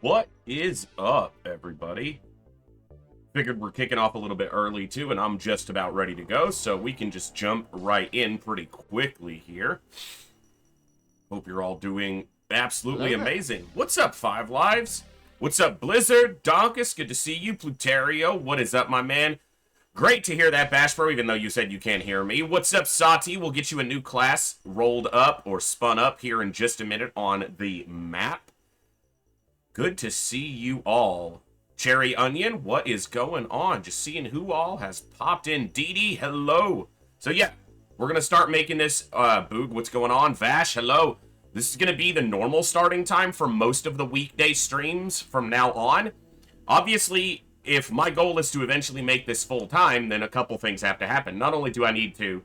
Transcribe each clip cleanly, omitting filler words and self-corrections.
What is up, everybody? Figured we're kicking off a little bit early, too, and I'm just about ready to go, so we can just jump right in pretty quickly here. Hope you're all doing absolutely amazing. What's up, Five Lives? What's up, Blizzard? Donkus, good to see you. Pluterio, what is up, my man? Great to hear that, Bash Bro, even though you said you can't hear me. What's up, Sati? We'll get you a new class rolled up or spun up here in just a minute on the map. Good to see you all. Cherry Onion, what is going on? Just seeing who all has popped in. Dee Dee, hello. So yeah, we're going to start making this, Boog, what's going on? Vash, hello. This is going to be the normal starting time for most of the weekday streams from now on. Obviously, if my goal is to eventually make this full time, then a couple things have to happen. Not only do I need to,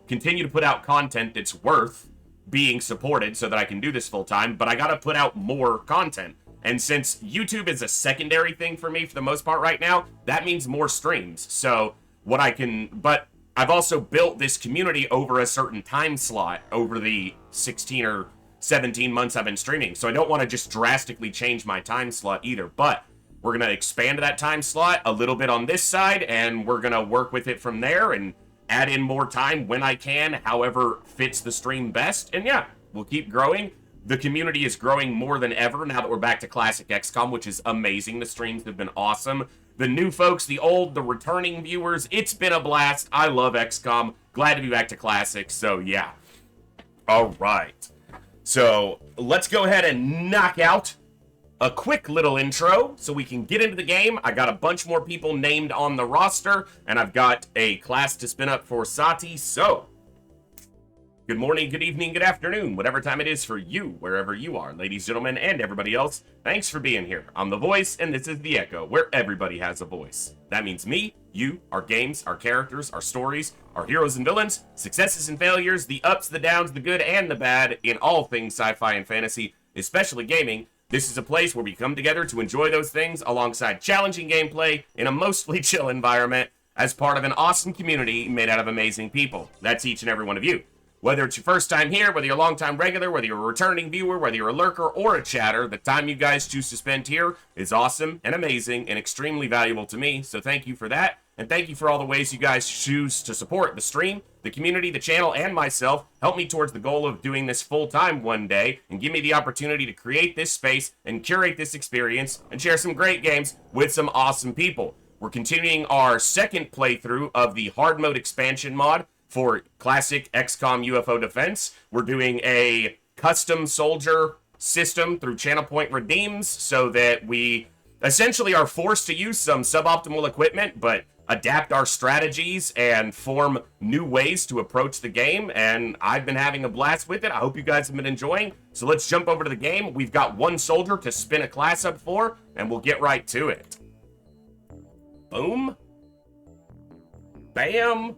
continue to put out content that's worth being supported so that I can do this full time, but I got to put out more content. And since YouTube is a secondary thing for me for the most part right now, that means more streams. So but I've also built this community over a certain time slot over the 16 or 17 months I've been streaming. So I don't want to just drastically change my time slot either, but we're going to expand that time slot a little bit on this side, and we're going to work with it from there and add in more time when I can, however fits the stream best. And yeah, we'll keep growing. The community is growing more than ever now that we're back to Classic XCOM, which is amazing. The streams have been awesome. The new folks, the old, the returning viewers, it's been a blast. I love XCOM. Glad to be back to Classic, so yeah. All right. So let's go ahead and knock out a quick little intro so we can get into the game. I got a bunch more people named on the roster, and I've got a class to spin up for Sati, so good morning, good evening, good afternoon, whatever time it is for you, wherever you are, ladies, gentlemen, and everybody else. Thanks for being here. I'm the voice, and this is the Echo, where everybody has a voice. That means me, you, our games, our characters, our stories, our heroes and villains, successes and failures, the ups, the downs, the good and the bad in all things sci-fi and fantasy, especially gaming. This is a place where we come together to enjoy those things alongside challenging gameplay in a mostly chill environment as part of an awesome community made out of amazing people. That's each and every one of you. Whether it's your first time here, whether you're a long-time regular, whether you're a returning viewer, whether you're a lurker or a chatter, the time you guys choose to spend here is awesome and amazing and extremely valuable to me, so thank you for that. And thank you for all the ways you guys choose to support the stream, the community, the channel, and myself. Help me towards the goal of doing this full-time one day and give me the opportunity to create this space and curate this experience and share some great games with some awesome people. We're continuing our second playthrough of the Hardmode expansion mod for Classic XCOM UFO Defense. We're doing a custom soldier system through Channel Point Redeems so that we essentially are forced to use some suboptimal equipment, but adapt our strategies and form new ways to approach the game, and I've been having a blast with it. I hope you guys have been enjoying. So let's jump over to the game. We've got one soldier to spin a class up for, and we'll get right to it. Boom. Bam.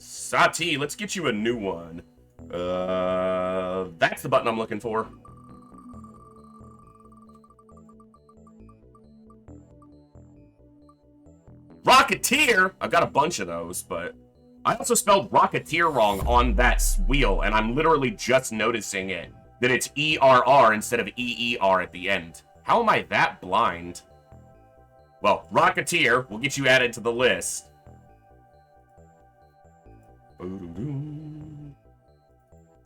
Sati, let's get you a new one. That's the button I'm looking for. Rocketeer! I've got a bunch of those, but I also spelled Rocketeer wrong on that wheel, and I'm literally just noticing it. That it's E-R-R instead of E-E-R at the end. How am I that blind? Well, Rocketeer will get you added to the list. And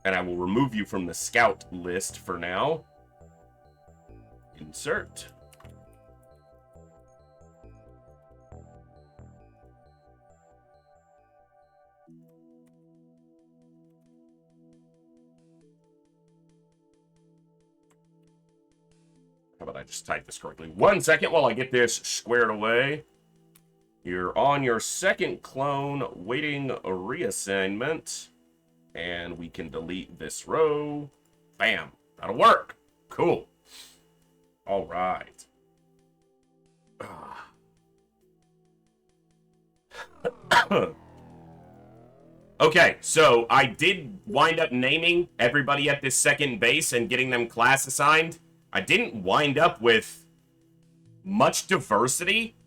I will remove you from the scout list for now. Insert. How about I just type this correctly? 1 second while I get this squared away. You're on your second clone, waiting a reassignment. And we can delete this row. Bam. That'll work. Cool. All right. Okay, so I did wind up naming everybody at this second base and getting them class assigned. I didn't wind up with much diversity.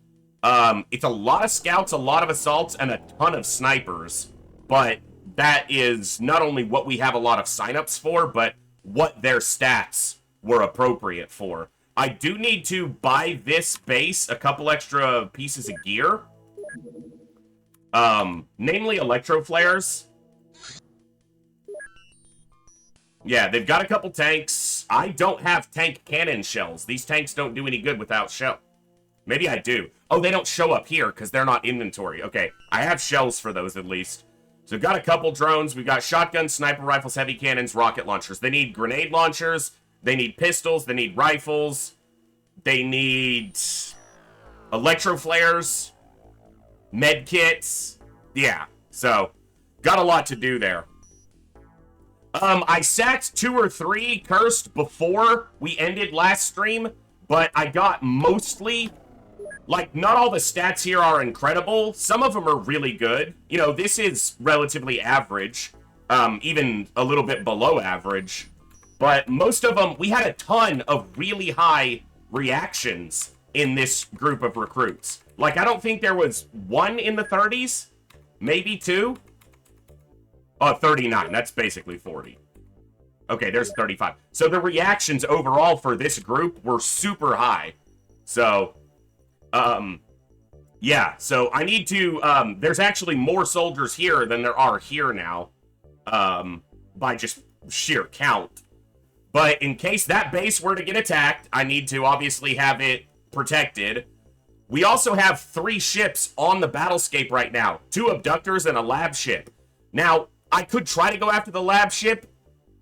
It's a lot of scouts, a lot of assaults, and a ton of snipers. But that is not only what we have a lot of signups for, but what their stats were appropriate for. I do need to buy this base a couple extra pieces of gear. Namely electro flares. Yeah, they've got a couple tanks. I don't have tank cannon shells. These tanks don't do any good without shell. Maybe I do. Oh, they don't show up here because they're not inventory. Okay, I have shells for those at least. So we've got a couple drones. We've got shotguns, sniper rifles, heavy cannons, rocket launchers. They need grenade launchers. They need pistols. They need rifles. They need electro flares, med kits. Yeah, so got a lot to do there. I sacked 2 or 3 cursed before we ended last stream, but I got mostly, like, not all the stats here are incredible. Some of them are really good. You know, this is relatively average, even a little bit below average. But most of them, we had a ton of really high reactions in this group of recruits. Like, I don't think there was 1 in the 30s, maybe 2. Oh, 39. That's basically 40. Okay, there's 35. So the reactions overall for this group were super high. So, yeah. So I need to, there's actually more soldiers here than there are here now, by just sheer count. But in case that base were to get attacked, I need to obviously have it protected. We also have 3 ships on the battlescape right now. 2 abductors and a lab ship. Now, I could try to go after the lab ship.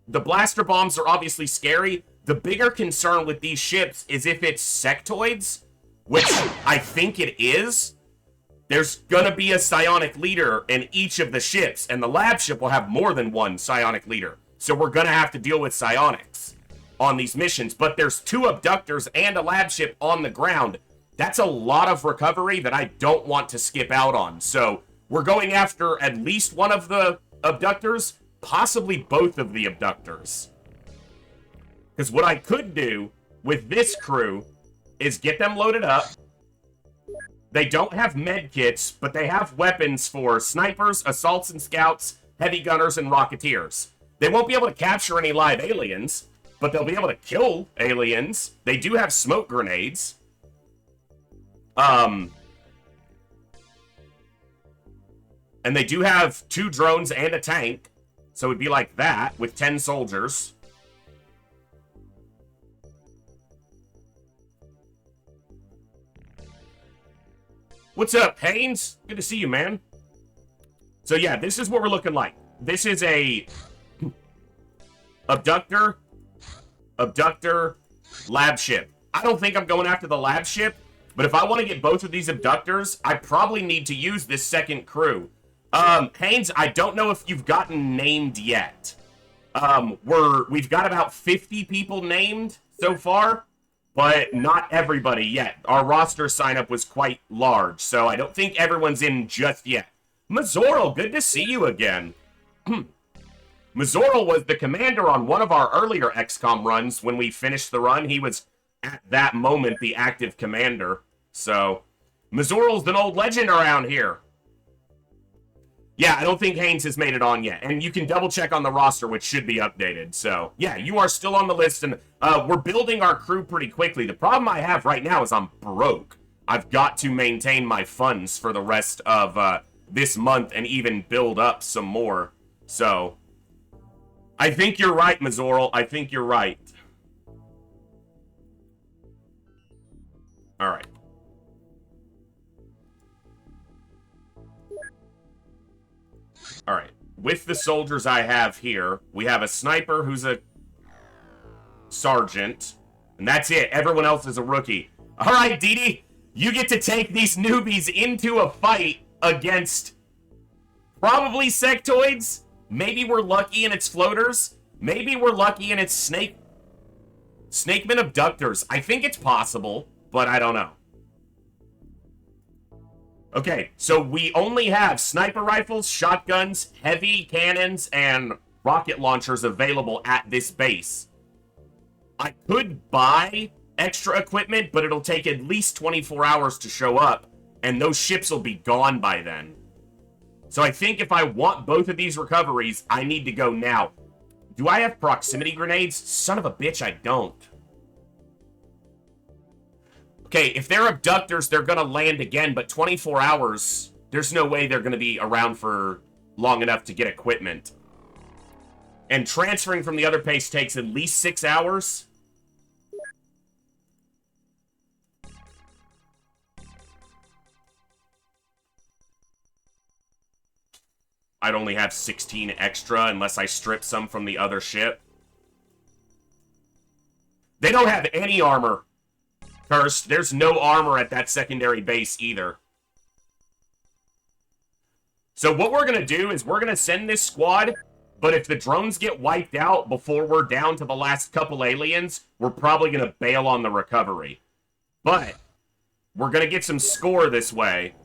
The blaster bombs are obviously scary. The bigger concern with these ships is if it's sectoids, which I think it is. There's gonna be a psionic leader in each of the ships, and the lab ship will have more than 1 psionic leader. So we're gonna have to deal with psionics on these missions. But there's 2 abductors and a lab ship on the ground. That's a lot of recovery that I don't want to skip out on. So we're going after at least 1 of the abductors, possibly both of the abductors. Because what I could do with this crew is get them loaded up. They don't have med kits, but they have weapons for snipers, assaults and scouts, heavy gunners, and rocketeers. They won't be able to capture any live aliens, but they'll be able to kill aliens. They do have smoke grenades. And they do have 2 drones and a tank. So it'd be like that with 10 soldiers. What's up, Haynes? Good to see you, man. So yeah, this is what we're looking like. This is a abductor, lab ship. I don't think I'm going after the lab ship, but if I want to get both of these abductors, I probably need to use this second crew. Haynes, I don't know if you've gotten named yet. We've got about 50 people named so far, but not everybody yet. Our roster sign-up was quite large, so I don't think everyone's in just yet. Mazoral, good to see you again. Mazoral was the commander on one of our earlier XCOM runs. When we finished the run, he was, at that moment, the active commander. So, Mazoral's an old legend around here. Yeah, I don't think Haynes has made it on yet. And you can double check on the roster, which should be updated. So, yeah, you are still on the list. And we're building our crew pretty quickly. The problem I have right now is I'm broke. I've got to maintain my funds for the rest of this month and even build up some more. So, I think you're right, Mazoral. I think you're right. All right. All right, with the soldiers I have here, we have a sniper who's a sergeant, and that's it. Everyone else is a rookie. All right, Didi, you get to take these newbies into a fight against probably sectoids. Maybe we're lucky and it's floaters. Maybe we're lucky and it's snakeman abductors. I think it's possible, but I don't know. Okay, so we only have sniper rifles, shotguns, heavy cannons, and rocket launchers available at this base. I could buy extra equipment, but it'll take at least 24 hours to show up, and those ships will be gone by then. So I think if I want both of these recoveries, I need to go now. Do I have proximity grenades? Son of a bitch, I don't. Okay, if they're abductors, they're gonna land again, but 24 hours, there's no way they're gonna be around for long enough to get equipment. And transferring from the other base takes at least 6 hours. I'd only have 16 extra unless I strip some from the other ship. They don't have any armor. Cursed. There's no armor at that secondary base either. So what we're going to do is we're going to send this squad, but if the drones get wiped out before we're down to the last couple aliens, we're probably going to bail on the recovery. But we're going to get some score this way.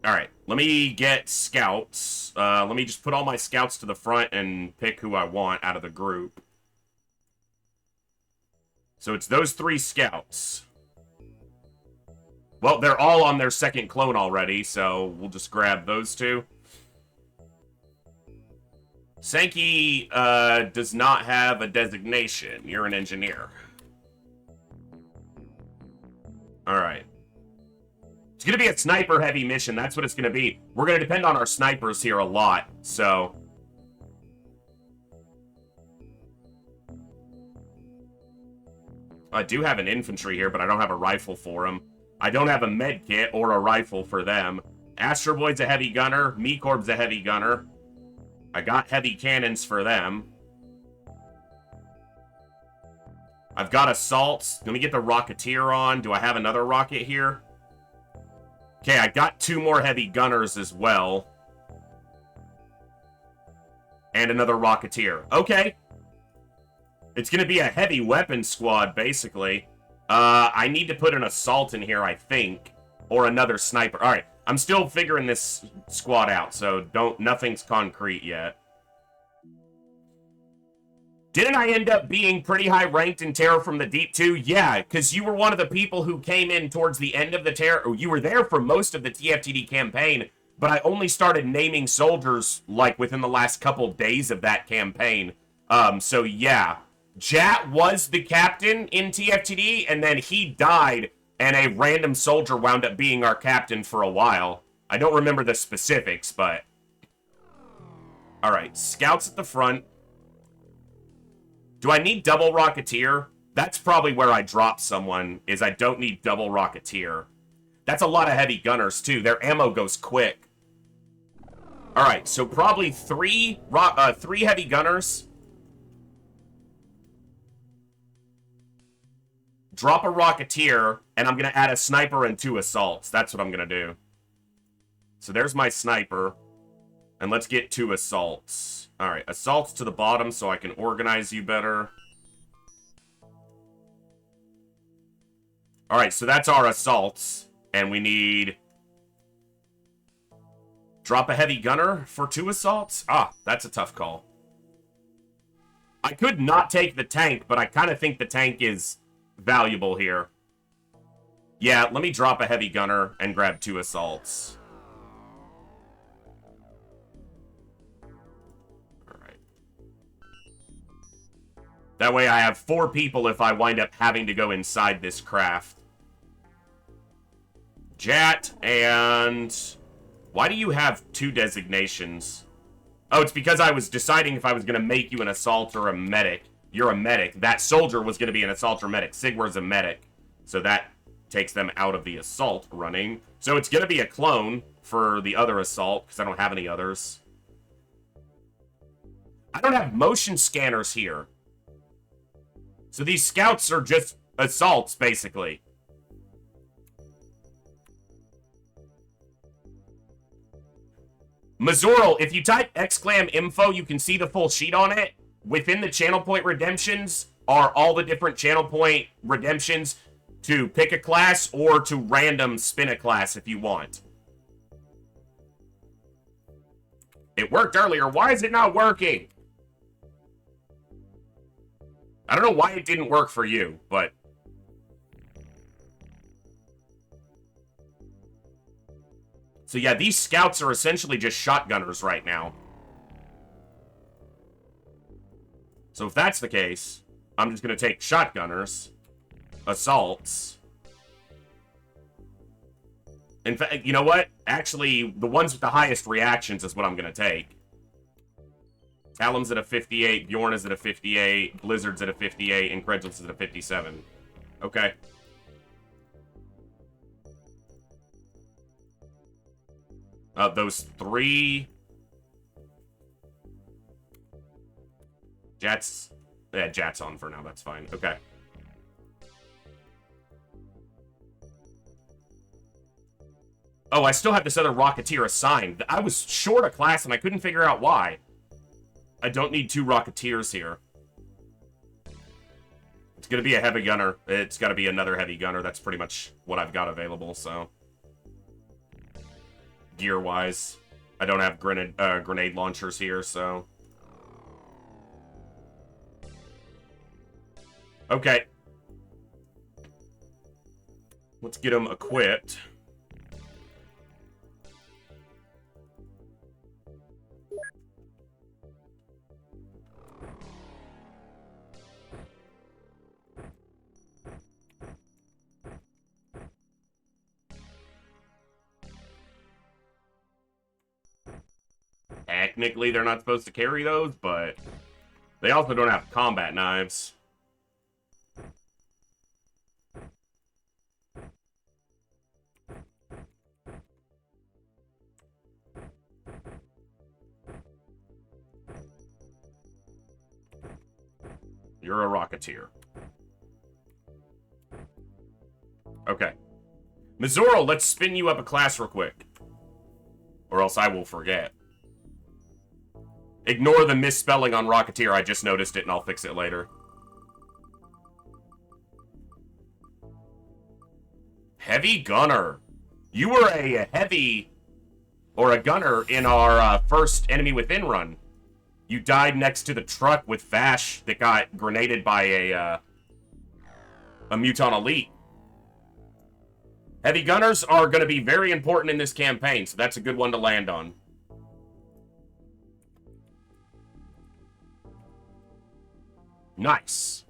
Alright, let me get scouts. Let me just put all my scouts to the front and pick who I want out of the group. So it's those 3 scouts. Well, they're all on their second clone already, so we'll just grab those 2. Sankey does not have a designation. You're an engineer. Alright. It's going to be a sniper-heavy mission. That's what it's going to be. We're going to depend on our snipers here a lot, so... I do have an infantry here, but I don't have a rifle for them. I don't have a med kit or a rifle for them. Astroboid's a heavy gunner. Mecorb's a heavy gunner. I got heavy cannons for them. I've got assaults. Let me get the Rocketeer on. Do I have another rocket here? Okay, I got 2 more heavy gunners as well. And another Rocketeer. Okay. It's going to be a heavy weapon squad, basically. I need to put an assault in here, I think. Or another sniper. Alright, I'm still figuring this squad out, so nothing's concrete yet. Didn't I end up being pretty high ranked in Terror from the Deep too? Yeah, because you were one of the people who came in towards the end of the Terror. Or you were there for most of the TFTD campaign, but I only started naming soldiers, like, within the last couple days of that campaign. So yeah. Jat was the captain in TFTD, and then he died, and a random soldier wound up being our captain for a while. I don't remember the specifics, but... Alright, scouts at the front. Do I need double Rocketeer? That's probably where I drop someone, is I don't need double Rocketeer. That's a lot of heavy gunners, too. Their ammo goes quick. Alright, so probably three heavy gunners. Drop a Rocketeer, and I'm going to add a sniper and 2 assaults. That's what I'm going to do. So there's my sniper. And let's get 2 assaults. Alright, assaults to the bottom so I can organize you better. Alright, so that's our assaults. And we need... Drop a heavy gunner for 2 assaults? Ah, that's a tough call. I could not take the tank, but I kind of think the tank is... valuable here. Yeah, let me drop a heavy gunner and grab 2 assaults. Alright. That way I have 4 people if I wind up having to go inside this craft. Jat, and... Why do you have 2 designations? Oh, it's because I was deciding if I was going to make you an assault or a medic. You're a medic. That soldier was going to be an assault or medic. Sigwar's a medic. So that takes them out of the assault running. So it's going to be a clone for the other assault, because I don't have any others. I don't have motion scanners here. So these scouts are just assaults, basically. Mazoral, if you type !info, you can see the full sheet on it. Within the channel point redemptions are all the different channel point redemptions to pick a class or to random spin a class if you want. It worked earlier. Why is it not working? I don't know why it didn't work for you, but... So yeah, these scouts are essentially just shotgunners right now. So if that's the case, I'm just going to take shotgunners, assaults, In fact, you know what? Actually, the ones with the highest reactions is what I'm going to take. Talum's at a 58, Bjorn is at a 58, Blizzard's at a 58, and Credulous is at a 57. Okay. Those three... Jat's... Yeah, Jat's on for now, that's fine. Okay. Oh, I still have this other Rocketeer assigned. I was short a class and I couldn't figure out why. I don't need 2 Rocketeers here. It's gonna be a heavy gunner. It's gotta be another heavy gunner. That's pretty much what I've got available, so... Gear-wise. I don't have grenade launchers here, so... Okay. Let's get them equipped. Technically, they're not supposed to carry those, but they also don't have combat knives. You're a Rocketeer. Okay. Mizoro, let's spin you up a class real quick. Or else I will forget. Ignore the misspelling on Rocketeer. I just noticed it and I'll fix it later. Heavy Gunner. You were a heavy or a gunner in our first Enemy Within run. You died next to the truck with Vash that got grenaded by a Muton Elite. Heavy Gunners are going to be very important in this campaign, so that's a good one to land on. Nice.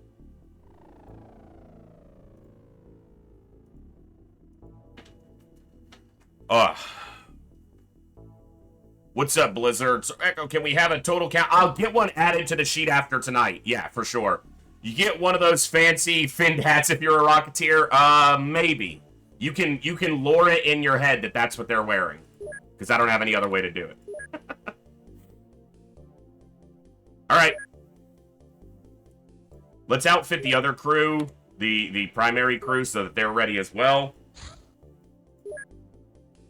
What's up, Blizzard? So, Echo, can we have a total count? I'll get one added to the sheet after tonight. Yeah, for sure. You get one of those fancy finned hats if you're a Rocketeer? Maybe. You can lure it in your head that that's what they're wearing. Because I don't have any other way to do it. Alright. Let's outfit the other crew, the primary crew, so that they're ready as well.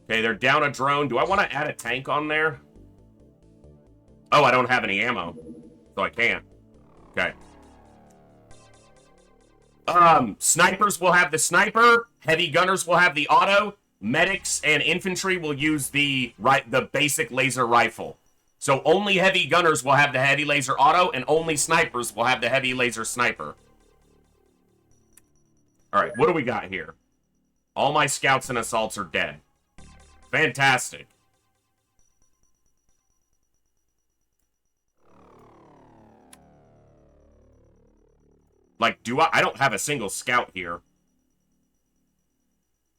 Okay, they're down a drone. Do I want to add a tank on there? Oh, I don't have any ammo, so I can't. Okay. Snipers will have the sniper. Heavy gunners will have the auto. Medics and infantry will use the basic laser rifle. So only heavy gunners will have the heavy laser auto, and only snipers will have the heavy laser sniper. Alright, what do we got here? All my scouts and assaults are dead. Fantastic. Like, I don't have a single scout here.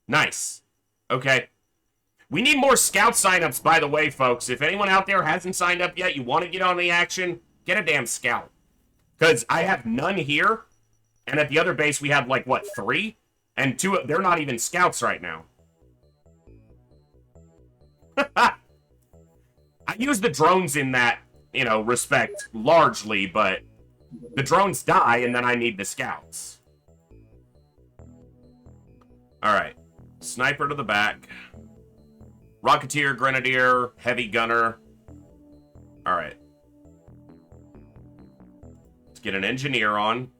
Nice. Okay. We need more scout signups, by the way, folks. If anyone out there hasn't signed up yet, you want to get on the action, get a damn scout. Because I have none here, and at the other base we have, like, what, 3? And 2, they're not even scouts right now. I use the drones in that, you know, respect largely, but the drones die, and then I need the scouts. Alright. Sniper to the back. Rocketeer, Grenadier, Heavy Gunner. Alright. Let's get an Engineer on.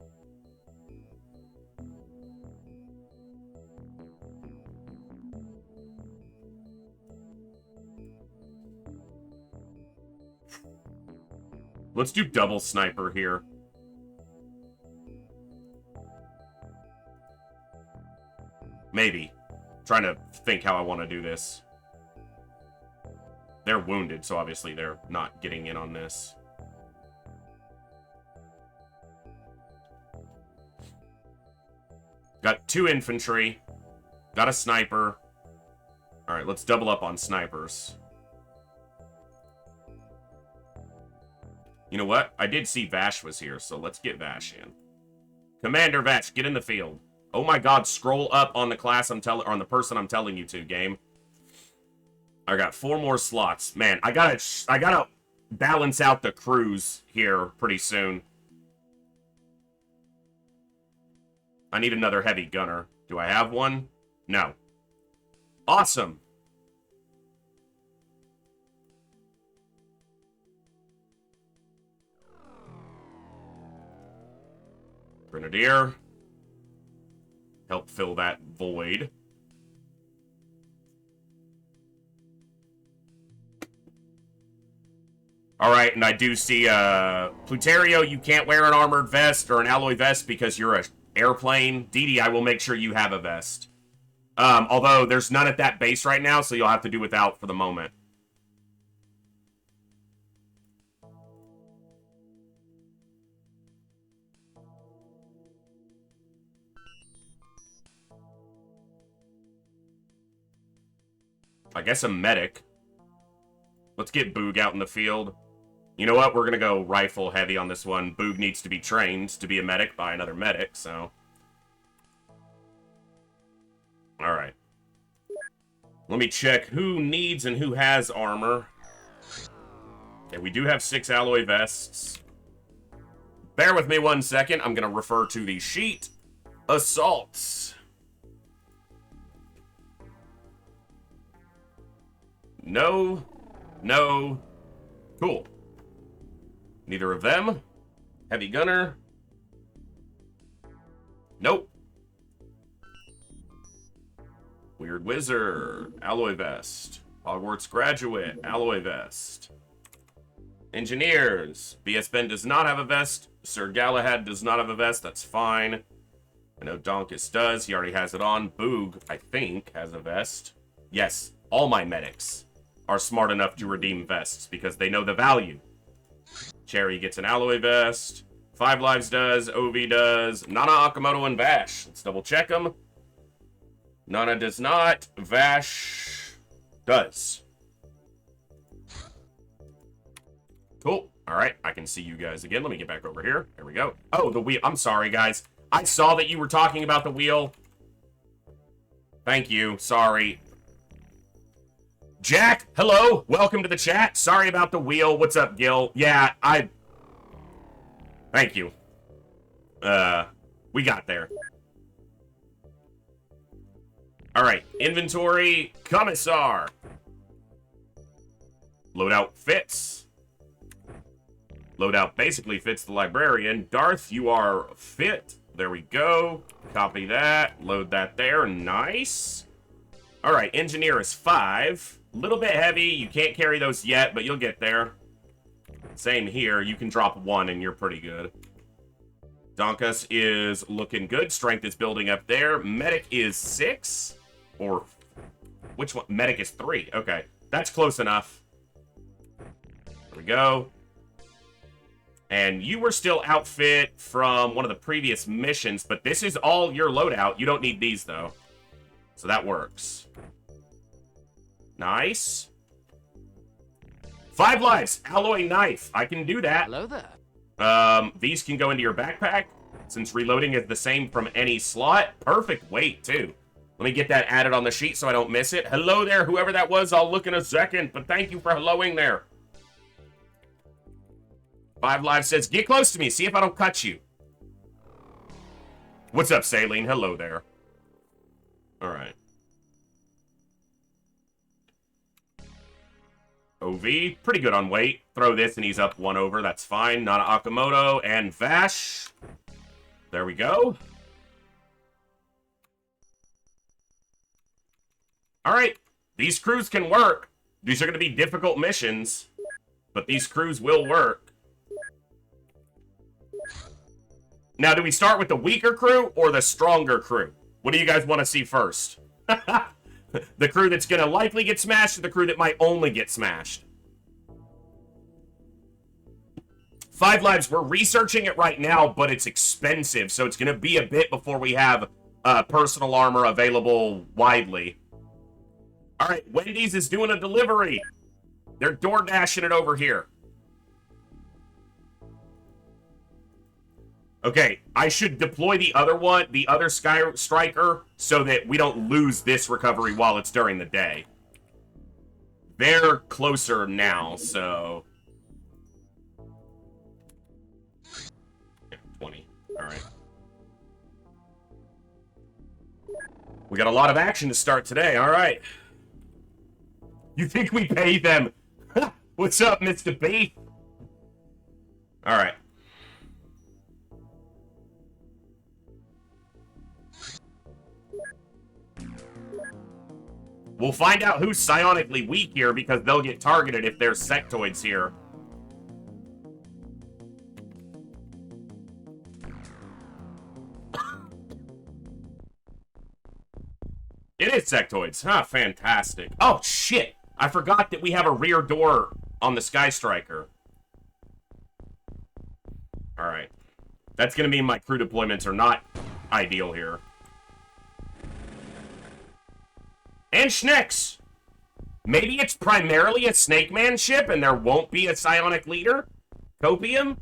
Let's do double Sniper here. Maybe. Trying to think how I want to do this. They're wounded, so obviously they're not getting in on this. Got 2 infantry. Got a sniper. Alright, let's double up on snipers. You know what? I did see Vash was here, so let's get Vash in. Commander Vash, get in the field. Oh my god, scroll up on the class on the person I'm telling you to, game. I got 4 more slots. Man, I gotta balance out the crews here pretty soon. I need another heavy gunner. Do I have one? No. Awesome. Grenadier. Help fill that void. Alright, and I do see, Pluterio, you can't wear an armored vest or an alloy vest because you're an airplane. Didi, I will make sure you have a vest. Although there's none at that base right now, so you'll have to do without for the moment. I guess a medic. Let's get Boog out in the field. You know what? We're going to go rifle heavy on this one. Boog needs to be trained to be a medic by another medic, so... Alright. Let me check who needs and who has armor. Okay, we do have 6 alloy vests. Bear with me 1 second. I'm going to refer to the sheet. Assaults. No. No. Cool. Neither of them. Heavy gunner. Nope. Weird wizard. Alloy vest. Hogwarts graduate. Alloy vest. Engineers. B.S. Ben does not have a vest. Sir Galahad does not have a vest. That's fine. I know Donkus does. He already has it on. Boog, I think, has a vest. Yes, all my medics are smart enough to redeem vests because they know the value. Cherry gets an alloy vest. 5 Lives does. Ovi does. Nana, Akamoto, and Vash. Let's double check them. Nana does not. Vash does. Cool. All right, I can see you guys again. Let me get back over here. There we go. Oh, the wheel. I'm sorry, guys. I saw that you were talking about the wheel. Thank you. Sorry. Jack, hello. Welcome to the chat. Sorry about the wheel. What's up, Gil? Yeah, Thank you. We got there. All right, inventory, Commissar. Loadout fits. Loadout basically fits the librarian. Darth, you are fit. There we go. Copy that. Load that there. Nice. All right, engineer is 5. Little bit heavy. You can't carry those yet, but you'll get there. Same here. You can drop 1 and you're pretty good. Donkus is looking good. Strength is building up there. Medic is 6. Or, which one? Medic is 3. Okay, that's close enough. There we go. And you were still outfit from one of the previous missions, but this is all your loadout. You don't need these, though. So that works. Nice. 5 lives. Alloy knife. I can do that. Hello there. These can go into your backpack, since reloading is the same from any slot. Perfect weight, too. Let me get that added on the sheet so I don't miss it. Hello there, whoever that was. I'll look in a second, but thank you for helloing there. 5 Live says, get close to me. See if I don't cut you. What's up, Saline? Hello there. All right. OV, pretty good on weight. Throw this and he's up 1 over. That's fine. Nana Akamoto and Vash. There we go. All right. These crews can work. These are going to be difficult missions, but these crews will work. Now, do we start with the weaker crew or the stronger crew? What do you guys want to see first? The crew that's going to likely get smashed or the crew that might only get smashed? 5 Lives, we're researching it right now, but it's expensive, so it's going to be a bit before we have personal armor available widely. All right, Wendy's is doing a delivery. They're door dashing it over here. Okay, I should deploy the other one, the other Sky Striker, so that we don't lose this recovery while it's during the day. They're closer now, so... Yeah, 20. Alright. We got a lot of action to start today, alright. You think we pay them? What's up, Mr. B? Alright. We'll find out who's psionically weak here because they'll get targeted if there's sectoids here. It is sectoids. Huh, fantastic. Oh, shit. I forgot that we have a rear door on the Sky Striker. Alright. That's going to mean my crew deployments are not ideal here. And Schnex! Maybe it's primarily a Snake Man ship and there won't be a psionic leader? Copium?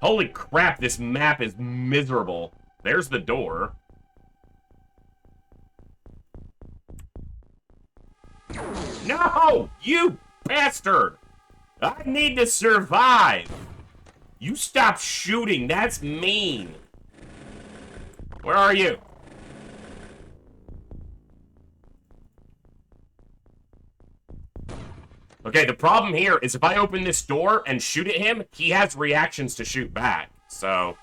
Holy crap, this map is miserable. There's the door. No! You bastard! I need to survive! You stop shooting, that's mean. Where are you? Okay, the problem here is if I open this door and shoot at him, he has reactions to shoot back. So,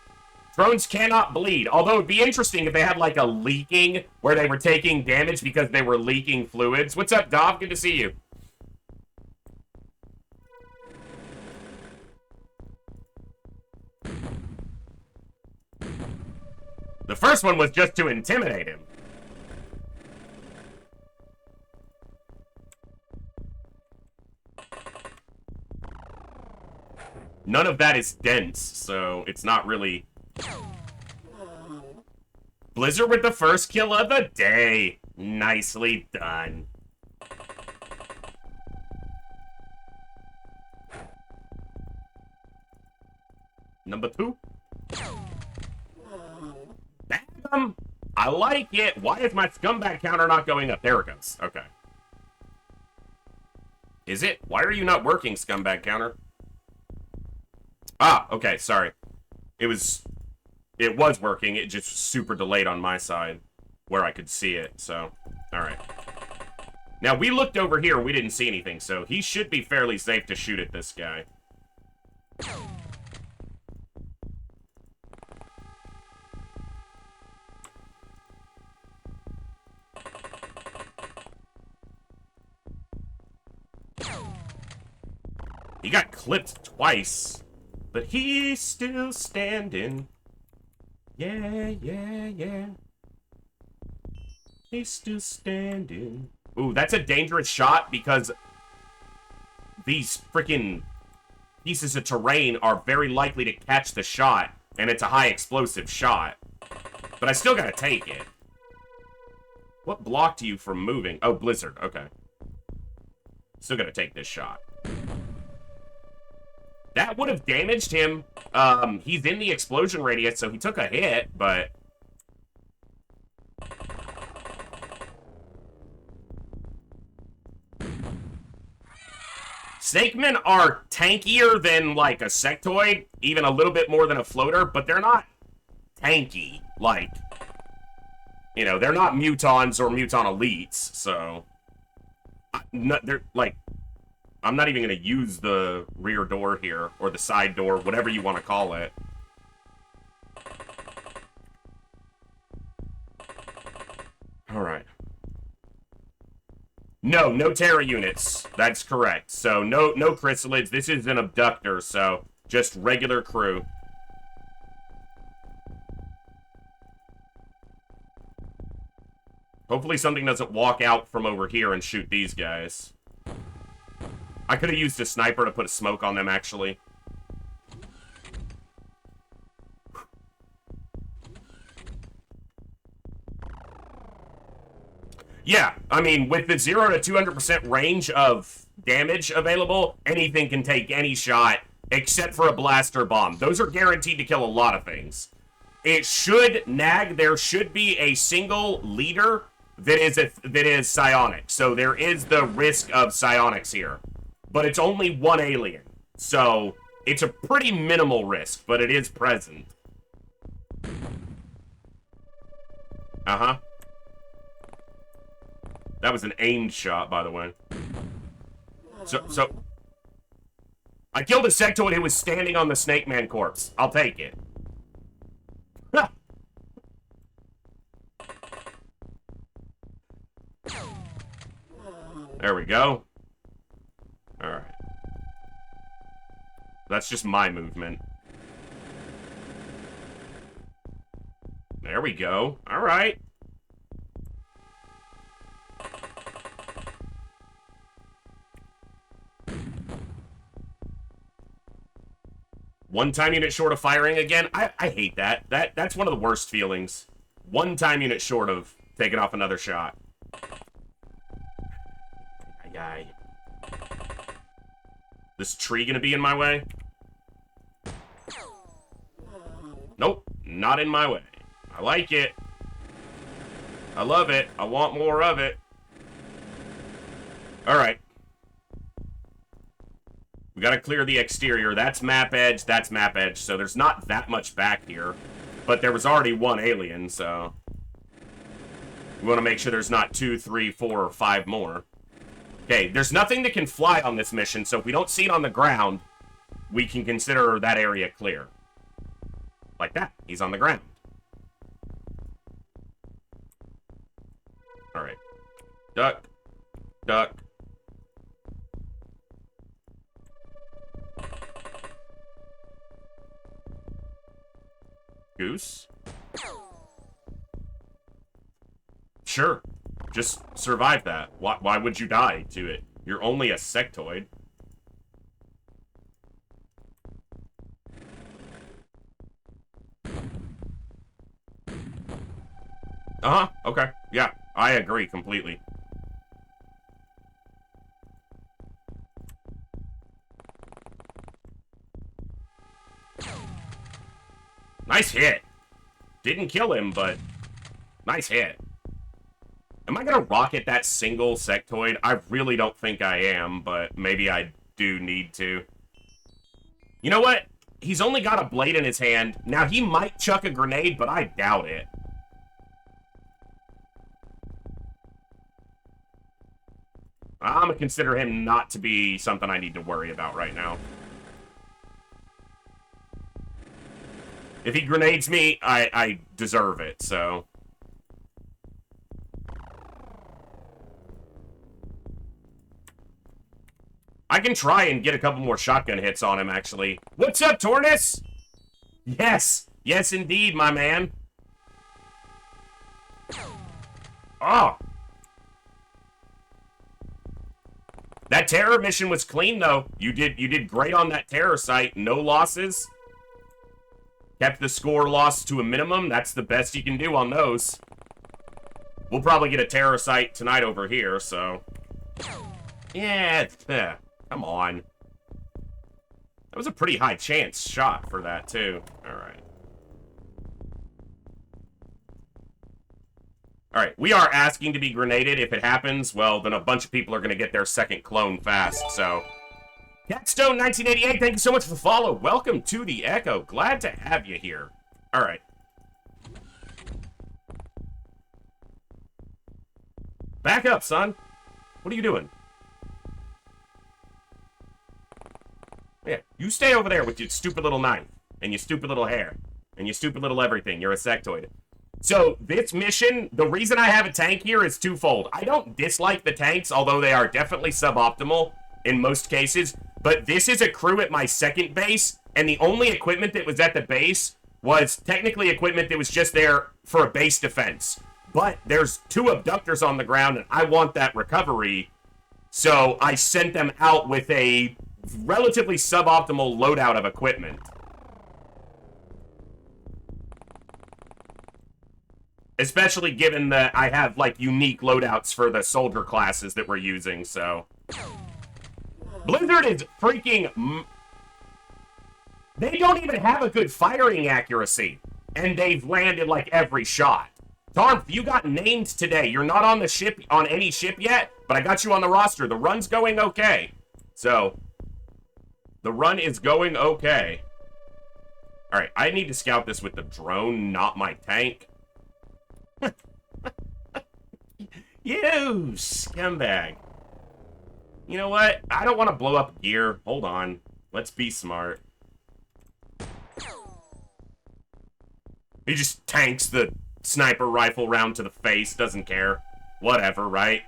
drones cannot bleed. Although it'd be interesting if they had like a leaking where they were taking damage because they were leaking fluids. What's up, Dov? Good to see you. The first one was just to intimidate him. None of that is dense, so it's not really... Blizzard with the first kill of the day. Nicely done. Number 2. Bam! I like it. Why is my scumbag counter not going up? There it goes. Okay. Is it? Why are you not working, scumbag counter? Ah, okay, sorry. It was working. It just super delayed on my side where I could see it, so... Alright. Now, we looked over here. We didn't see anything, so he should be fairly safe to shoot at this guy. He got clipped twice, but he's still standing. Yeah, yeah, yeah. He's still standing. Ooh, that's a dangerous shot because these freaking pieces of terrain are very likely to catch the shot, and it's a high explosive shot. But I still gotta take it. What blocked you from moving? Oh, Blizzard, okay. Still gotta take this shot. That would have damaged him. He's in the explosion radius, so he took a hit, but... Snakemen are tankier than, like, a sectoid, even a little bit more than a floater, but they're not tanky. Like, you know, they're not mutons or muton elites, so... they're, like... I'm not even going to use the rear door here, or the side door, whatever you want to call it. Alright. No Terra units. That's correct. So, no chrysalids. This is an abductor, so just regular crew. Hopefully something doesn't walk out from over here and shoot these guys. I could have used a sniper to put a smoke on them, actually. Yeah, I mean, with the 0 to 200% range of damage available, anything can take any shot except for a blaster bomb. Those are guaranteed to kill a lot of things. It should nag. There should be a single leader that is psionic. So there is the risk of psionics here, but it's only one alien. So it's a pretty minimal risk, but it is present. Uh-huh. That was an aimed shot, by the way. So I killed a sectoid who was standing on the Snake Man corpse. I'll take it. There we go. Alright. That's just my movement. There we go. Alright. One-time unit short of firing again? I hate that. That's one of the worst feelings. One-time unit short of taking off another shot. Ay. This tree gonna be in my way? Nope, not in my way. I like it. I love it. I want more of it. Alright. We gotta clear the exterior. That's map edge, that's map edge. So there's not that much back here. But there was already one alien, so... we want to make sure there's not 2, 3, 4, or 5 more. Okay, there's nothing that can fly on this mission, so if we don't see it on the ground, we can consider that area clear. Like that. He's on the ground. Alright. Duck. Duck. Goose. Sure. Just survive that. Why would you die to it? You're only a sectoid. Uh-huh. Okay. Yeah. I agree completely. Nice hit. Didn't kill him, but nice hit. Am I gonna rocket that single sectoid? I really don't think I am, but maybe I do need to. You know what? He's only got a blade in his hand. Now, he might chuck a grenade, but I doubt it. I'm gonna consider him not to be something I need to worry about right now. If he grenades me, I deserve it, so... I can try and get a couple more shotgun hits on him, actually. What's up, Tornus? Yes! Yes, indeed, my man. Oh! That terror mission was clean, though. You did great on that terror site. No losses. Kept the score loss to a minimum. That's the best you can do on those. We'll probably get a terror site tonight over here, so... yeah, come on. That was a pretty high chance shot for that, too. Alright. Alright, we are asking to be grenaded. If it happens, well, then a bunch of people are going to get their second clone fast, so... Catstone1988, thank you so much for the follow. Welcome to the Echo. Glad to have you here. Alright. Back up, son. What are you doing? Yeah, you stay over there with your stupid little knife, and your stupid little hair, and your stupid little everything. You're a sectoid. So, this mission, the reason I have a tank here is twofold. I don't dislike the tanks, although they are definitely suboptimal in most cases, but this is a crew at my second base, and the only equipment that was at the base was technically equipment that was just there for a base defense. But there's 2 abductors on the ground, and I want that recovery, so I sent them out with a relatively suboptimal loadout of equipment. Especially given that I have, like, unique loadouts for the soldier classes that we're using, so... Blizzard is freaking... They don't even have a good firing accuracy. And they've landed, like, every shot. Tarmf, you got named today. You're not on the ship, on any ship yet, but I got you on the roster. The run's going okay. So, the run is going okay. Alright, I need to scout this with the drone, not my tank. You scumbag. You know what? I don't want to blow up gear. Hold on. Let's be smart. He just tanks the sniper rifle round to the face. Doesn't care. Whatever, right?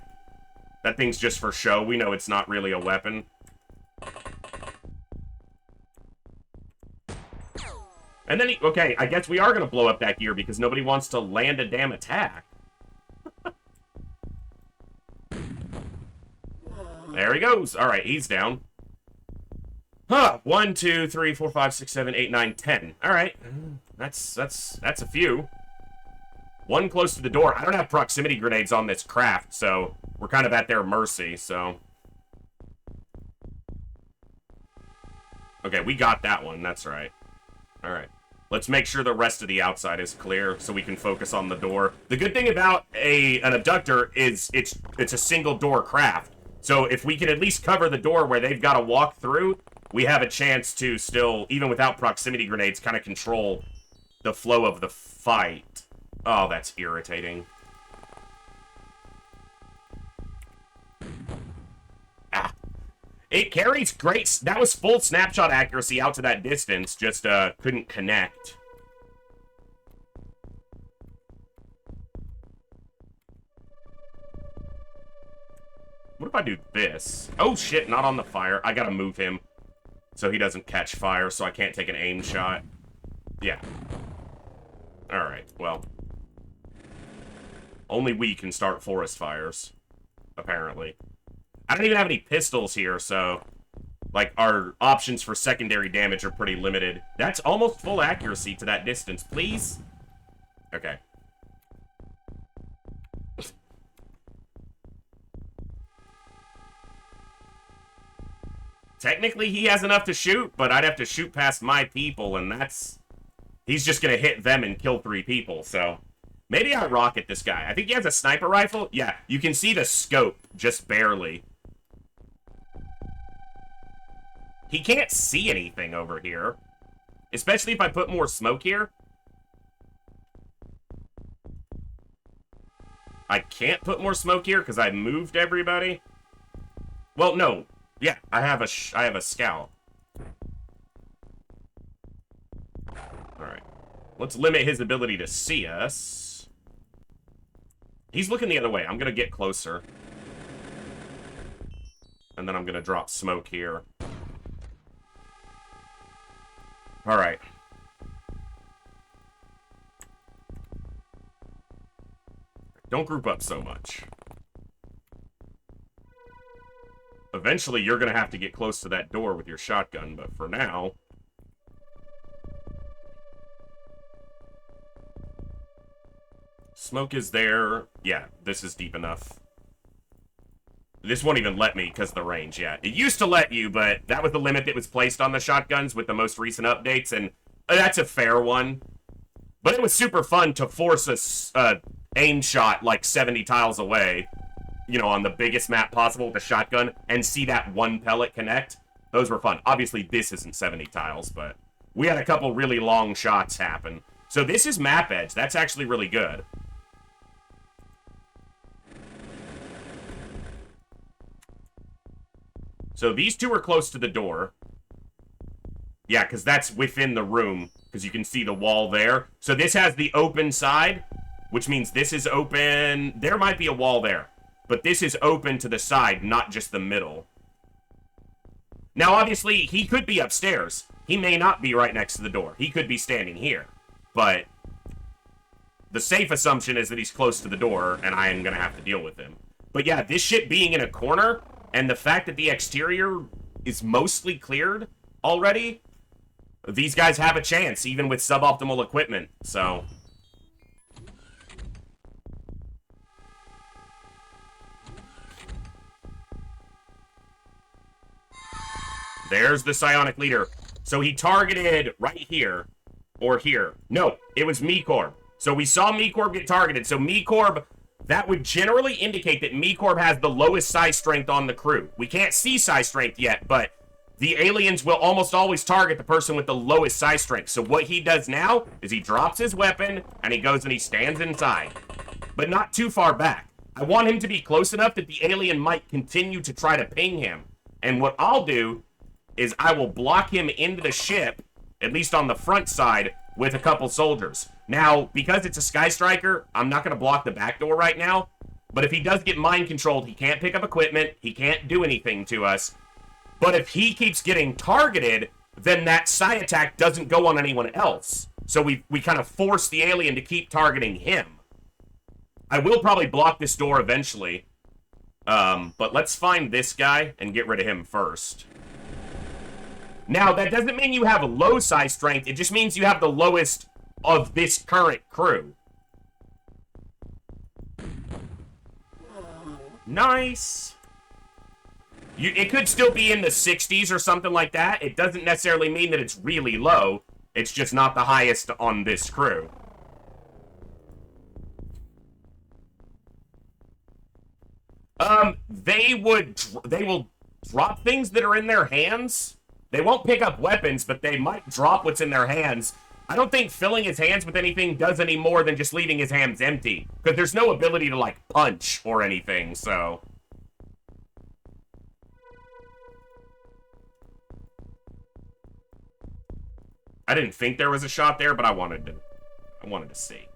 That thing's just for show. We know it's not really a weapon. And then okay, I guess we are going to blow up that gear because nobody wants to land a damn attack. There he goes. All right, he's down. Huh. 1, 2, 3, 4, 5, 6, 7, 8, 9, 10. All right. That's a few. One close to the door. I don't have proximity grenades on this craft, so we're kind of at their mercy, so. Okay, we got that one. That's right. All right. Let's make sure the rest of the outside is clear so we can focus on the door. The good thing about an abductor is it's a single door craft. So if we can at least cover the door where they've got to walk through, we have a chance to still, even without proximity grenades, kind of control the flow of the fight. Oh, that's irritating. Ah. It carries great... That was full snapshot accuracy out to that distance, just couldn't connect. What if I do this? Oh, shit, not on the fire. I gotta move him so he doesn't catch fire, so I can't take an aim shot. Yeah. Alright, well. Only we can start forest fires, apparently. I don't even have any pistols here, so... Like, our options for secondary damage are pretty limited. That's almost full accuracy to that distance, please? Okay. Technically, he has enough to shoot, but I'd have to shoot past my people, and that's... He's just gonna hit them and kill 3 people, so... Maybe I rocket this guy. I think he has a sniper rifle. Yeah, you can see the scope, just barely. He can't see anything over here. Especially if I put more smoke here. I can't put more smoke here because I moved everybody. Well, no. Yeah, I have a scout. Alright. Let's limit his ability to see us. He's looking the other way. I'm going to get closer. And then I'm going to drop smoke here. Alright. Don't group up so much. Eventually, you're going to have to get close to that door with your shotgun, but for now... Smoke is there. Yeah, this is deep enough. This won't even let me because of the range, yeah. It used to let you, but that was the limit that was placed on the shotguns with the most recent updates, and that's a fair one. But it was super fun to force a aim shot like 70 tiles away, you know, on the biggest map possible with a shotgun, and see that one pellet connect. Those were fun. Obviously, this isn't 70 tiles, but we had a couple really long shots happen. So this is map edge. That's actually really good. So these two are close to the door. Yeah, because that's within the room, because you can see the wall there. So this has the open side, which means this is open. There might be a wall there, but this is open to the side, not just the middle. Now, obviously, he could be upstairs. He may not be right next to the door. He could be standing here, but the safe assumption is that he's close to the door, and I am going to have to deal with him. But yeah, this shit being in a corner... And the fact that the exterior is mostly cleared already, these guys have a chance, even with suboptimal equipment, so... There's the psionic leader. So he targeted right here. Or here. No, it was MeCorb. So we saw MeCorb get targeted. So MeCorb, that would generally indicate that MeCorb has the lowest psi strength on the crew. We can't see psi strength yet, but the aliens will almost always target the person with the lowest psi strength. So what he does now is he drops his weapon and he goes and he stands inside. But not too far back. I want him to be close enough that the alien might continue to try to ping him. And what I'll do is I will block him into the ship, at least on the front side, with a couple soldiers. Now, because it's a Sky Striker, I'm not going to block the back door right now. But if he does get mind controlled, he can't pick up equipment. He can't do anything to us. But if he keeps getting targeted, then that psi attack doesn't go on anyone else. So we kind of force the alien to keep targeting him. I will probably block this door eventually. But let's find this guy and get rid of him first. Now, that doesn't mean you have a low psi strength. It just means you have the lowest of this current crew. Nice. It could still be in the 60s or something like that. It doesn't necessarily mean that it's really low. It's just not the highest on this crew. They will drop things that are in their hands. They won't pick up weapons, but they might drop what's in their hands. I don't think filling his hands with anything does any more than just leaving his hands empty. Because there's no ability to, like, punch or anything, so... I didn't think there was a shot there, but I wanted to see.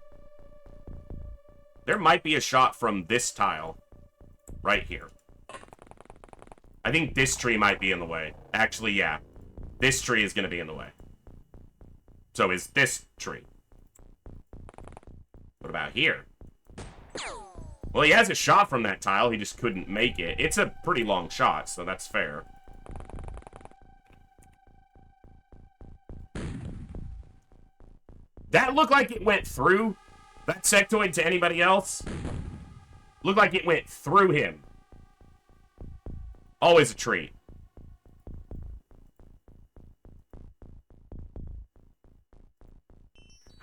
There might be a shot from this tile. Right here. I think this tree might be in the way. Actually, yeah. This tree is going to be in the way. So is this tree. What about here? Well, he has a shot from that tile. He just couldn't make it. It's a pretty long shot, so that's fair. That looked like it went through that sectoid to anybody else. Looked like it went through him. Always a treat.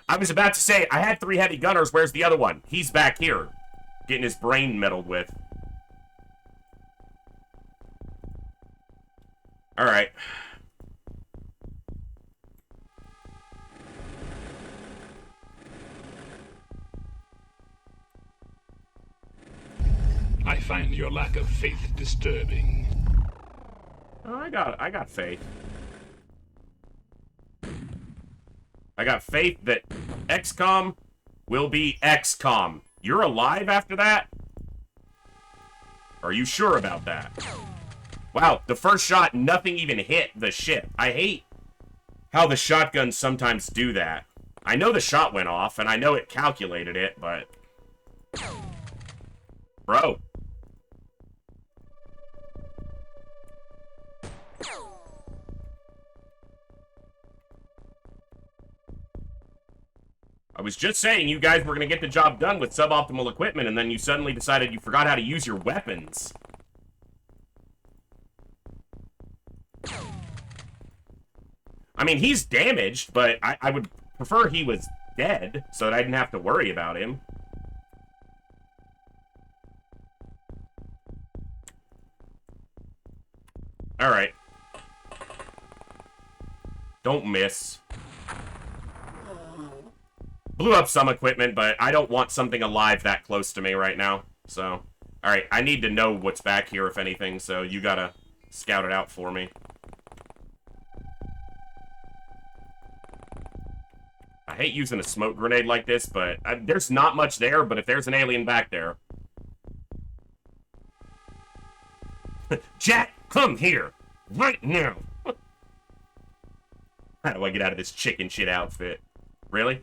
I was about to say, I had 3 heavy gunners. Where's the other one? He's back here. Getting his brain meddled with. Alright. I find your lack of faith disturbing. Oh, I got faith. I got faith that XCOM will be XCOM. You're alive after that? Are you sure about that? Wow, the first shot, nothing even hit the ship. I hate how the shotguns sometimes do that. I know the shot went off, and I know it calculated it, but... Bro. I was just saying you guys were going to get the job done with suboptimal equipment, and then you suddenly decided you forgot how to use your weapons. I mean, he's damaged, but I would prefer he was dead, so that I didn't have to worry about him. Alright. Don't miss. Blew up some equipment, but I don't want something alive that close to me right now. So, alright, I need to know what's back here, if anything, so you gotta scout it out for me. I hate using a smoke grenade like this, but there's not much there, but if there's an alien back there... Jack, come here! Right now! How do I get out of this chicken shit outfit? Really?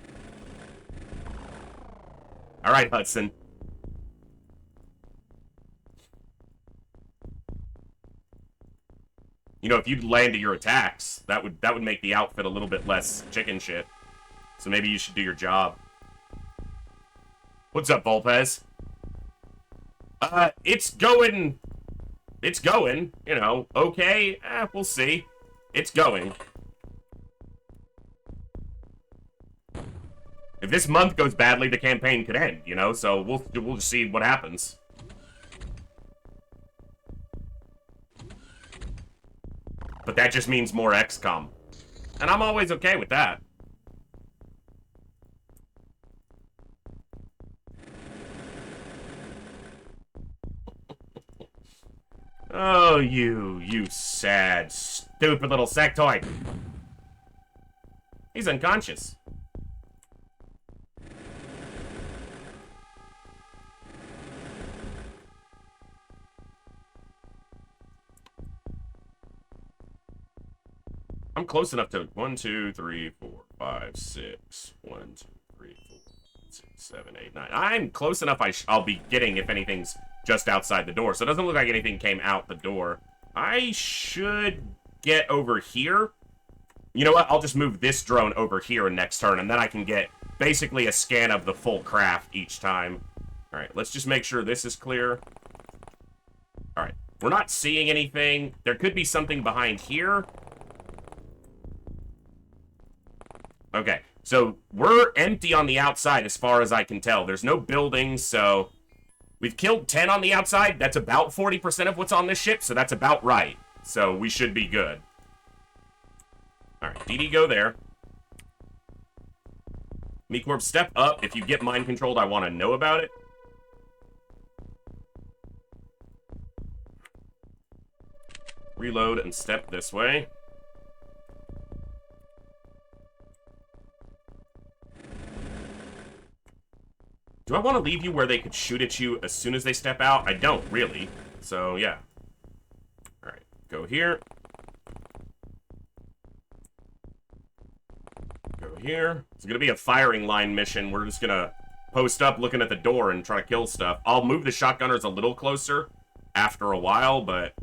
Alright, Hudson. You know, if you'd landed your attacks, that would make the outfit a little bit less chicken shit. So maybe you should do your job. What's up, Volpez? It's going, you know, okay. We'll see. It's going. If this month goes badly, the campaign could end, you know? So we'll just see what happens. But that just means more XCOM. And I'm always okay with that. Oh, you sad, stupid little sectoid. He's unconscious. I'm close enough to 1, 2, 3, 4, 5, 6. 1, 2, 3, 4, 6, 7, 8, 9. I'm close enough. I'll be getting if anything's just outside the door. So it doesn't look like anything came out the door. I should get over here. You know what? I'll just move this drone over here next turn, and then I can get basically a scan of the full craft each time. All right, let's just make sure this is clear. All right, we're not seeing anything. There could be something behind here. Okay, so we're empty on the outside as far as I can tell. There's no buildings, so we've killed 10 on the outside. That's about 40% of what's on this ship, so that's about right. So we should be good. All right, DD, go there. MeCorp, step up. If you get mind controlled, I want to know about it. Reload and step this way. Do I want to leave you where they could shoot at you as soon as they step out? I don't, really. So, yeah. Alright, go here. Go here. It's going to be a firing line mission. We're just going to post up looking at the door and try to kill stuff. I'll move the shotgunners a little closer after a while, but...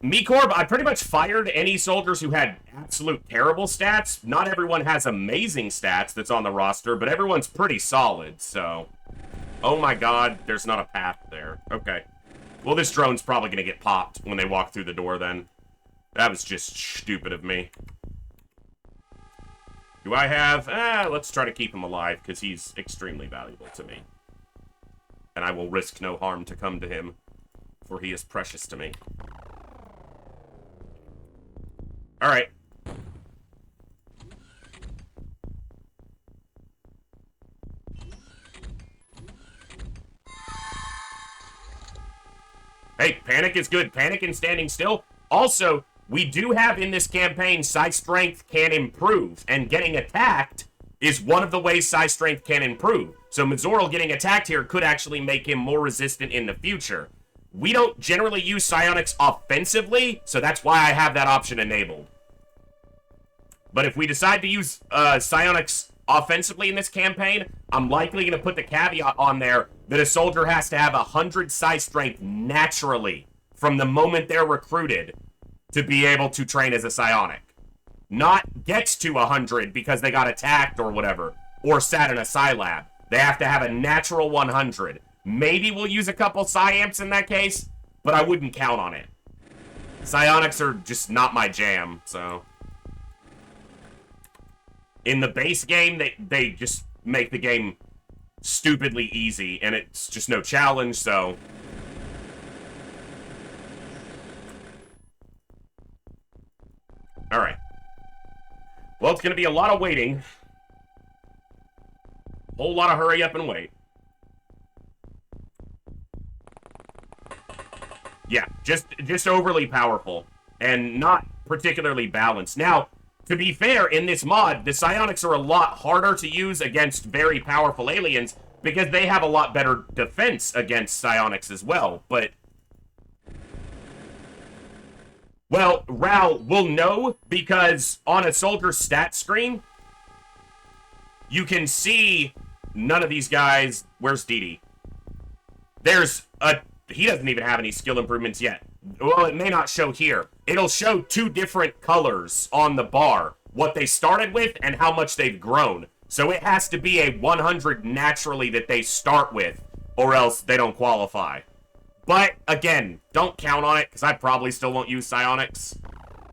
MeCorp, I pretty much fired any soldiers who had absolute terrible stats. Not everyone has amazing stats that's on the roster, but everyone's pretty solid, so... Oh my god, there's not a path there. Okay. Well, this drone's probably gonna get popped when they walk through the door then. That was just stupid of me. Do I have... let's try to keep him alive, because he's extremely valuable to me. And I will risk no harm to come to him, for he is precious to me. Alright. Hey, panic is good. Panic and standing still. Also, we do have in this campaign psi strength can improve, and getting attacked is one of the ways psi strength can improve. So Mazoral getting attacked here could actually make him more resistant in the future. We don't generally use psionics offensively, so that's why I have that option enabled. But if we decide to use psionics offensively in this campaign, I'm likely going to put the caveat on there that a soldier has to have 100 psi strength naturally from the moment they're recruited to be able to train as a psionic. Not gets to 100 because they got attacked or whatever, or sat in a psi lab. They have to have a natural 100. Maybe we'll use a couple psi-amps in that case, but I wouldn't count on it. Psionics are just not my jam, so... In the base game, they just make the game stupidly easy, and it's just no challenge, so... Alright. Well, it's gonna be a lot of waiting. Whole lot of hurry up and wait. Yeah, just overly powerful, and not particularly balanced. Now, to be fair, in this mod, the psionics are a lot harder to use against very powerful aliens because they have a lot better defense against psionics as well, but... Well, Ral will know because on a soldier's stat screen, you can see none of these guys... Where's Didi? There's a... He doesn't even have any skill improvements yet. Well, it may not show here. It'll show two different colors on the bar. What they started with and how much they've grown. So it has to be a 100 naturally that they start with, or else they don't qualify. But, again, don't count on it, because I probably still won't use psionics.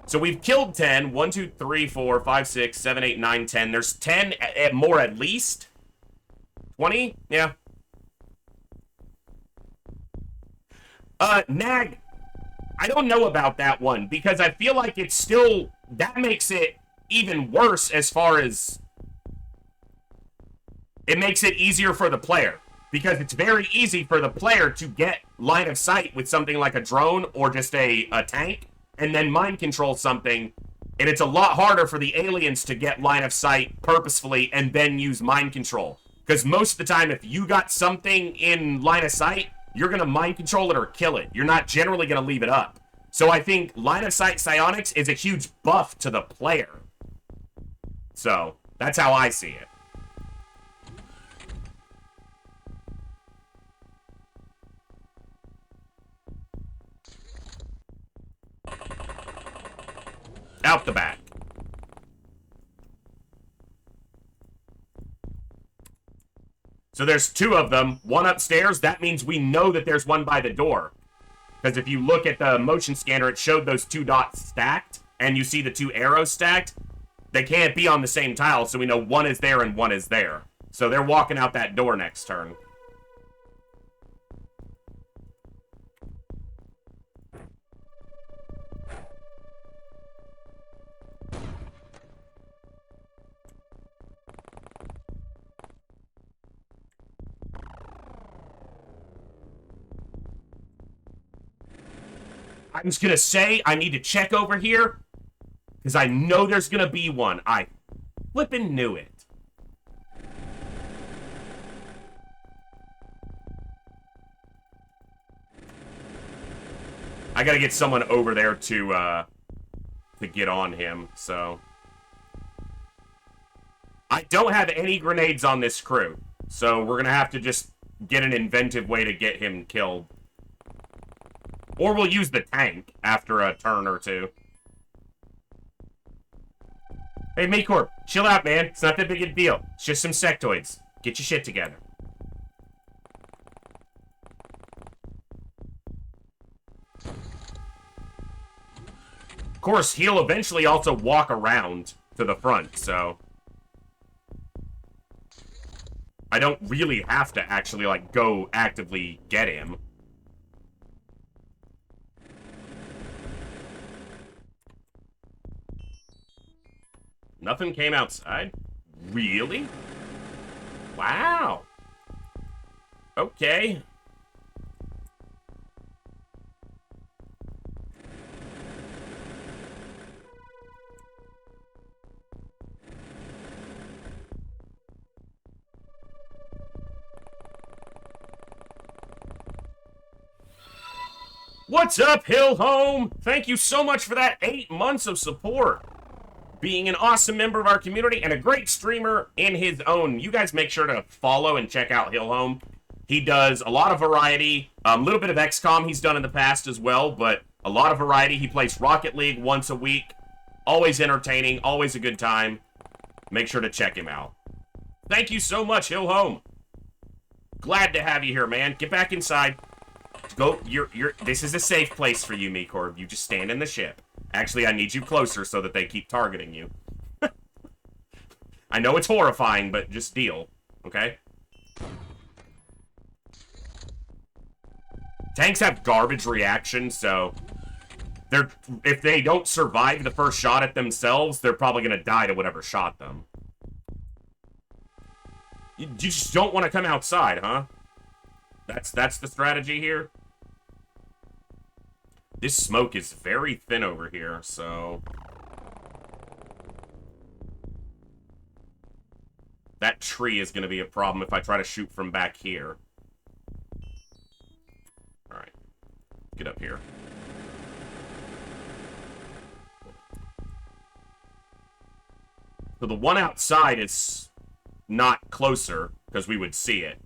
So we've killed 10. 1, 2, 3, 4, 5, 6, 7, 8, 9, 10. There's 10 more at least. 20? Yeah. Nag, I don't know about that one, because I feel like it's still... That makes it even worse as far as... It makes it easier for the player. Because it's very easy for the player to get line of sight with something like a drone or just a tank, and then mind control something, and it's a lot harder for the aliens to get line of sight purposefully and then use mind control. Because most of the time, if you got something in line of sight, you're going to mind control it or kill it. You're not generally going to leave it up. So I think line of sight psionics is a huge buff to the player. So, that's how I see it. Out the back. So there's 2 of them. One upstairs. That means we know that there's one by the door. Because if you look at the motion scanner, it showed those 2 dots stacked. And you see the 2 arrows stacked. They can't be on the same tile, so we know one is there and one is there. So they're walking out that door next turn. I'm just gonna say I need to check over here because I know there's gonna be one. I flippin' knew it. I gotta get someone over there to get on him, so. I don't have any grenades on this crew, so we're gonna have to just get an inventive way to get him killed. Or we'll use the tank after a turn or 2. Hey, Maycorp, chill out, man. It's not that big a deal. It's just some sectoids. Get your shit together. Of course, he'll eventually also walk around to the front, so... I don't really have to actually, like, go actively get him. Nothing came outside? Really? Wow. Okay. What's up, Hill Home? Thank you so much for that 8 months of support. Being an awesome member of our community and a great streamer in his own. You guys make sure to follow and check out Hill Home. He does a lot of variety, a little bit of XCOM he's done in the past as well, but a lot of variety. He plays Rocket League once a week. Always entertaining, always a good time. Make sure to check him out. Thank you so much, Hill Home. Glad to have you here, man. Get back inside. Go, this is a safe place for you, Meekorb. You just stand in the ship. Actually, I need you closer so that they keep targeting you. I know it's horrifying, but just deal, okay? Tanks have garbage reactions, so... if they don't survive the first shot at themselves, they're probably gonna die to whatever shot them. You just don't want to come outside, huh? That's the strategy here? This smoke is very thin over here, so... That tree is going to be a problem if I try to shoot from back here. Alright. Get up here. So the one outside is not closer, because we would see it.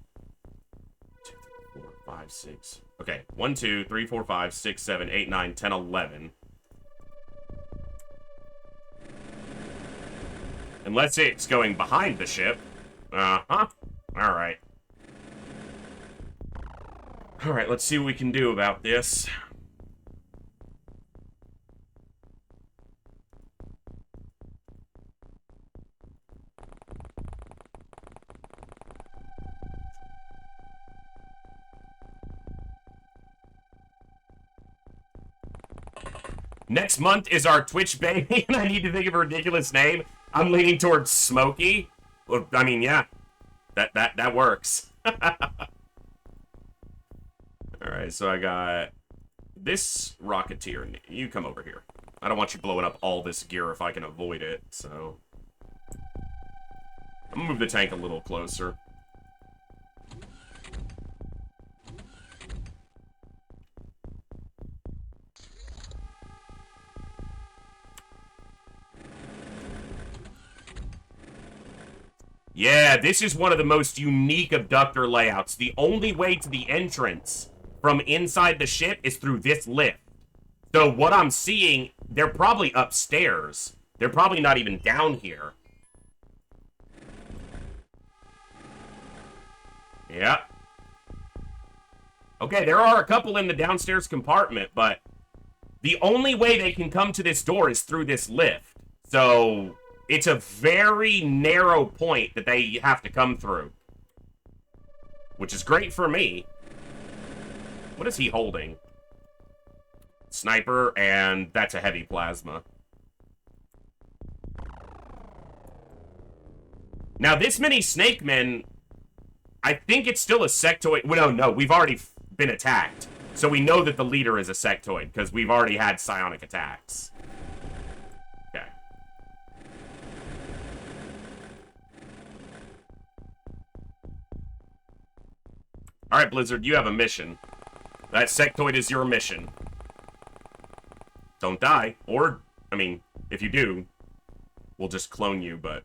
2, 3, 4, 5, 6... Okay, 1, 2, 3, 4, 5, 6, 7, 8, 9, 10, 11. Unless it's going behind the ship. Uh-huh. Alright. Alright, let's see what we can do about this. Next month is our Twitch baby, and I need to think of a ridiculous name. I'm leaning towards Smokey. Well, I mean, yeah. That works. Alright, so I got this Rocketeer. You come over here. I don't want you blowing up all this gear if I can avoid it, so... I'm gonna move the tank a little closer. Yeah, this is one of the most unique abductor layouts. The only way to the entrance from inside the ship is through this lift. So what I'm seeing, they're probably upstairs. They're probably not even down here. Yeah. Okay, there are a couple in the downstairs compartment, but the only way they can come to this door is through this lift. So it's a very narrow point that they have to come through. Which is great for me. What is he holding? Sniper, and that's a heavy plasma. Now, this many snake men, I think it's still a sectoid. Well, no, we've already been attacked. So we know that the leader is a sectoid, because we've already had psionic attacks. Okay. Alright, Blizzard, you have a mission. That sectoid is your mission. Don't die. Or, I mean, if you do, we'll just clone you, but...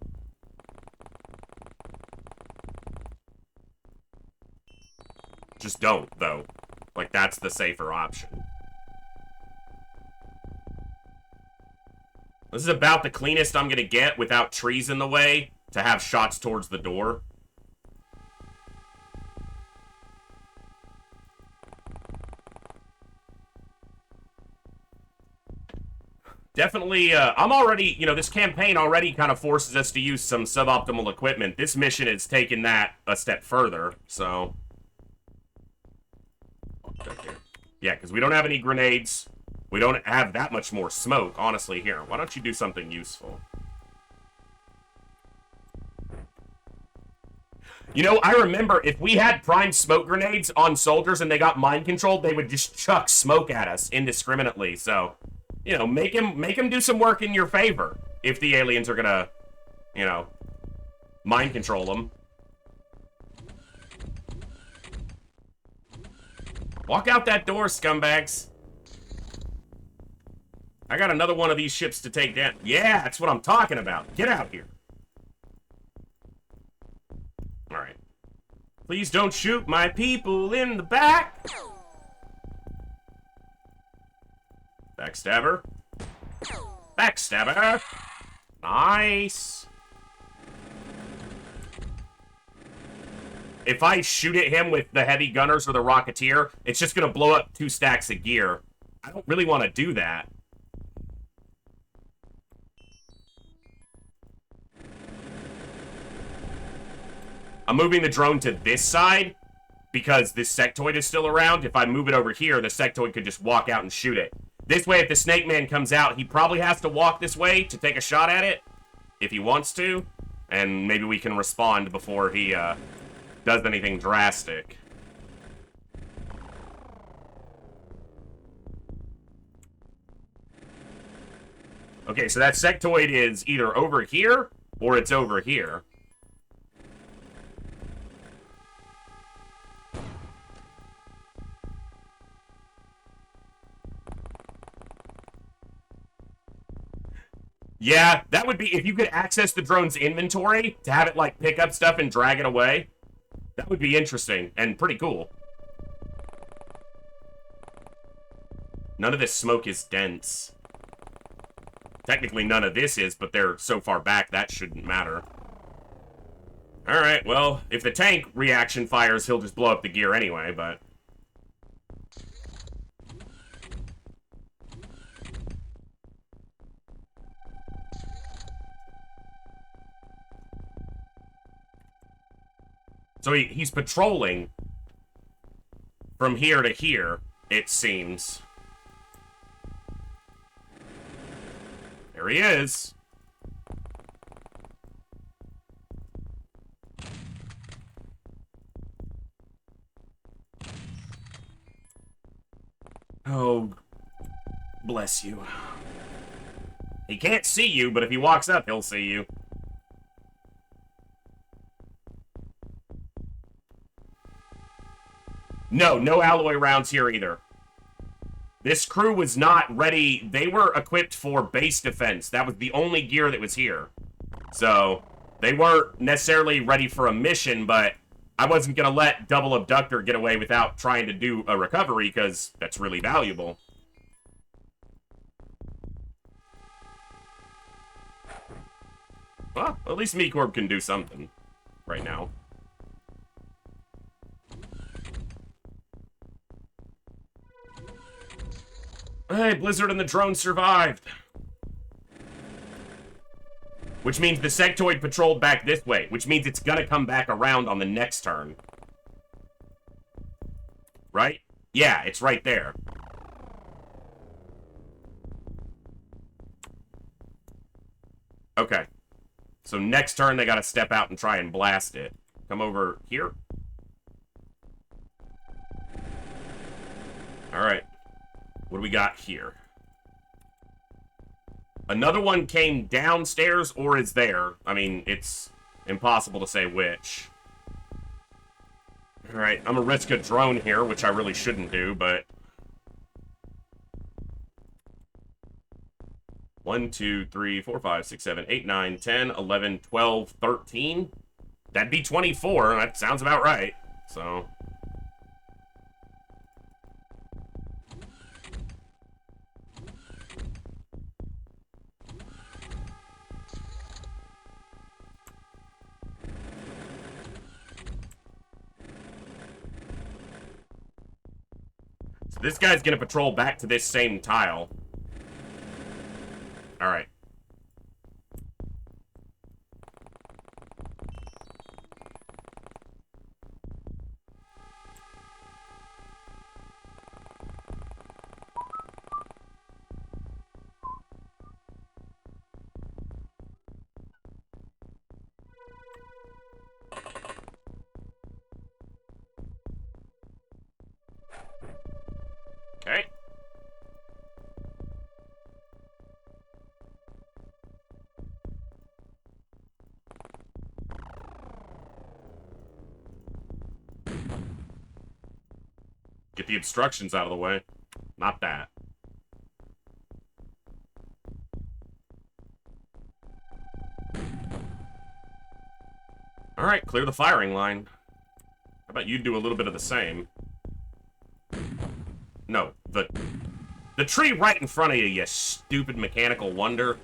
just don't, though. Like, that's the safer option. This is about the cleanest I'm gonna get without trees in the way to have shots towards the door. Definitely, I'm already, you know, this campaign already kind of forces us to use some suboptimal equipment. This mission is taking that a step further, so... yeah, because we don't have any grenades. We don't have that much more smoke, honestly. Here, why don't you do something useful? You know, I remember if we had prime smoke grenades on soldiers and they got mind controlled, they would just chuck smoke at us indiscriminately, so... you know, make him do some work in your favor if the aliens are gonna, you know, mind control them. Walk out that door, scumbags. I got another one of these ships to take down. Yeah, that's what I'm talking about. Get out here. Alright. Please don't shoot my people in the back. Backstabber. Backstabber. Nice. If I shoot at him with the heavy gunners or the Rocketeer, it's just going to blow up 2 stacks of gear. I don't really want to do that. I'm moving the drone to this side because this sectoid is still around. If I move it over here, the sectoid could just walk out and shoot it. This way, if the Snake Man comes out, he probably has to walk this way to take a shot at it, if he wants to, and maybe we can respond before he does anything drastic. Okay, so that sectoid is either over here, or it's over here. Yeah, that would be, if you could access the drone's inventory to have it, like, pick up stuff and drag it away, that would be interesting and pretty cool. None of this smoke is dense. Technically, none of this is, but they're so far back, that shouldn't matter. Alright, well, if the tank reaction fires, he'll just blow up the gear anyway, but... So he's patrolling from here to here, it seems. There he is. Oh, bless you. He can't see you, but if he walks up, he'll see you. No alloy rounds here either. This crew was not ready. They were equipped for base defense. That was the only gear that was here. So, they weren't necessarily ready for a mission, but I wasn't going to let Double Abductor get away without trying to do a recovery, because that's really valuable. Well, at least MeCorp can do something right now. Hey, Blizzard and the drone survived. Which means the sectoid patrolled back this way, which means it's gonna come back around on the next turn. Right? Yeah, it's right there. Okay. So next turn, they gotta step out and try and blast it. Come over here. Alright. What do we got here? Another one came downstairs or is there. I mean, it's impossible to say which. Alright, I'm gonna risk a drone here, which I really shouldn't do, but... 1, 2, 3, 4, 5, 6, 7, 8, 9, 10, 11, 12, 13. That'd be 24. That sounds about right. So... This guy's gonna patrol back to this same tile. Alright. Okay. Get the obstructions out of the way. Not that. Alright, clear the firing line. How about you do a little bit of the same? No, the tree right in front of you, you stupid mechanical wonder.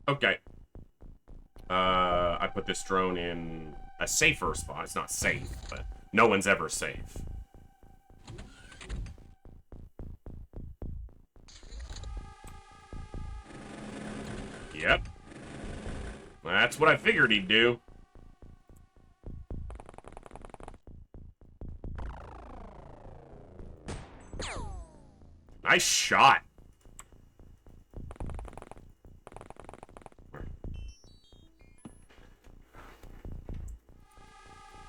Okay. I put this drone in a safer spot. It's not safe, but no one's ever safe. Yep. That's what I figured he'd do. Nice shot.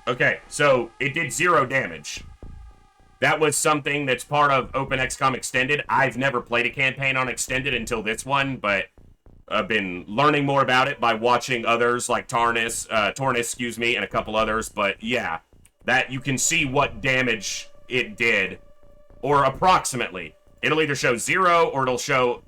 Okay, so it did 0 damage. That was something that's part of Open XCOM Extended. I've never played a campaign on Extended until this one, but I've been learning more about it by watching others like Tornis, excuse me, and a couple others. But yeah, that you can see what damage it did, or approximately. It'll either show 0 or it'll show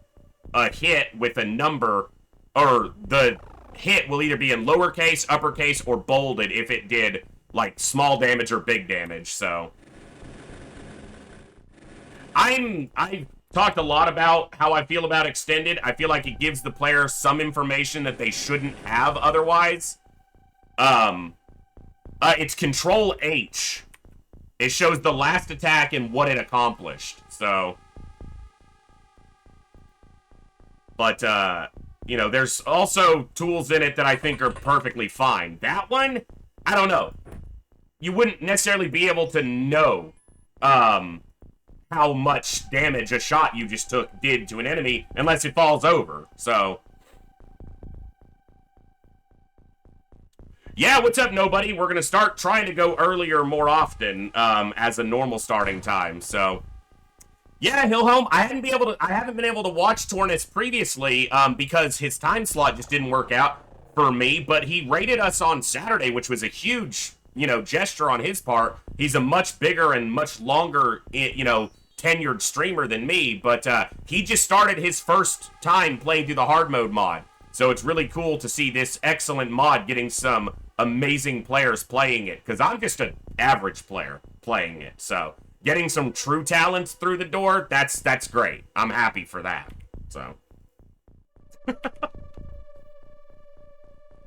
a hit with a number, or the hit will either be in lowercase, uppercase, or bolded if it did, like, small damage or big damage, so. I've talked a lot about how I feel about extended. I feel like it gives the player some information that they shouldn't have otherwise. It's Control H. It shows the last attack and what it accomplished, so. But, you know, there's also tools in it that I think are perfectly fine. That one, I don't know. You wouldn't necessarily be able to know, how much damage a shot you just took did to an enemy unless it falls over, so. Yeah, what's up, nobody? We're gonna start trying to go earlier more often, as a normal starting time, so. Yeah, Hillholm, I haven't been able to watch Tornus previously, because his time slot just didn't work out for me, but he rated us on Saturday, which was a huge, you know, gesture on his part. He's a much bigger and much longer, you know, tenured streamer than me, but he just started his first time playing through the Hardmode mod. So it's really cool to see this excellent mod getting some amazing players playing it, because I'm just an average player playing it. So getting some true talents through the door, that's great. I'm happy for that. So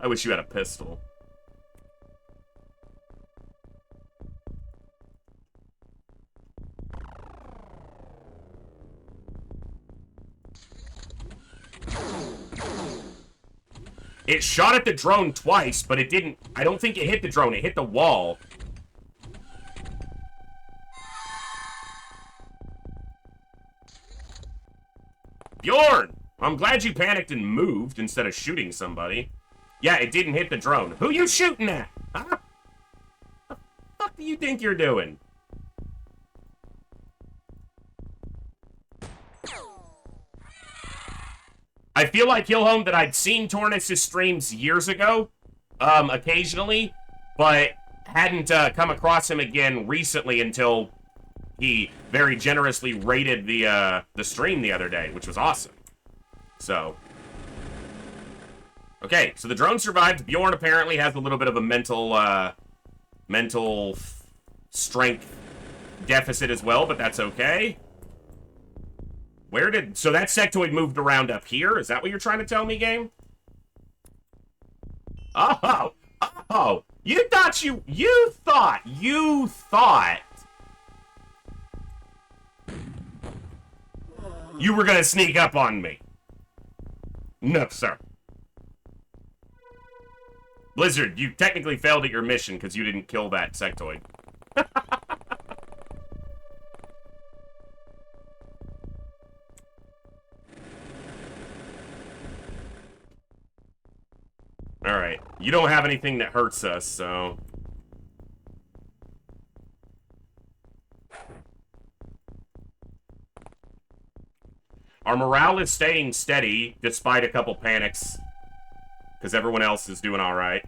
I wish you had a pistol. It shot at the drone twice, but it didn't. I don't think it hit the drone. It hit the wall. Bjorn! I'm glad you panicked and moved instead of shooting somebody. Yeah, it didn't hit the drone. Who you shooting at? Huh? What the fuck do you think you're doing? I feel like Hillholm that I'd seen Tornus' streams years ago, occasionally, but hadn't come across him again recently until he very generously rated the stream the other day, which was awesome. So, okay, so the drone survived. Bjorn apparently has a little bit of a mental strength deficit as well, but that's okay. So that sectoid moved around up here? Is that what you're trying to tell me, game? Oh, you thought you were gonna sneak up on me. No, sir. Blizzard, you technically failed at your mission because you didn't kill that sectoid. Alright, you don't have anything that hurts us, so... Our morale is staying steady, despite a couple panics. Because everyone else is doing alright.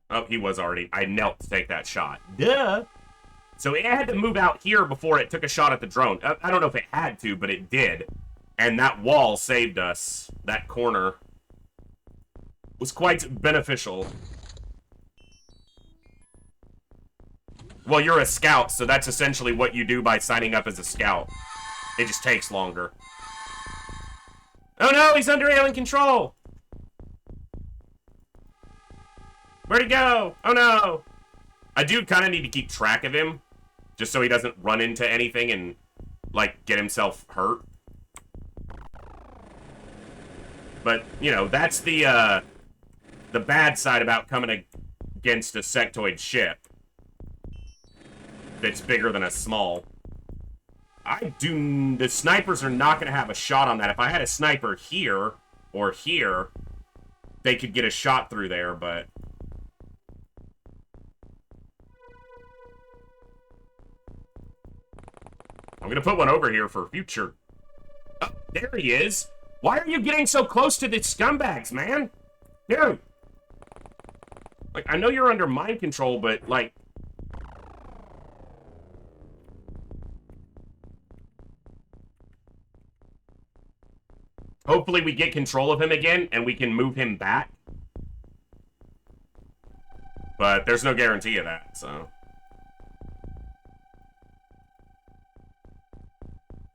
Oh, he was already... I knelt to take that shot. Duh! So it had to move out here before it took a shot at the drone. I don't know if it had to, but it did. And that wall saved us. That corner was quite beneficial. Well, you're a scout, so that's essentially what you do by signing up as a scout. It just takes longer. Oh no, he's under alien control! Where'd he go? Oh no! I do kind of need to keep track of him, just so he doesn't run into anything and, like, get himself hurt. But, you know, that's the bad side about coming against a sectoid ship that's bigger than a small. The snipers are not going to have a shot on that. If I had a sniper here, or here, they could get a shot through there, but... I'm going to put one over here for future... Oh, there he is! Why are you getting so close to the scumbags, man? Dude! Like, I know you're under mind control, but, like... Hopefully we get control of him again, and we can move him back. But there's no guarantee of that, so...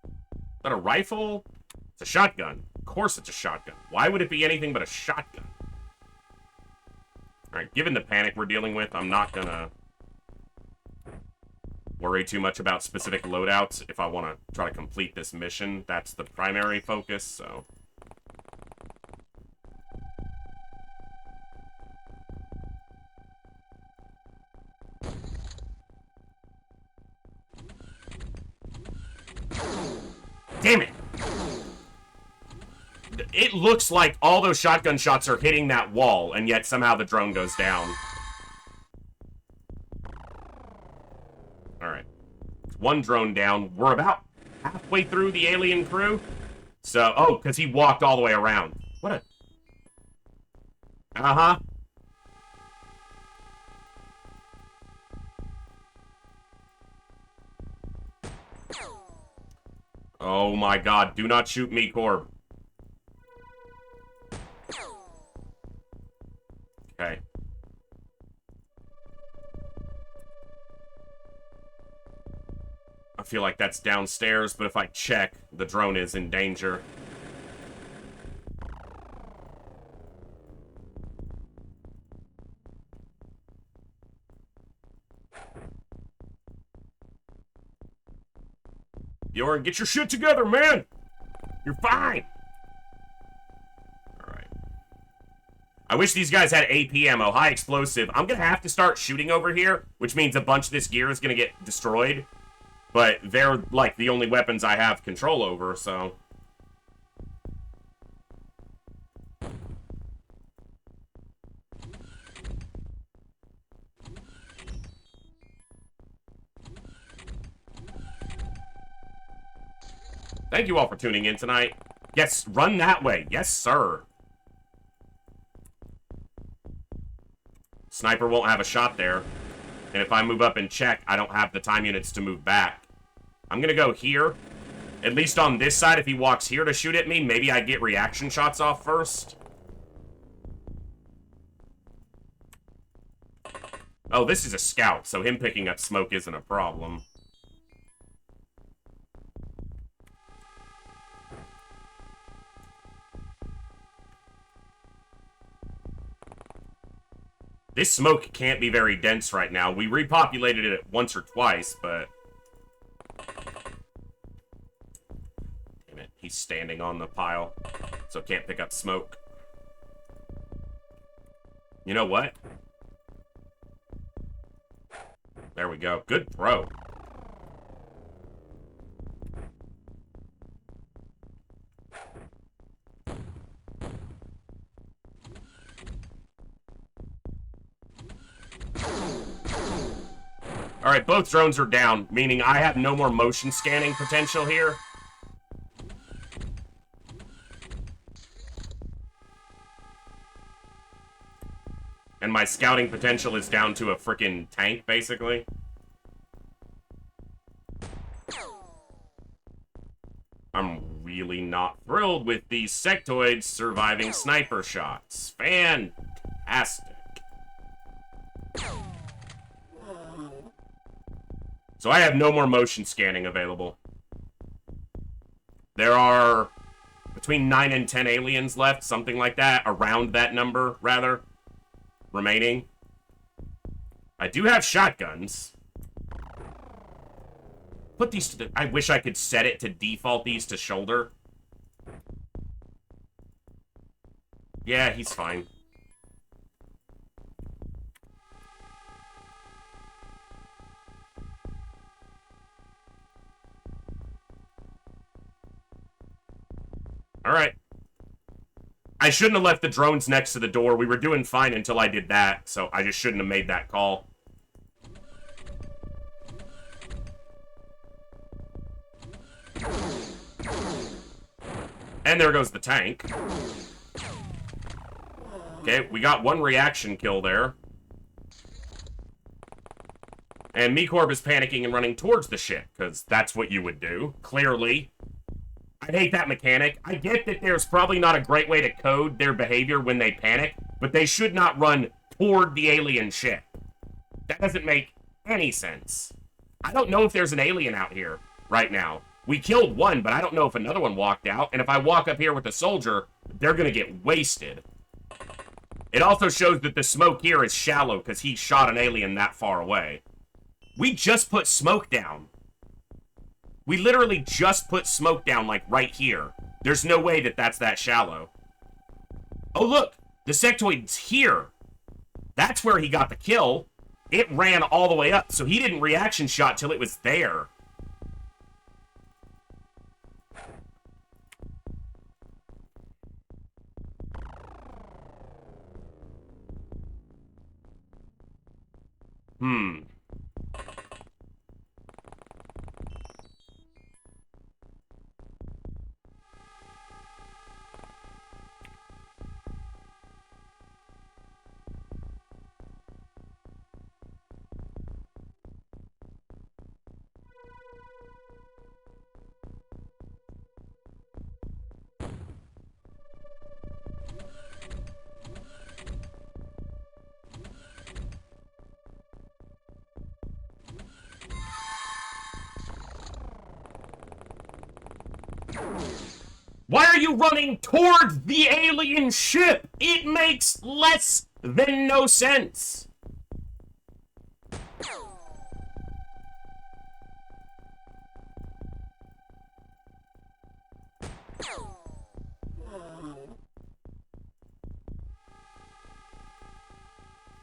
Is that a rifle? It's a shotgun. Of course it's a shotgun. Why would it be anything but a shotgun? Alright, given the panic we're dealing with, I'm not gonna worry too much about specific loadouts if I want to try to complete this mission. That's the primary focus, so... Damn it! It looks like all those shotgun shots are hitting that wall, and yet somehow the drone goes down. Alright. One drone down. We're about halfway through the alien crew. So, oh, because he walked all the way around. What a... Uh-huh. Oh my god, do not shoot me, Corb. Okay. I feel like that's downstairs, but if I check, the drone is in danger. Bjorn, get your shit together, man! You're fine! Alright. I wish these guys had AP ammo, high explosive. I'm gonna have to start shooting over here, which means a bunch of this gear is gonna get destroyed. But they're, like, the only weapons I have control over, so... Thank you all for tuning in tonight. Yes, run that way. Yes, sir. Sniper won't have a shot there. And if I move up and check, I don't have the time units to move back. I'm gonna go here. At least on this side, if he walks here to shoot at me, maybe I get reaction shots off first. Oh, this is a scout, so him picking up smoke isn't a problem. This smoke can't be very dense right now. We repopulated it once or twice, but... Damn it, he's standing on the pile, so can't pick up smoke. You know what? There we go. Good throw. Alright, both drones are down, meaning I have no more motion scanning potential here. And my scouting potential is down to a frickin' tank, basically. I'm really not thrilled with these sectoids surviving sniper shots. Fantastic. So I have no more motion scanning available. There are between 9 and 10 aliens left, something like that, around that number, rather, remaining. I do have shotguns. Put these to the... I wish I could set it to default these to shoulder. Yeah, he's fine. Alright. I shouldn't have left the drones next to the door. We were doing fine until I did that, so I just shouldn't have made that call. And there goes the tank. Okay, we got one reaction kill there. And Mecorb is panicking and running towards the ship, because that's what you would do, clearly. I hate that mechanic. I get that there's probably not a great way to code their behavior when they panic, but they should not run toward the alien ship. That doesn't make any sense. I don't know if there's an alien out here right now. We killed one, but I don't know if another one walked out, and if I walk up here with a soldier, they're gonna get wasted. It also shows that the smoke here is shallow because he shot an alien that far away. We just put smoke down. We literally just put smoke down, like, right here. There's no way that that's that shallow. Oh, look! The sectoid's here! That's where he got the kill. It ran all the way up, so he didn't reaction shot till it was there. Why are you running towards the alien ship? It makes less than no sense.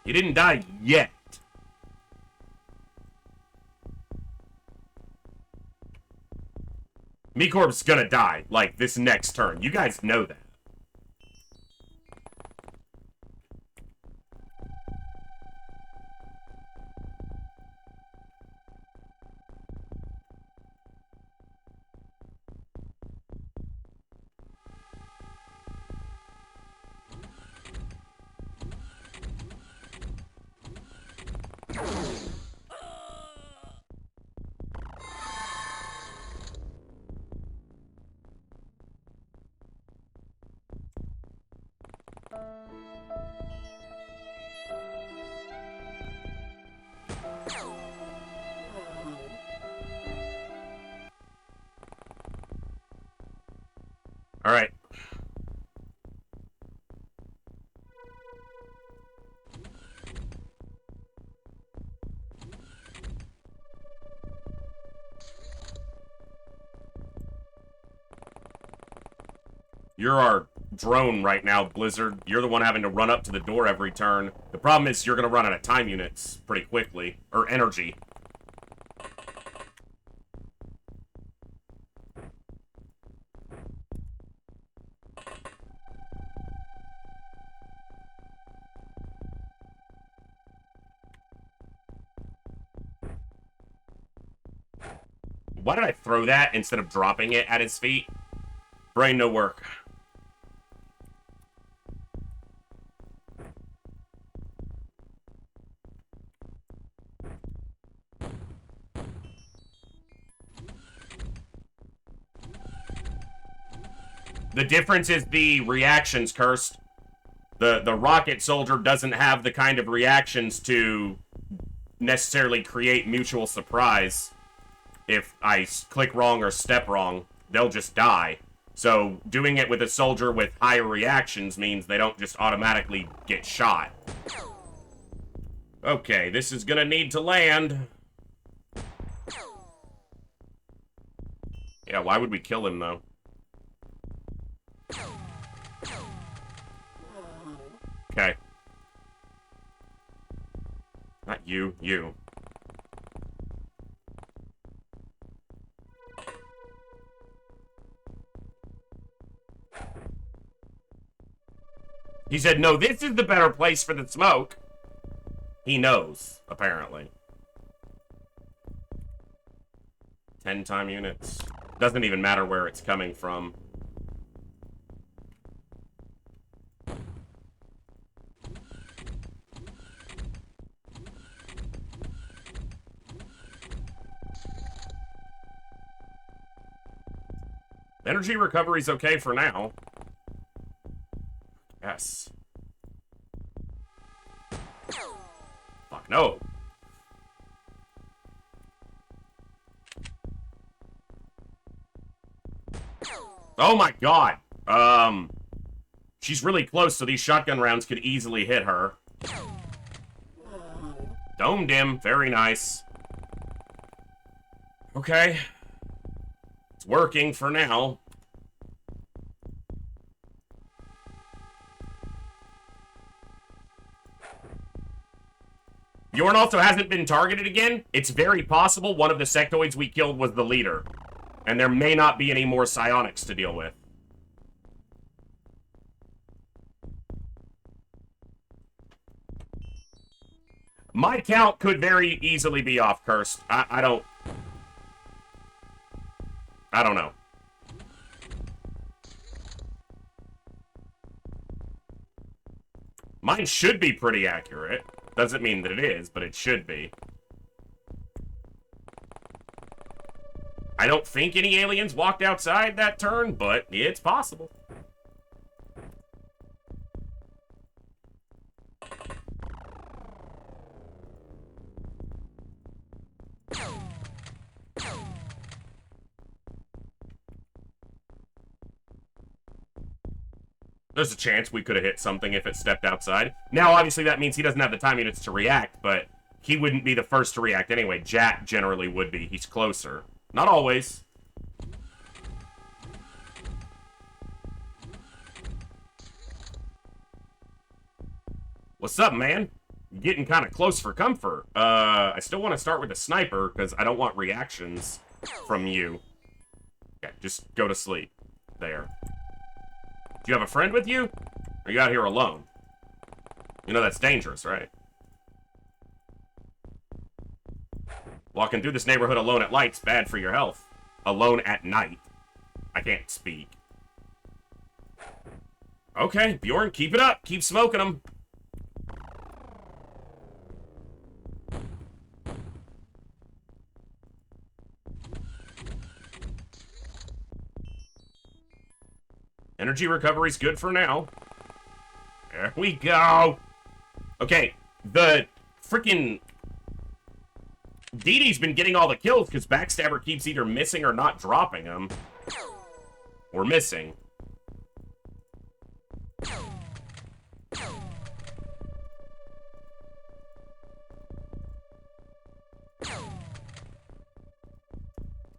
You didn't die yet. MeCorp's gonna die, like, this next turn. You guys know that. All right. You're our drone right now, Blizzard. You're the one having to run up to the door every turn. The problem is you're going to run out of time units pretty quickly. Or energy. Why did I throw that instead of dropping it at his feet? Brain no work. The difference is the reactions, Cursed. The rocket soldier doesn't have the kind of reactions to necessarily create mutual surprise. If I click wrong or step wrong, they'll just die. So doing it with a soldier with higher reactions means they don't just automatically get shot. Okay, this is gonna need to land. Yeah, why would we kill him, though? Okay. Not you, you. He said, no, this is the better place for the smoke. He knows, apparently. 10 time units. Doesn't even matter where it's coming from. Energy recovery's okay for now. Yes. Fuck no. Oh my god. She's really close, so these shotgun rounds could easily hit her. Domed him. Very nice. Okay. It's working for now. Bjorn also hasn't been targeted again. It's very possible one of the sectoids we killed was the leader. And there may not be any more psionics to deal with. My count could very easily be off, Cursed. I don't know. Mine should be pretty accurate. Doesn't mean that it is, but it should be. I don't think any aliens walked outside that turn, but it's possible. There's a chance we could have hit something if it stepped outside. Now, obviously, that means he doesn't have the time units to react, but he wouldn't be the first to react anyway. Jack generally would be. He's closer. Not always. What's up, man? You're getting kind of close for comfort. I still want to start with a sniper, because I don't want reactions from you. Okay, just go to sleep. There. Do you have a friend with you? Or are you out here alone? You know that's dangerous, right? Walking through this neighborhood alone at night's bad for your health. Alone at night. I can't speak. Okay, Bjorn, keep it up. Keep smoking them. Energy recovery's good for now. There we go. Okay, the freaking Dee Dee's been getting all the kills because Backstabber keeps either missing or not dropping them. Or missing. A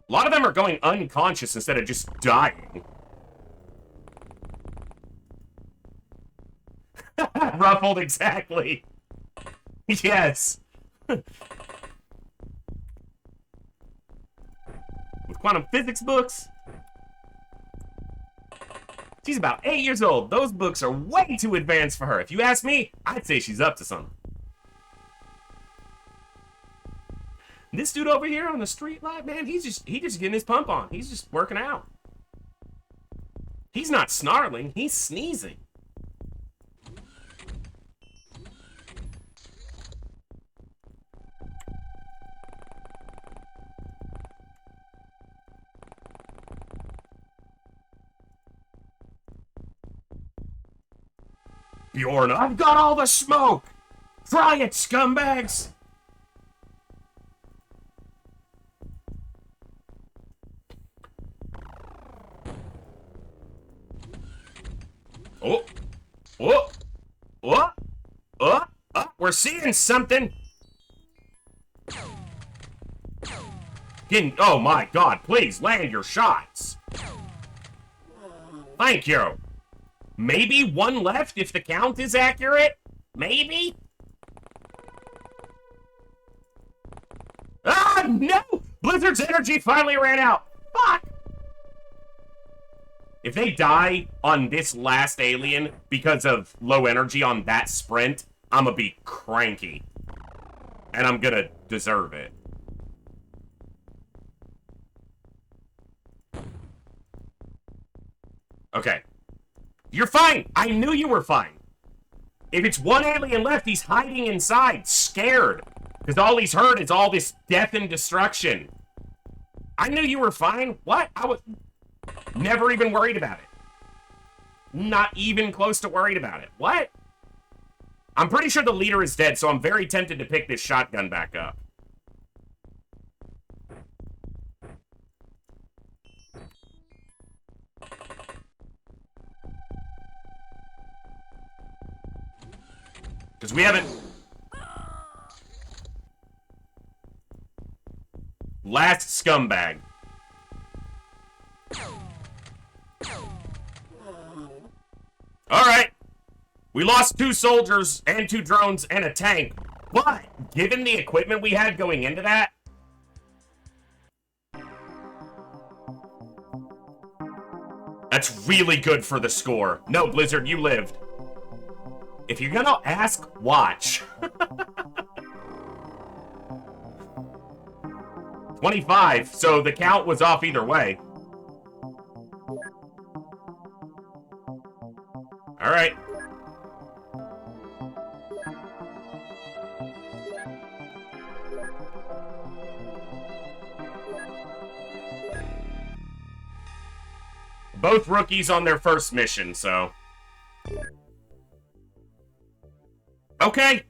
lot of them are going unconscious instead of just dying. Ruffled, exactly. Yes. With quantum physics books. She's about 8 years old. Those books are way too advanced for her. If you ask me, I'd say she's up to something. This dude over here on the street light, man, he just getting his pump on. He's just working out. He's not snarling, he's sneezing. Bjorn, I've got all the smoke! Try it, scumbags! Oh! Oh! Oh! Oh! Oh! We're seeing something! Oh my god, please land your shots! Thank you! Maybe one left if the count is accurate? Maybe? Ah, no! Blizzard's energy finally ran out! Fuck! If they die on this last alien because of low energy on that sprint, I'm gonna be cranky. And I'm gonna deserve it. Okay. You're fine! I knew you were fine! If it's one alien left, he's hiding inside, scared. Because all he's heard is all this death and destruction. I knew you were fine. What? Never even worried about it. Not even close to worried about it. What? I'm pretty sure the leader is dead, so I'm very tempted to pick this shotgun back up. Because we haven't... Last scumbag. Alright. We lost 2 soldiers and 2 drones and a tank. But, given the equipment we had going into that... That's really good for the score. No, Blizzard, you lived. If you're gonna ask, watch. 25, so the count was off either way. Alright. Both rookies on their first mission, so... Okay.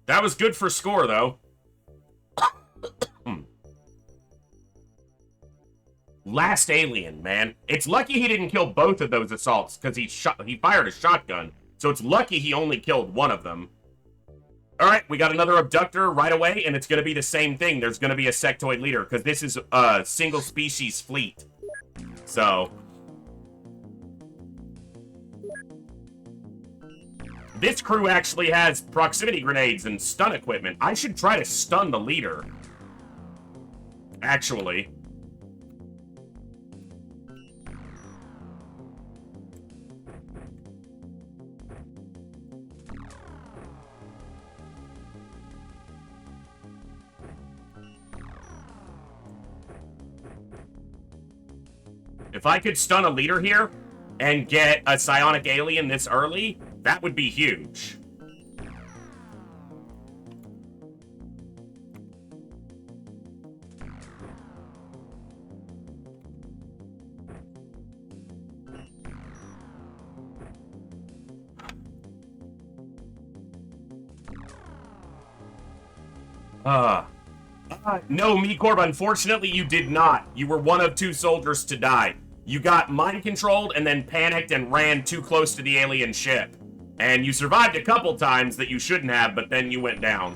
That was good for score, though. Last alien, man. It's lucky he didn't kill both of those assaults, because he fired a shotgun. So it's lucky he only killed one of them. Alright, we got another abductor right away, and it's going to be the same thing. There's going to be a sectoid leader, because this is a single-species fleet. So... This crew actually has proximity grenades and stun equipment. I should try to stun the leader. Actually. If I could stun a leader here and get a psionic alien this early, that would be huge. No, MeCorp, unfortunately you did not. You were one of 2 soldiers to die. You got mind-controlled and then panicked and ran too close to the alien ship. And you survived a couple times that you shouldn't have, but then you went down.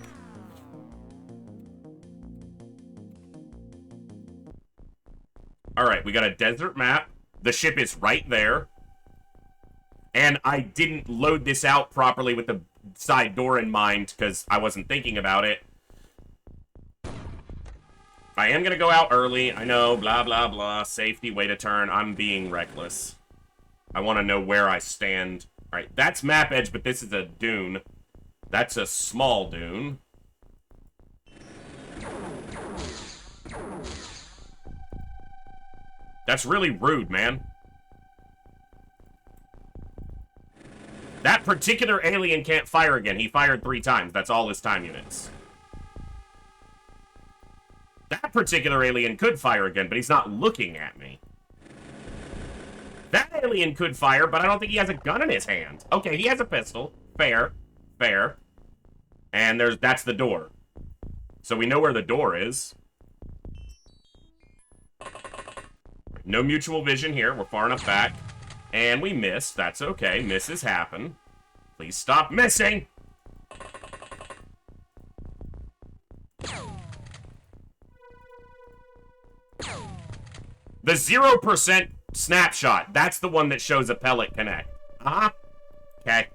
Alright, we got a desert map. The ship is right there. And I didn't load this out properly with the side door in mind, because I wasn't thinking about it. I am going to go out early. I know, blah, blah, blah. Safety, way to turn. I'm being reckless. I want to know where I stand. Alright, that's map edge, but this is a dune. That's a small dune. That's really rude, man. That particular alien can't fire again. He fired 3 times. That's all his time units. That particular alien could fire again, but he's not looking at me. That alien could fire, but I don't think he has a gun in his hand. Okay, he has a pistol. Fair. Fair. And that's the door. So we know where the door is. No mutual vision here. We're far enough back. And we missed. That's okay. Misses happen. Please stop missing! The 0% snapshot. That's the one that shows a pellet connect. Uh-huh. Okay.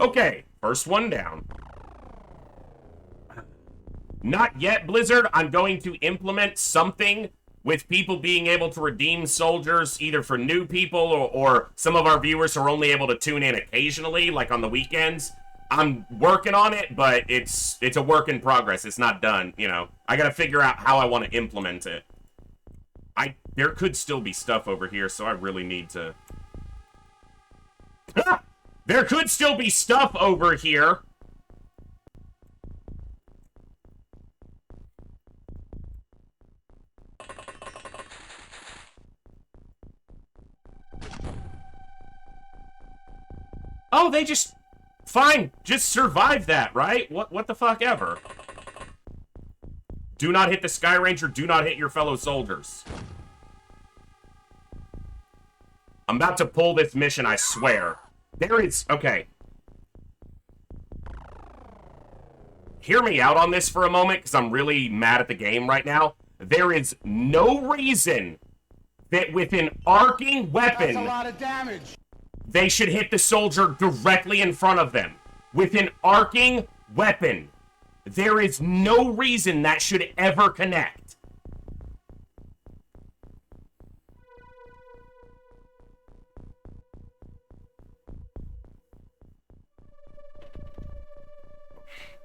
Okay. First one down. Not yet, Blizzard. I'm going to implement something with people being able to redeem soldiers either for new people or some of our viewers who are only able to tune in occasionally, like on the weekends. I'm working on it, but it's a work in progress. It's not done, you know. I gotta figure out how I want to implement it. There could still be stuff over here, so I really need to... There could still be stuff over here! Oh, they just... Fine, just survive that, right? What the fuck ever. Do not hit the Sky Ranger. Do not hit your fellow soldiers. I'm about to pull this mission, I swear. There is... Okay. Hear me out on this for a moment, because I'm really mad at the game right now. There is no reason that with an arcing weapon... That's a lot of damage. They should hit the soldier directly in front of them. With an arcing weapon. There is no reason that should ever connect.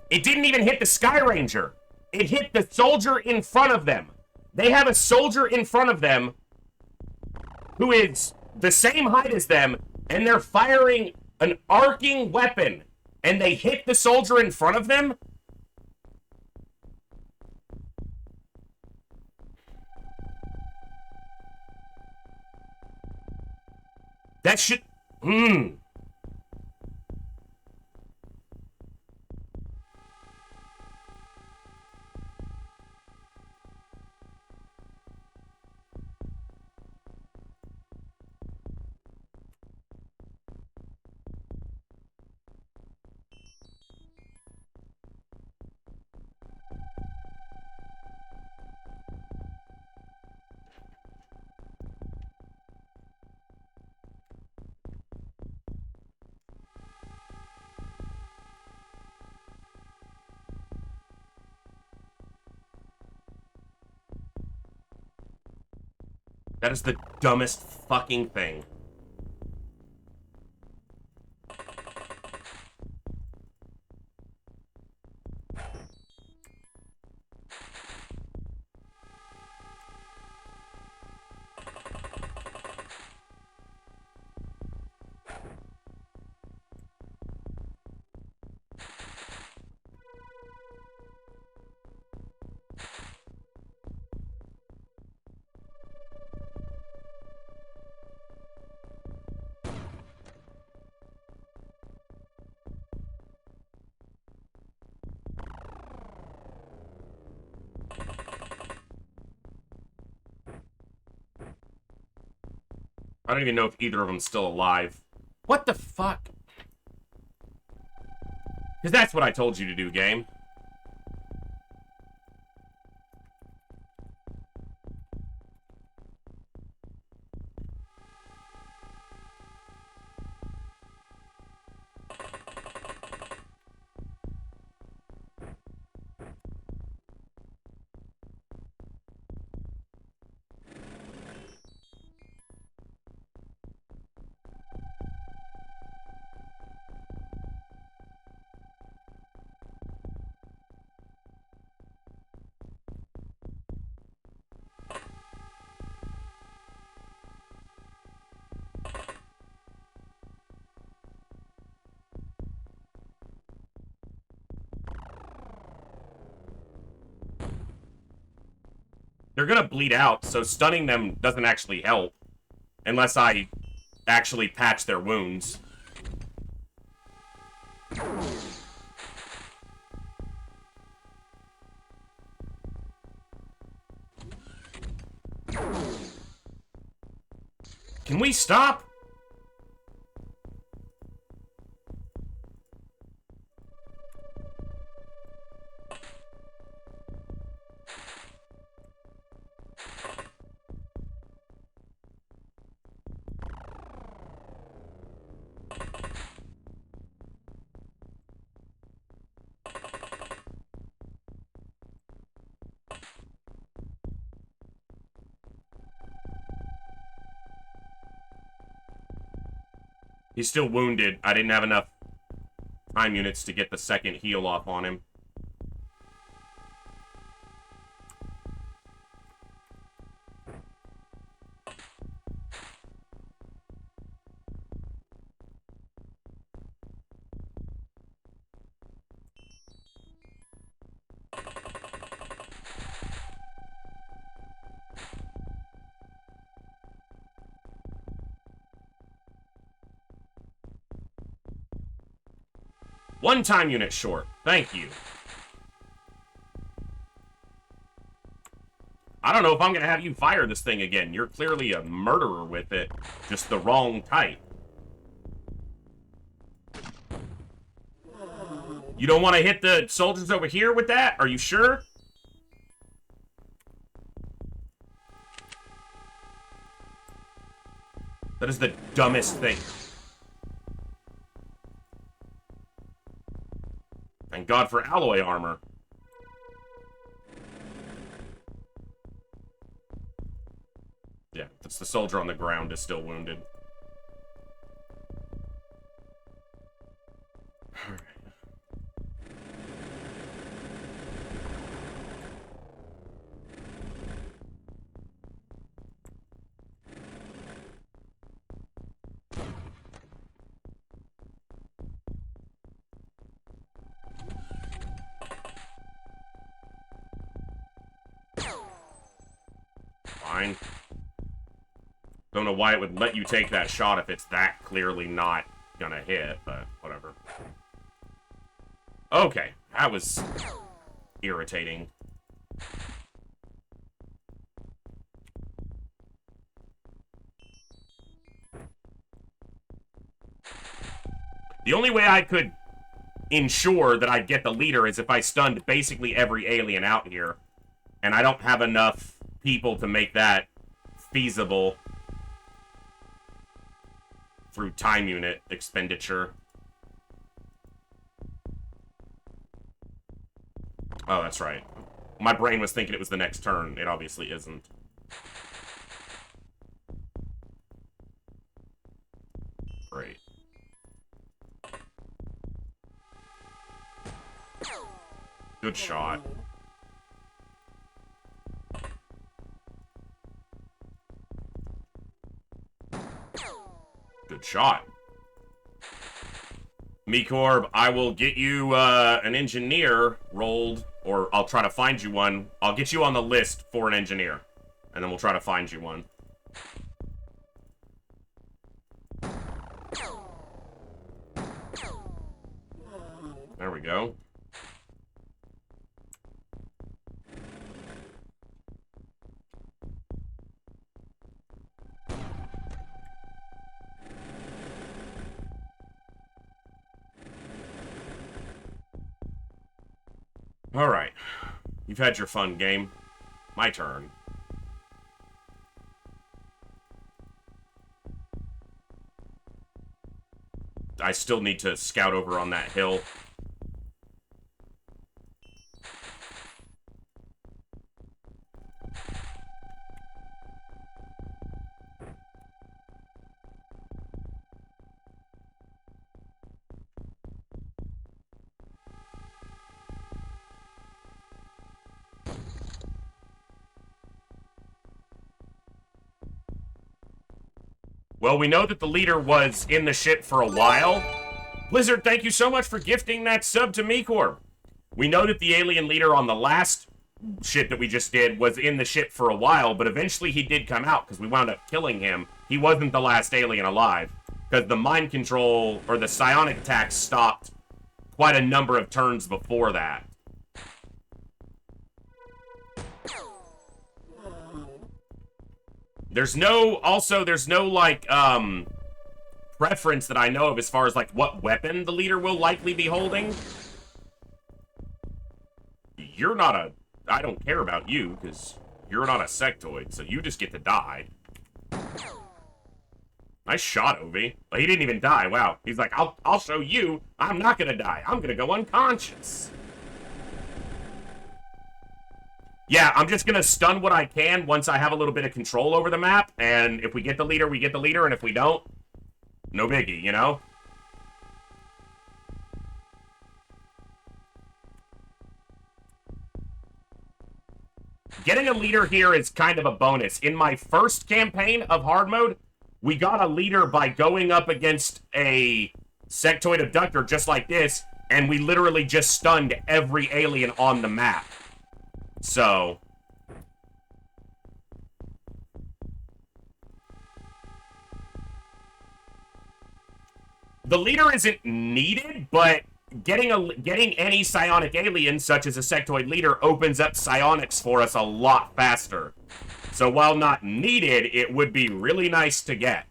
It didn't even hit the Sky Ranger. It hit the soldier in front of them. They have a soldier in front of them who is the same height as them, and they're firing an arcing weapon, and they hit the soldier in front of them? That should... That is the dumbest fucking thing. I don't even know if either of them's still alive. What the fuck? Because that's what I told you to do, game. They're gonna bleed out, so stunning them doesn't actually help. Unless I actually patch their wounds. Can we stop? He's still wounded. I didn't have enough time units to get the second heal off on him. One time unit short. Thank you. I don't know if I'm going to have you fire this thing again. You're clearly a murderer with it. Just the wrong type. You don't want to hit the soldiers over here with that? Are you sure? That is the dumbest thing. Thank God for alloy armor. Yeah, that's the soldier on the ground is still wounded. Alright. Fine. Don't know why it would let you take that shot if it's that clearly not gonna hit, but whatever. Okay, that was irritating. The only way I could ensure that I'd get the leader is if I stunned basically every alien out here. And I don't have enough people to make that feasible through time unit expenditure. Oh, that's right. My brain was thinking it was the next turn. It obviously isn't. Great. Good shot. Good shot. Mekorb, I will get you an engineer rolled, or I'll try to find you one. I'll get you on the list for an engineer, and then we'll try to find you one. There we go. Alright. You've had your fun, game. My turn. I still need to scout over on that hill. Well, we know that the leader was in the ship for a while. Blizzard, thank you so much for gifting that sub to Mekorb. We know that the alien leader on the last ship that we just did was in the ship for a while, but eventually he did come out because we wound up killing him. He wasn't the last alien alive because the mind control or the psionic attack stopped quite a number of turns before that. There's no, like, preference that I know of as far as, like, what weapon the leader will likely be holding. You're not a, I don't care about you, because you're not a sectoid, so you just get to die. Nice shot, Ovi. Well, he didn't even die, wow. He's like, I'll show you, I'm not gonna die. I'm gonna go unconscious. Yeah, I'm just going to stun what I can once I have a little bit of control over the map, and if we get the leader, we get the leader, and if we don't, no biggie, you know? Getting a leader here is kind of a bonus. In my first campaign of hard mode, we got a leader by going up against a sectoid abductor just like this, and we literally just stunned every alien on the map. So, the leader isn't needed, but getting any psionic alien, such as a sectoid leader, opens up psionics for us a lot faster. So while not needed, it would be really nice to get.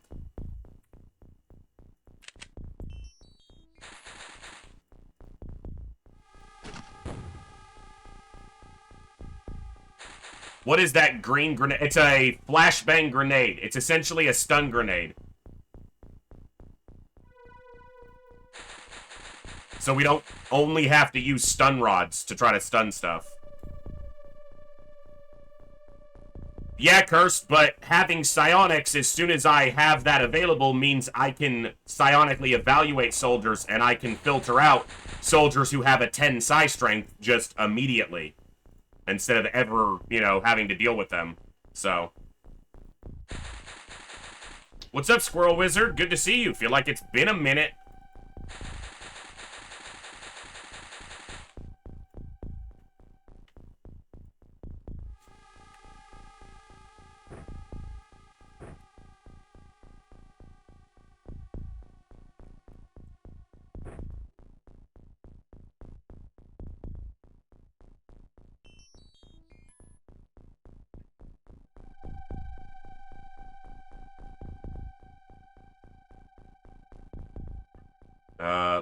What is that green grenade? It's a flashbang grenade. It's essentially a stun grenade. So we don't only have to use stun rods to try to stun stuff. Yeah, Curse, but having psionics as soon as I have that available means I can psionically evaluate soldiers and I can filter out soldiers who have a 10 psi strength just immediately. Instead of ever, you know, having to deal with them. So. What's up, Squirrel Wizard? Good to see you. Feel like it's been a minute.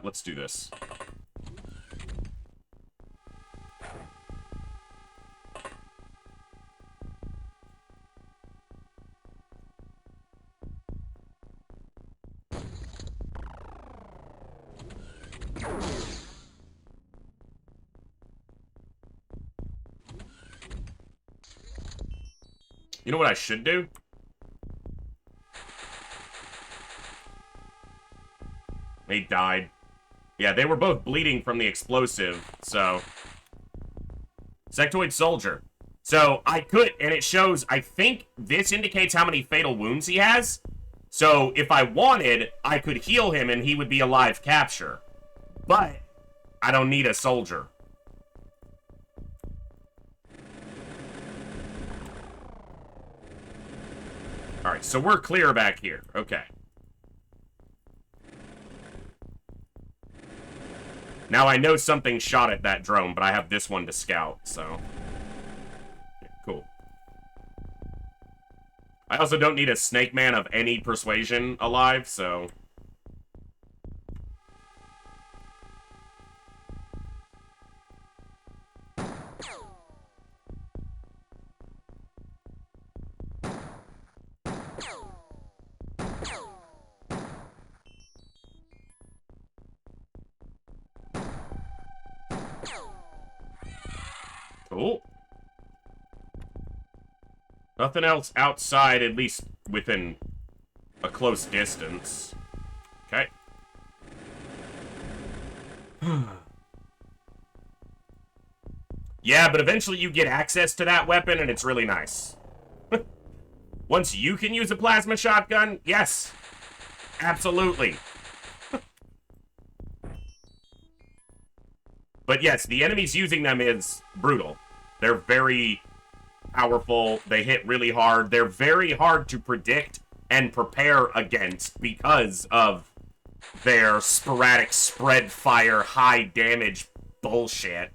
Let's do this. You know what I should do? They died. Yeah, they were both bleeding from the explosive, so... Sectoid Soldier. So, I could, and it shows, I think this indicates how many fatal wounds he has. So, if I wanted, I could heal him and he would be a live capture. But, I don't need a soldier. Alright, so we're clear back here. Okay. Now I know something shot at that drone, but I have this one to scout, so... Yeah, cool. I also don't need a Snake Man of any persuasion alive, so... Cool. Nothing else outside, at least within a close distance. Okay. Yeah, but eventually you get access to that weapon, and it's really nice. Once you can use a plasma shotgun, yes. Absolutely. But yes, the enemies using them is brutal. They're very powerful. They hit really hard. They're very hard to predict and prepare against because of their sporadic spread fire, high damage bullshit.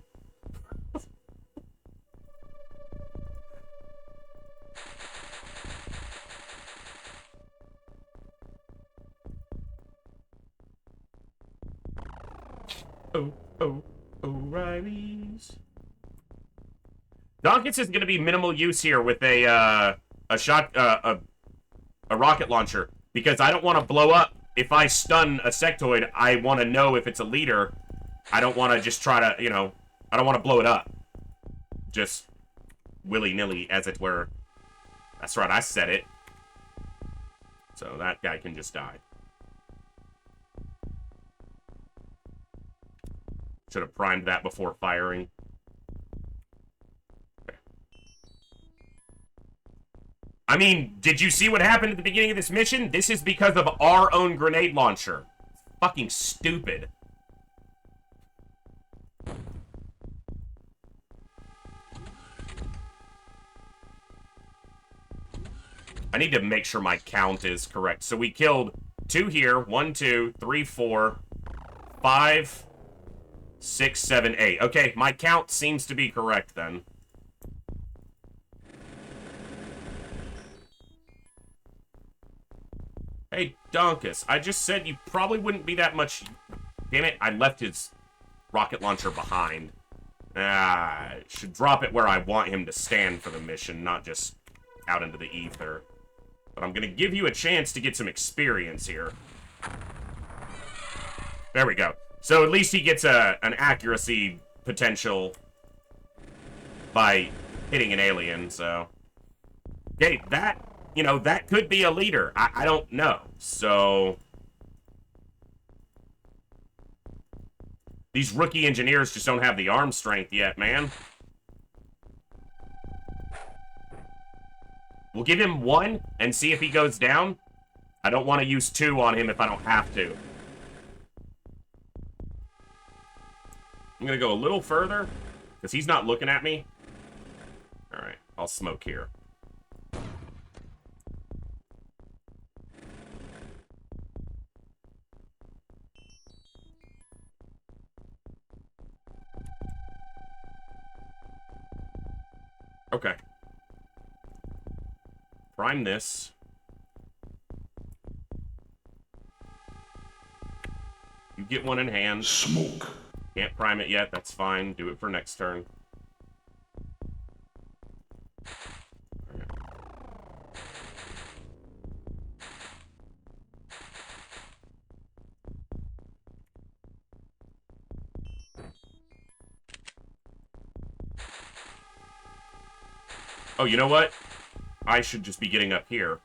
Oh. O'Reilly's. Donkins is going to be minimal use here with a rocket launcher because I don't want to blow up. If I stun a sectoid, I want to know if it's a leader. I don't want to just try to, you know, I don't want to blow it up. Just willy-nilly, as it were. That's right, I said it. So that guy can just die. Should have primed that before firing. Okay. I mean, did you see what happened at the beginning of this mission? This is because of our own grenade launcher. It's fucking stupid. I need to make sure my count is correct. So we killed 2 here. 1, 2, 3, 4, 5... 6, 7, 8. Okay, my count seems to be correct then. Hey, Donkus, I just said you probably wouldn't be that much... Damn it, I left his rocket launcher behind. Should drop it where I want him to stand for the mission, not just out into the ether. But I'm gonna give you a chance to get some experience here. There we go. So at least he gets an accuracy potential by hitting an alien, so... Okay, that, you know, that could be a leader. I don't know. So... These rookie engineers just don't have the arm strength yet, man. We'll give him 1 and see if he goes down. I don't want to use 2 on him if I don't have to. I'm going to go a little further, because he's not looking at me. Alright, I'll smoke here. Okay. Prime this. You get 1 in hand. Smoke. Can't prime it yet, that's fine. Do it for next turn. Right. Oh, you know what? I should just be getting up here.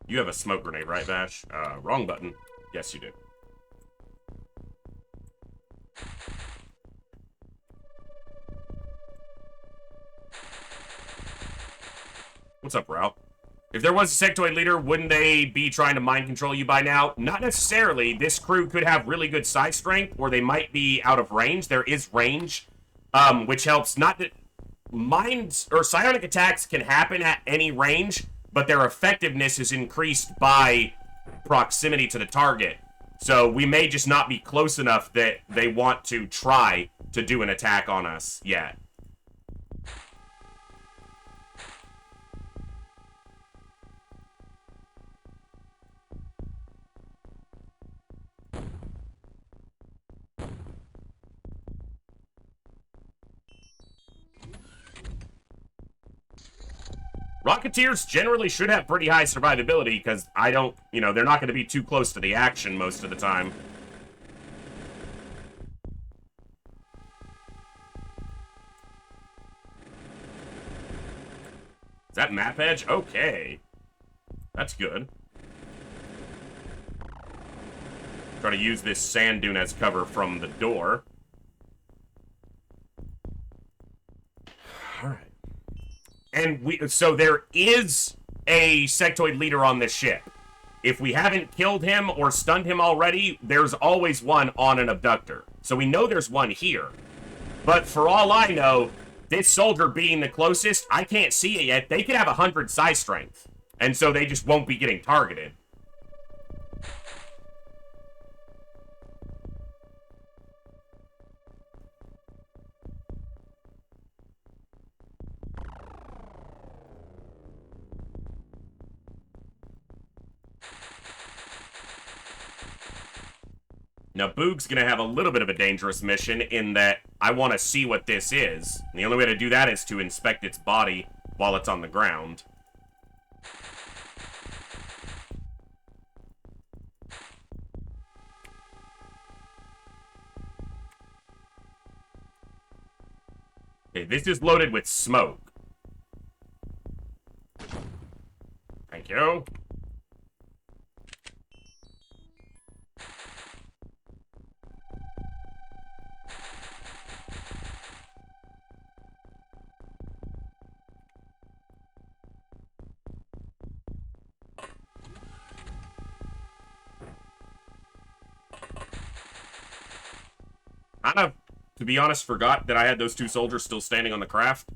You have a smoke grenade, right, Vash? Wrong button. Yes, you do. What's up, Ralph? If there was a sectoid leader, wouldn't they be trying to mind control you by now? Not necessarily. This crew could have really good side strength, or they might be out of range. There is range, which helps. Not that mind or psionic attacks can happen at any range, but their effectiveness is increased by proximity to the target. So we may just not be close enough that they want to try to do an attack on us yet. Rocketeers generally should have pretty high survivability, because I don't, you know, they're not going to be too close to the action most of the time. Is that map edge? Okay. That's good. Try to use this sand dune as cover from the door. Alright. And so there is a sectoid leader on this ship. If we haven't killed him or stunned him already, there's always one on an abductor. So we know there's one here. But for all I know, this soldier being the closest, I can't see it yet. They could have 100 psi strength. And so they just won't be getting targeted. Now, Boog's going to have a little bit of a dangerous mission in that I want to see what this is. And the only way to do that is to inspect its body while it's on the ground. Okay, this is loaded with smoke. Thank you. To be honest, forgot that I had those 2 soldiers still standing on the craft.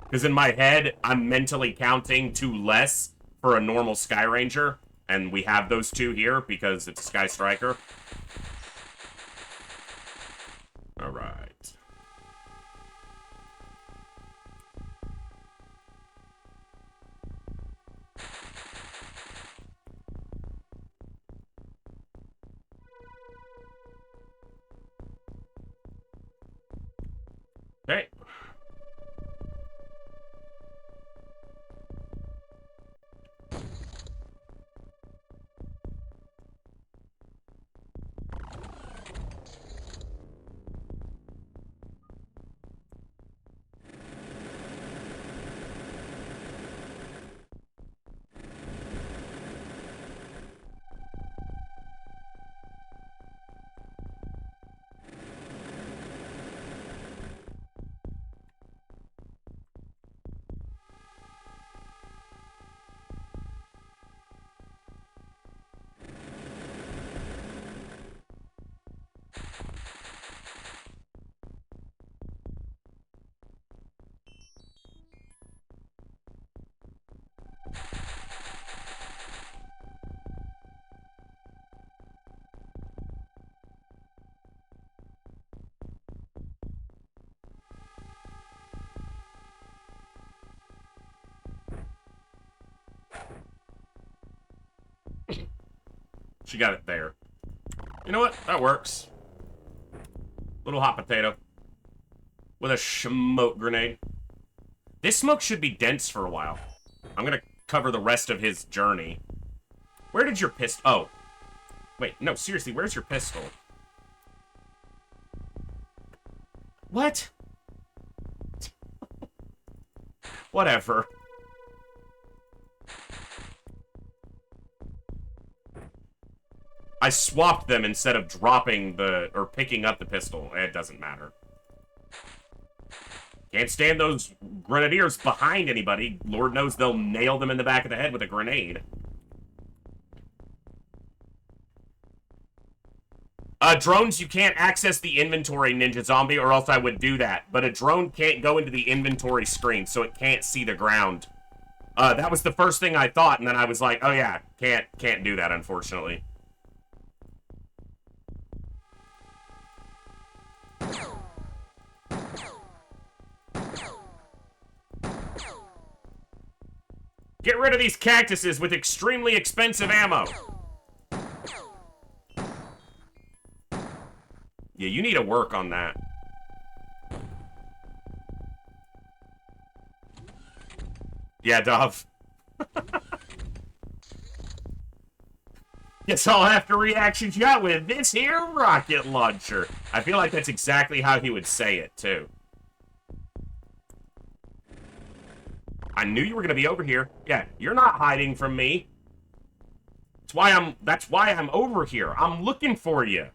Because in my head, I'm mentally counting 2 less for a normal Sky Ranger. And we have those two here because it's a Sky Striker. Alright. Okay. She got it there. You know what? That works. Little hot potato. With a smoke grenade. This smoke should be dense for a while. I'm gonna cover the rest of his journey. Where did your pistol... Oh. Wait, no, seriously, where's your pistol? What? Whatever. I swapped them instead of dropping the... or picking up the pistol. It doesn't matter. Can't stand those grenadiers behind anybody. Lord knows they'll nail them in the back of the head with a grenade. Drones, you can't access the inventory, Ninja Zombie, or else I would do that. But a drone can't go into the inventory screen, so it can't see the ground. That was the first thing I thought, and then I was like, oh yeah, can't do that, unfortunately. Get rid of these cactuses with extremely expensive ammo. Yeah, you need to work on that. Yeah, Dov. Guess I'll have to reaction shot with this here rocket launcher. I feel like that's exactly how he would say it, too. I knew you were gonna be over here. Yeah, you're not hiding from me. That's why I'm over here. I'm looking for you.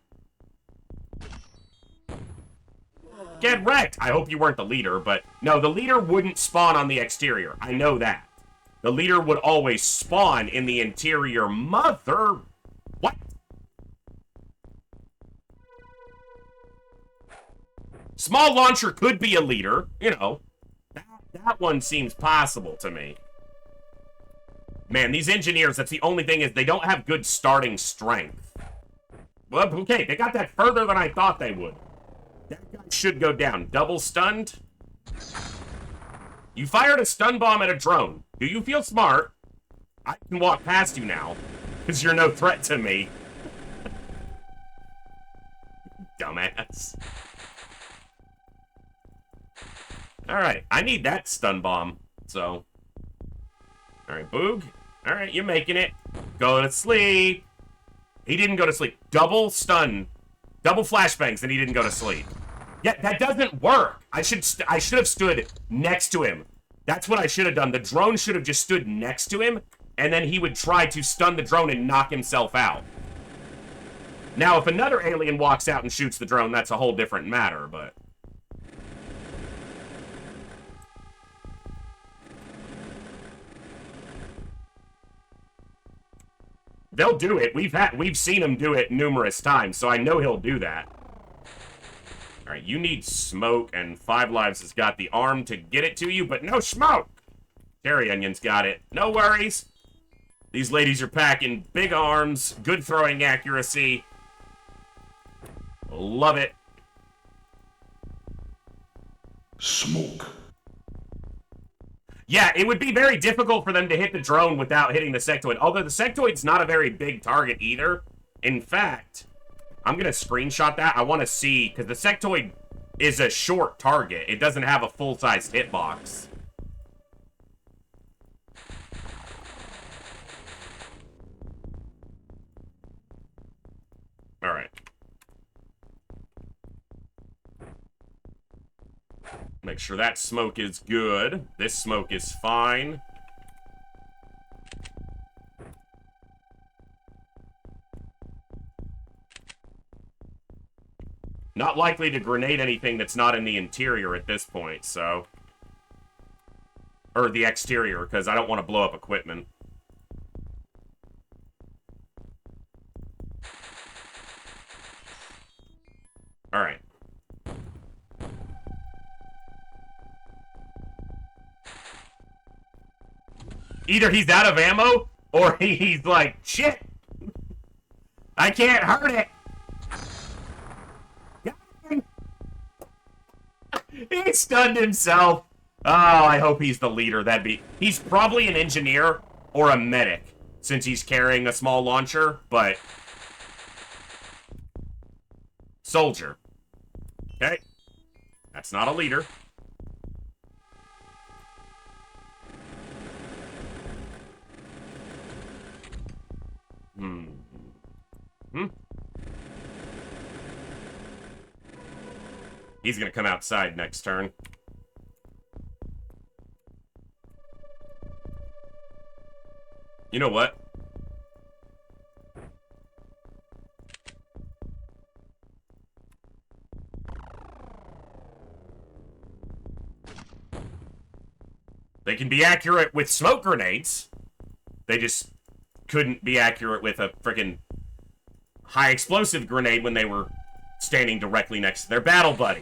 Get wrecked! I hope you weren't the leader, but... No, the leader wouldn't spawn on the exterior. I know that. The leader would always spawn in the interior. Mother... What? Small launcher could be a leader, you know. That one seems possible to me. Man, these engineers, that's the only thing is they don't have good starting strength. Well, okay, they got that further than I thought they would. That guy should go down. Double stunned? You fired a stun bomb at a drone. Do you feel smart? I can walk past you now, because you're no threat to me. Dumbass. Alright, I need that stun bomb, so... Alright, Boog. Alright, you're making it. Go to sleep. He didn't go to sleep. Double stun. Double flashbangs, and he didn't go to sleep. Yeah, that doesn't work. I should have stood next to him. That's what I should have done. The drone should have just stood next to him, and then he would try to stun the drone and knock himself out. Now, if another alien walks out and shoots the drone, that's a whole different matter, but... They'll do it. We've seen him do it numerous times, so I know he'll do that. Alright, you need smoke, and Five Lives has got the arm to get it to you, but no smoke! Cherry Onion's got it. No worries. These ladies are packing big arms, good throwing accuracy. Love it. Smoke. Yeah, it would be very difficult for them to hit the drone without hitting the sectoid. Although the sectoid's not a very big target either. In fact, I'm going to screenshot that. I want to see, because the sectoid is a short target. It doesn't have a full-sized hitbox. All right. Make sure that smoke is good. This smoke is fine. Not likely to grenade anything that's not in the interior at this point, so... Or the exterior, because I don't want to blow up equipment. Alright. Either he's out of ammo, or he's like, shit! I can't hurt it! He stunned himself. Oh, I hope he's the leader. He's probably an engineer or a medic, since he's carrying a small launcher, but... Soldier. Okay. That's not a leader. He's gonna come outside next turn. You know what? They can be accurate with smoke grenades. They just couldn't be accurate with a freaking high explosive grenade when they were standing directly next to their battle buddy.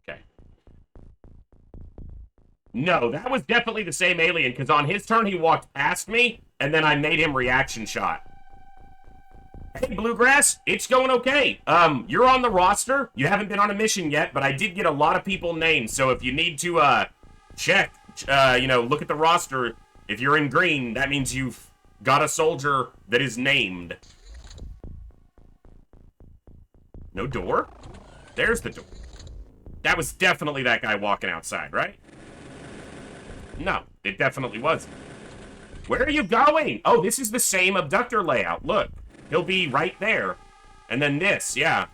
Okay. No, that was definitely the same alien, because on his turn he walked past me, and then I made him reaction shot. Hey, Bluegrass, it's going okay. You're on the roster. You haven't been on a mission yet, but I did get a lot of people named, so if you need to, check, look at the roster, if you're in green, that means you've got a soldier that is named. No door? There's the door. That was definitely that guy walking outside, right? No, it definitely wasn't. Where are you going? Oh, this is the same abductor layout. Look. He'll be right there. And then this, yeah.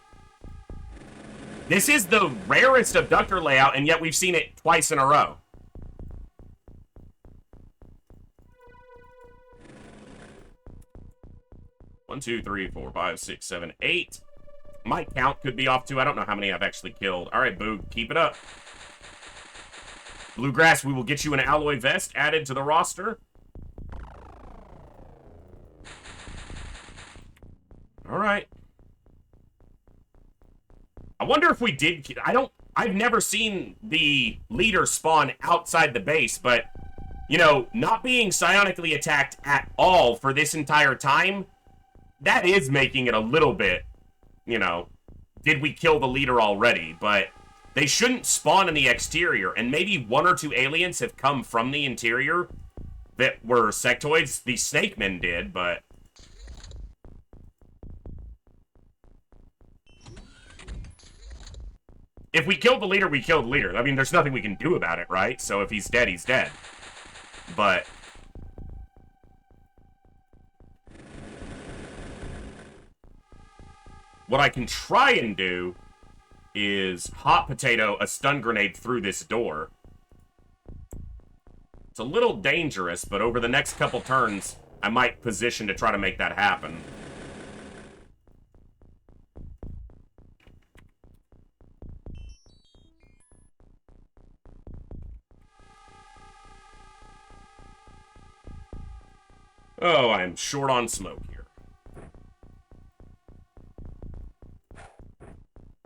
This is the rarest abductor layout, and yet we've seen it twice in a row. One, two, three, four, five, six, seven, 8. My count could be off too. I don't know how many I've actually killed. All right, Boog, keep it up. Bluegrass, we will get you an alloy vest added to the roster. All right. I wonder if we did... I've never seen the leader spawn outside the base, but, not being psionically attacked at all for this entire time, that is making it a little bit, did we kill the leader already? But they shouldn't spawn in the exterior, and maybe 1 or 2 aliens have come from the interior that were sectoids. The Snake Men did, but... If we killed the leader, we killed the leader. I mean, there's nothing we can do about it, right? So if he's dead, he's dead. But... what I can try and do is hot potato a stun grenade through this door. It's a little dangerous, but over the next couple turns, I might position to try to make that happen. Oh, I'm short on smoke here.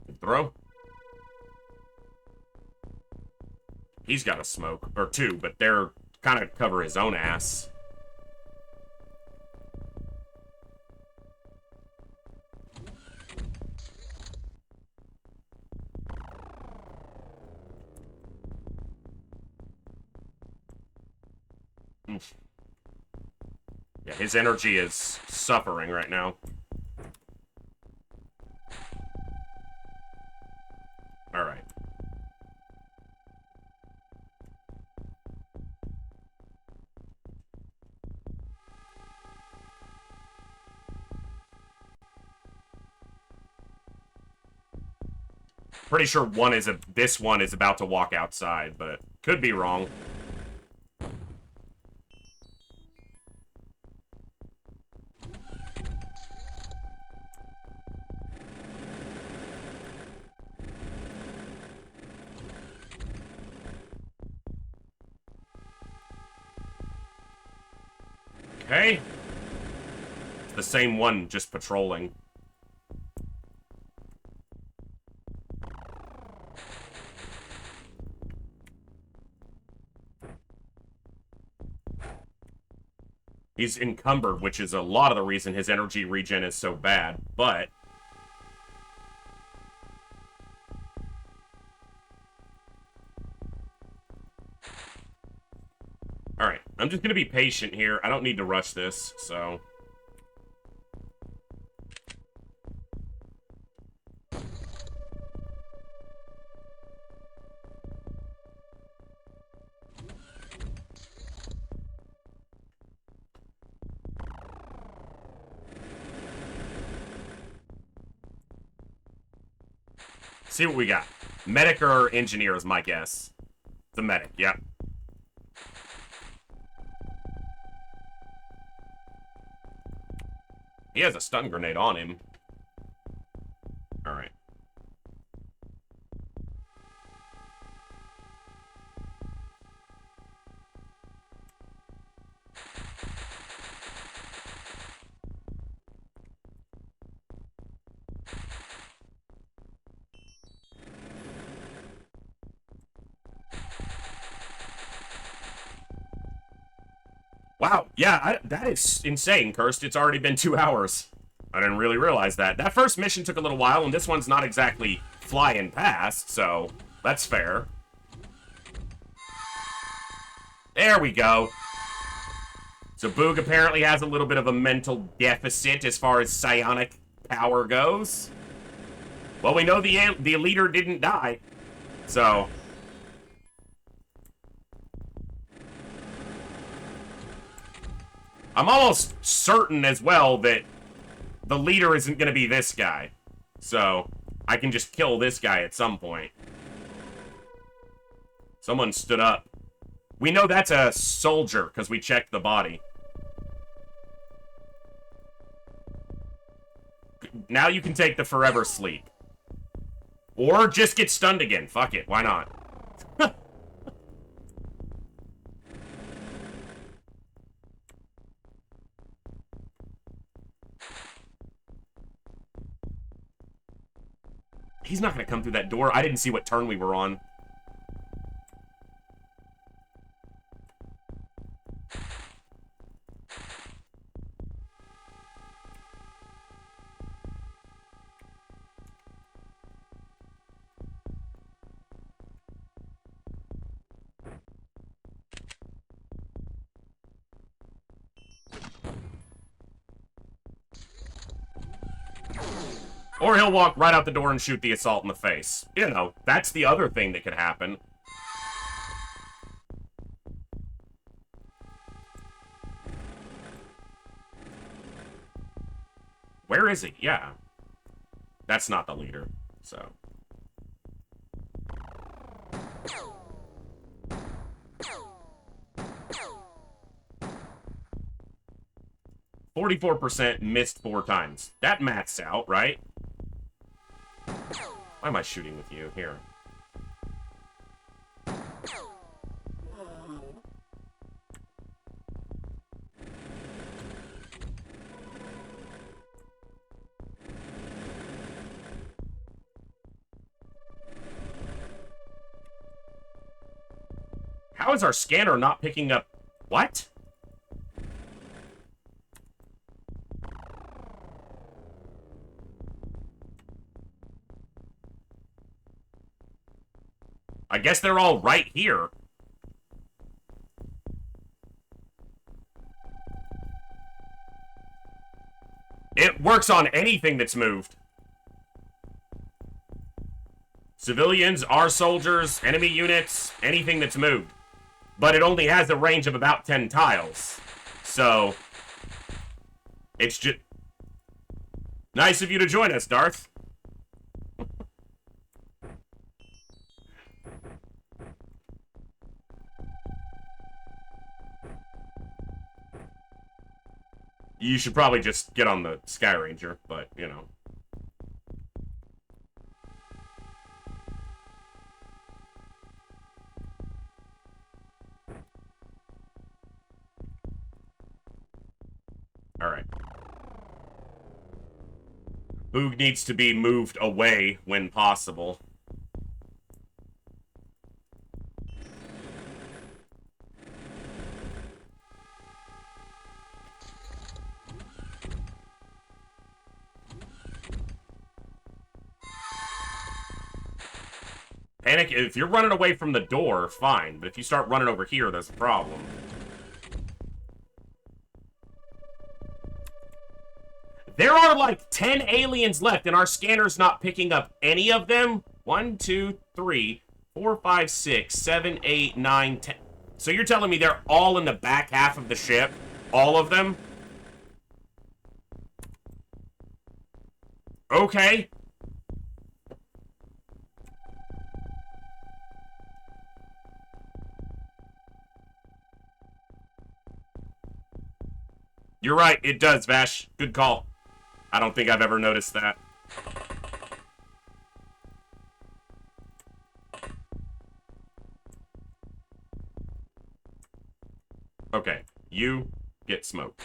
Good throw. He's got a smoke, or two, but they're kind of cover his own ass. Yeah, his energy is suffering right now. Alright. Pretty sure this one is about to walk outside, but could be wrong. Okay. It's the same one, just patrolling. He's encumbered, which is a lot of the reason his energy regen is so bad, but... Alright, I'm just gonna be patient here. I don't need to rush this, so... See what we got. Medic or engineer is my guess. The medic, yep. He has a stun grenade on him. Alright. Wow, yeah, that is insane, Cursed. It's already been 2 hours. I didn't really realize that. That first mission took a little while, and this one's not exactly flying past, so that's fair. There we go. So Boog apparently has a little bit of a mental deficit as far as psionic power goes. Well, we know the leader didn't die, so... I'm almost certain as well that the leader isn't going to be this guy. So, I can just kill this guy at some point. Someone stood up. We know that's a soldier because we checked the body. Now you can take the forever sleep. Or just get stunned again. Fuck it, why not? He's not going to come through that door. I didn't see what turn we were on. Or he'll walk right out the door and shoot the assault in the face. You know, that's the other thing that could happen. Where is he? Yeah. That's not the leader, so... 44% missed 4 times. That maths out, right? Why am I shooting with you? Here. How is our scanner not picking up... What? I guess they're all right here. It works on anything that's moved. Civilians, our soldiers, enemy units, anything that's moved. But it only has a range of about 10 tiles. So, it's just... Nice of you to join us, Darth. You should probably just get on the Sky Ranger, but, you know. Alright. Boog needs to be moved away when possible. Panic, if you're running away from the door, fine. But if you start running over here, there's a problem. There are like 10 aliens left, and our scanner's not picking up any of them. 1, 2, 3, 4, 5, 6, 7, 8, 9, 10. So you're telling me they're all in the back half of the ship? All of them? Okay. You're right, it does, Vash. Good call. I don't think I've ever noticed that. Okay, you get smoked.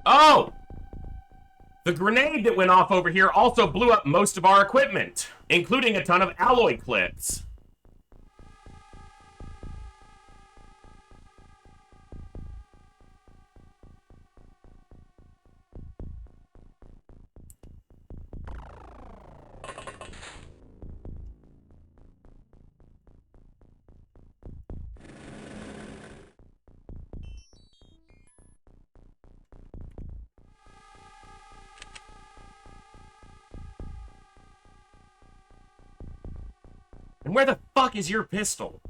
Oh! The grenade that went off over here also blew up most of our equipment, including a ton of alloy clips. And where the fuck is your pistol?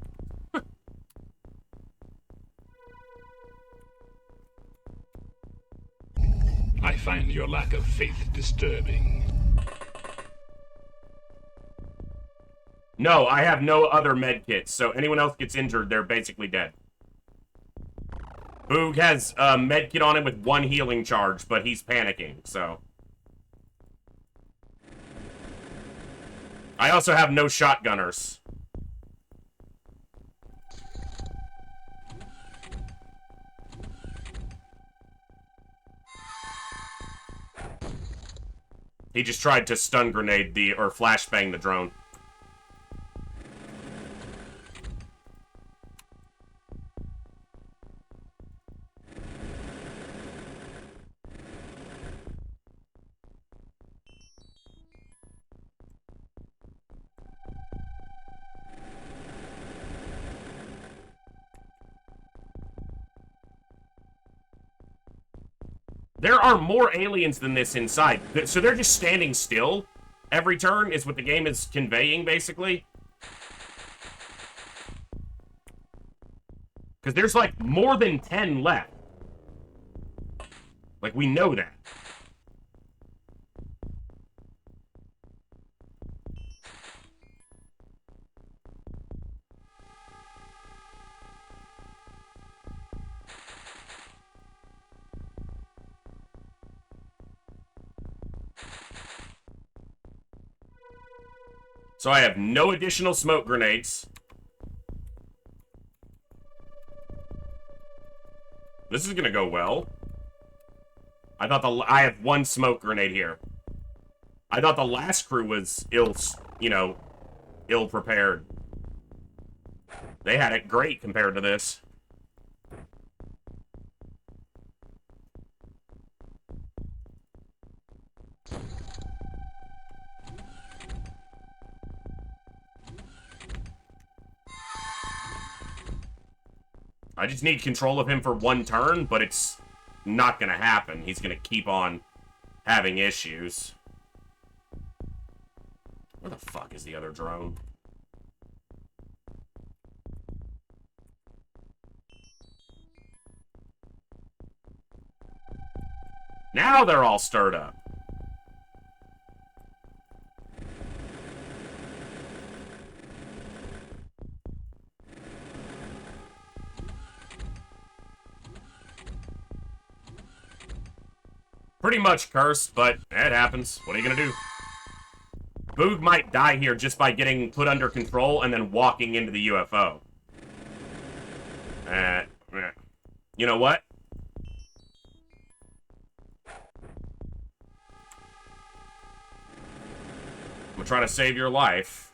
I find your lack of faith disturbing. No, I have no other med kits, so anyone else gets injured, they're basically dead. Boog has a med kit on him with 1 healing charge, but he's panicking, so... I also have no shotgunners. He just tried to stun grenade or flashbang the drone. There are more aliens than this inside. So they're just standing still every turn, is what the game is conveying, basically. Because there's, like, more than 10 left. Like, we know that. So I have no additional smoke grenades. This is gonna go well. I have 1 smoke grenade here. I thought the last crew was ill-prepared. They had it great compared to this. I just need control of him for one turn, but it's not gonna happen. He's gonna keep on having issues. Where the fuck is the other drone? Now they're all stirred up. Pretty much cursed, but it happens. What are you gonna do? Boog might die here just by getting put under control and then walking into the UFO. You know what? I'm gonna try to save your life.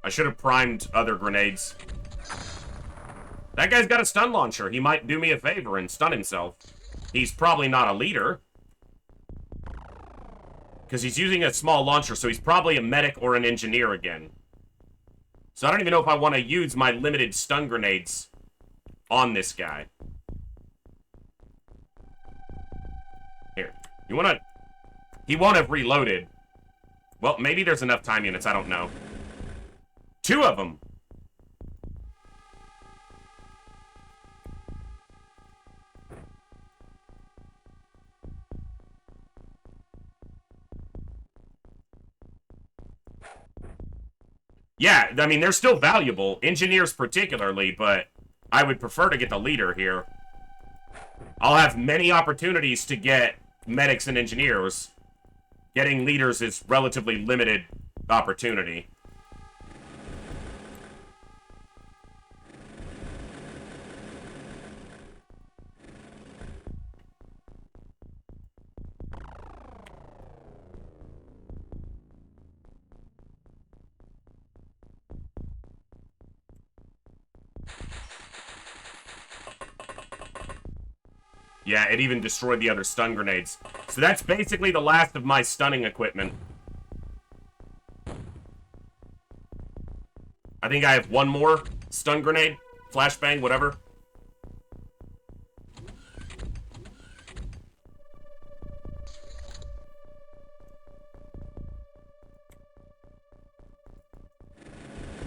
I should have primed other grenades. That guy's got a stun launcher. He might do me a favor and stun himself. He's probably not a leader. Because he's using a small launcher, so he's probably a medic or an engineer again. So I don't even know if I want to use my limited stun grenades on this guy. Here. You want to... He won't have reloaded. Well, maybe there's enough time units. I don't know. 2 of them. Yeah, I mean, they're still valuable. Engineers particularly, but I would prefer to get the leader here. I'll have many opportunities to get medics and engineers. Getting leaders is relatively limited opportunity. Yeah, it even destroyed the other stun grenades. So that's basically the last of my stunning equipment. I think I have one more stun grenade, flashbang, whatever.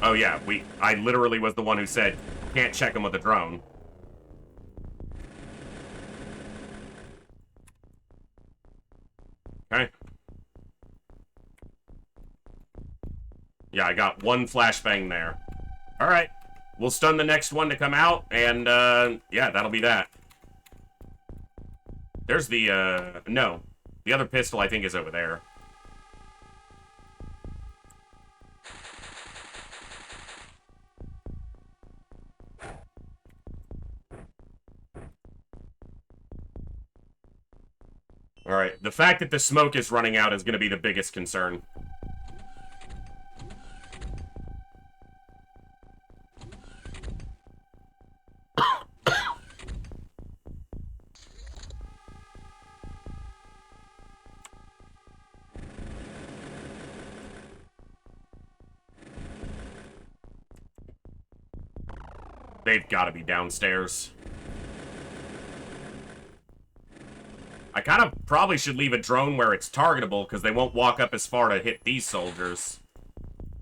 Oh yeah, I literally was the one who said, can't check him with a drone. Okay. Yeah, I got one flashbang there. Alright. We'll stun the next one to come out, and, yeah, that'll be that. There's the, no. The other pistol, I think, is over there. Alright, the fact that the smoke is running out is going to be the biggest concern. They've got to be downstairs. I kind of probably should leave a drone where it's targetable, because they won't walk up as far to hit these soldiers,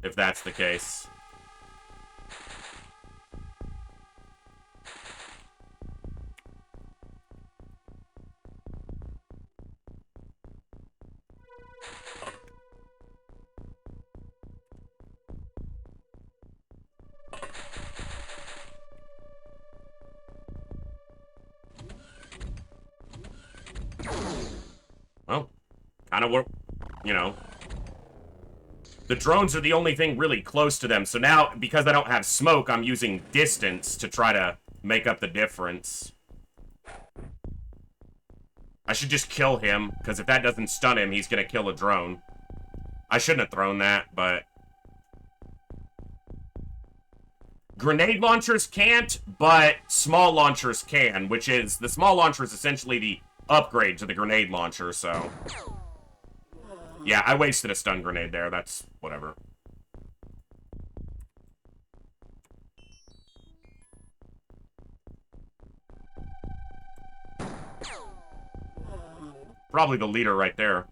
if that's the case. Well, kind of work, you know. The drones are the only thing really close to them. So now, because I don't have smoke, I'm using distance to try to make up the difference. I should just kill him, because if that doesn't stun him, he's going to kill a drone. I shouldn't have thrown that, but... Grenade launchers can't, but small launchers can, which is... The small launcher is essentially the upgrade to the grenade launcher, so... Yeah, I wasted a stun grenade there. That's whatever. Probably the leader right there.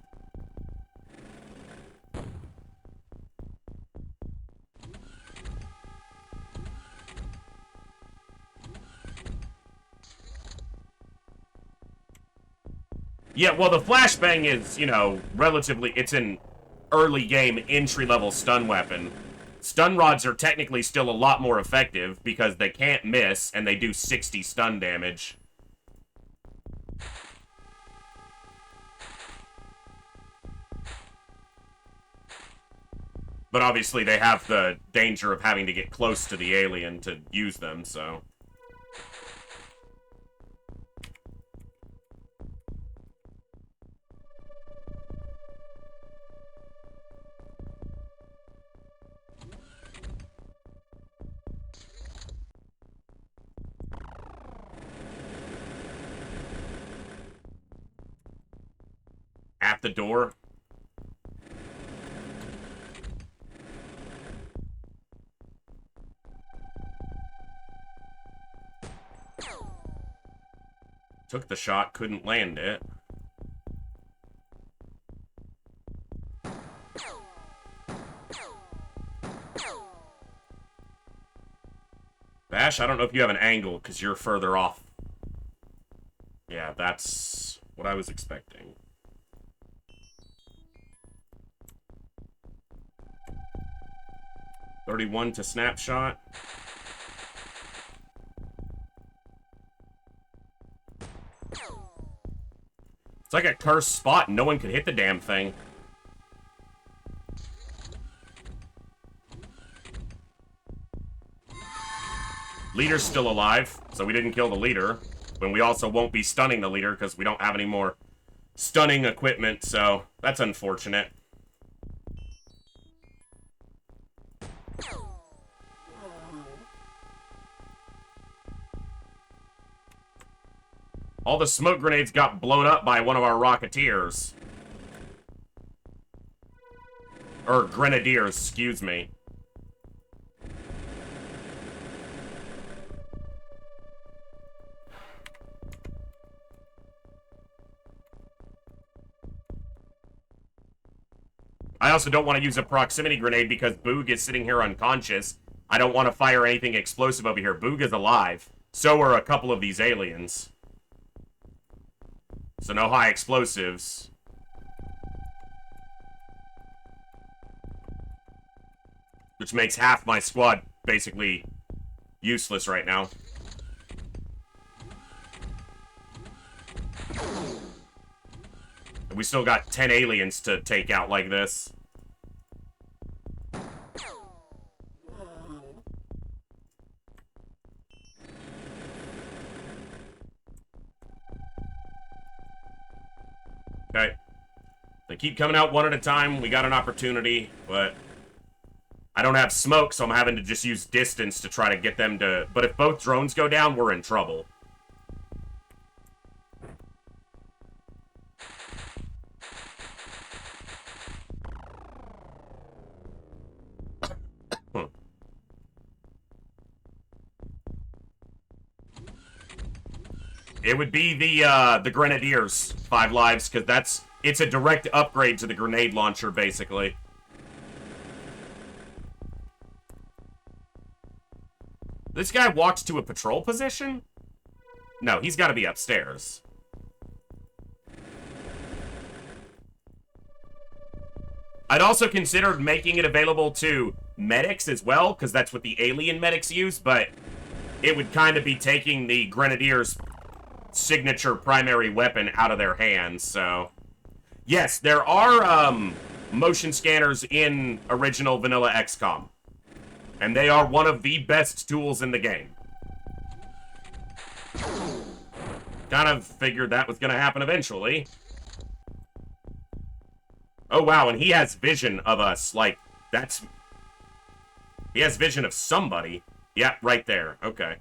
Yeah, well, the flashbang is, you know, relatively... It's an early game entry-level stun weapon. Stun rods are technically still a lot more effective because they can't miss and they do 60 stun damage. But obviously they have the danger of having to get close to the alien to use them, so... At the door. Took the shot, couldn't land it. Bash, I don't know if you have an angle, because you're further off. Yeah, that's what I was expecting. $31 to snapshot. It's like a cursed spot and no one could hit the damn thing. Leader's still alive, so we didn't kill the leader. When we also won't be stunning the leader because we don't have any more stunning equipment, so that's unfortunate. All the smoke grenades got blown up by one of our Rocketeers. Or Grenadiers, excuse me. I also don't want to use a proximity grenade because Boog is sitting here unconscious. I don't want to fire anything explosive over here. Boog is alive. So are a couple of these aliens. So no high explosives. Which makes half my squad basically useless right now. And we still got 10 aliens to take out like this. Okay. They keep coming out one at a time. We got an opportunity, but I don't have smoke, so I'm having to just use distance to try to get them to... But if both drones go down, we're in trouble. It would be the Grenadiers, 5 lives, because it's a direct upgrade to the grenade launcher, basically. This guy walked to a patrol position? No, he's got to be upstairs. I'd also considered making it available to medics as well, because that's what the alien medics use, but it would kind of be taking the Grenadiers' signature primary weapon out of their hands, so... Yes, there are motion scanners in original vanilla XCOM. And they are one of the best tools in the game. Kind of figured that was going to happen eventually. Oh, wow, and he has vision of us. Like, that's... He has vision of somebody. Yeah, right there. Okay.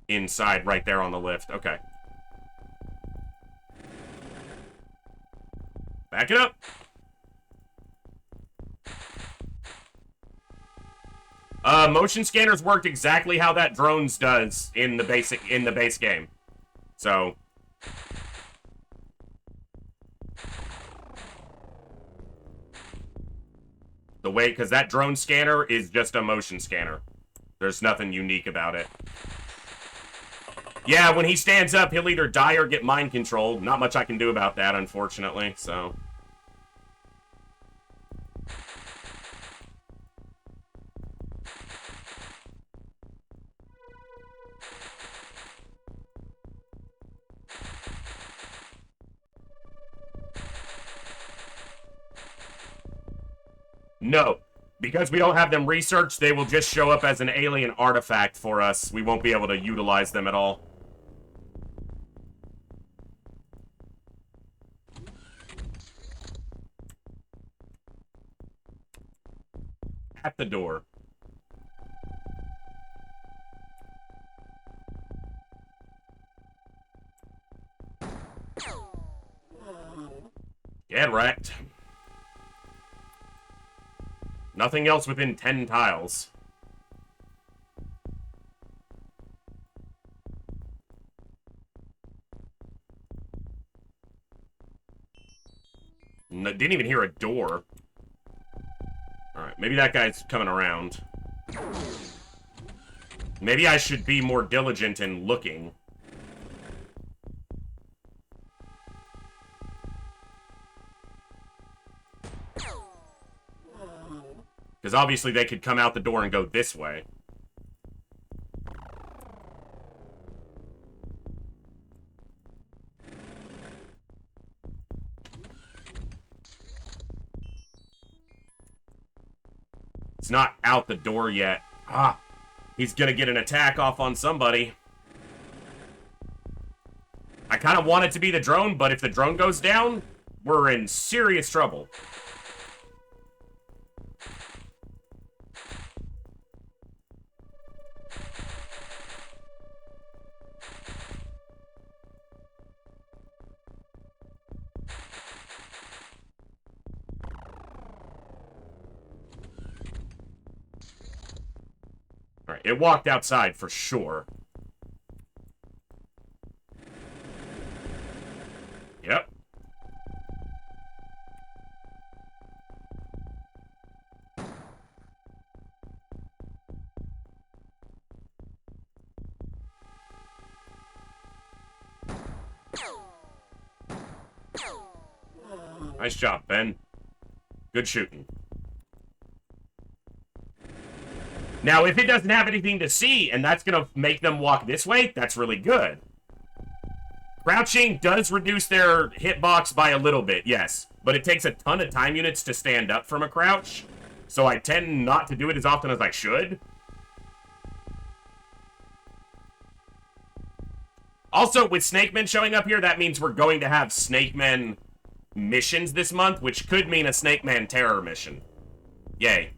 Inside, right there on the lift. Okay. Back it up. Motion scanners worked exactly how that drones does in the base game. So the way, because that drone scanner is just a motion scanner. There's nothing unique about it. Yeah, when he stands up, he'll either die or get mind controlled. Not much I can do about that, unfortunately, so. No. Because we don't have them researched, they will just show up as an alien artifact for us. We won't be able to utilize them at all. At the door. Get wrecked. Nothing else within 10 tiles. No, didn't even hear a door. Alright, maybe that guy's coming around. Maybe I should be more diligent in looking. Because obviously they could come out the door and go this way. It's not out the door yet. Ah, he's gonna get an attack off on somebody. I kind of want it to be the drone, but if the drone goes down, we're in serious trouble. Alright, it walked outside for sure. Yep. Nice job, Ben. Good shooting. Now, if it doesn't have anything to see, and that's going to make them walk this way, that's really good. Crouching does reduce their hitbox by a little bit, yes. But it takes a ton of time units to stand up from a crouch. So I tend not to do it as often as I should. Also, with Snake Men showing up here, that means we're going to have Snake Men missions this month, which could mean a Snake Man terror mission. Yay.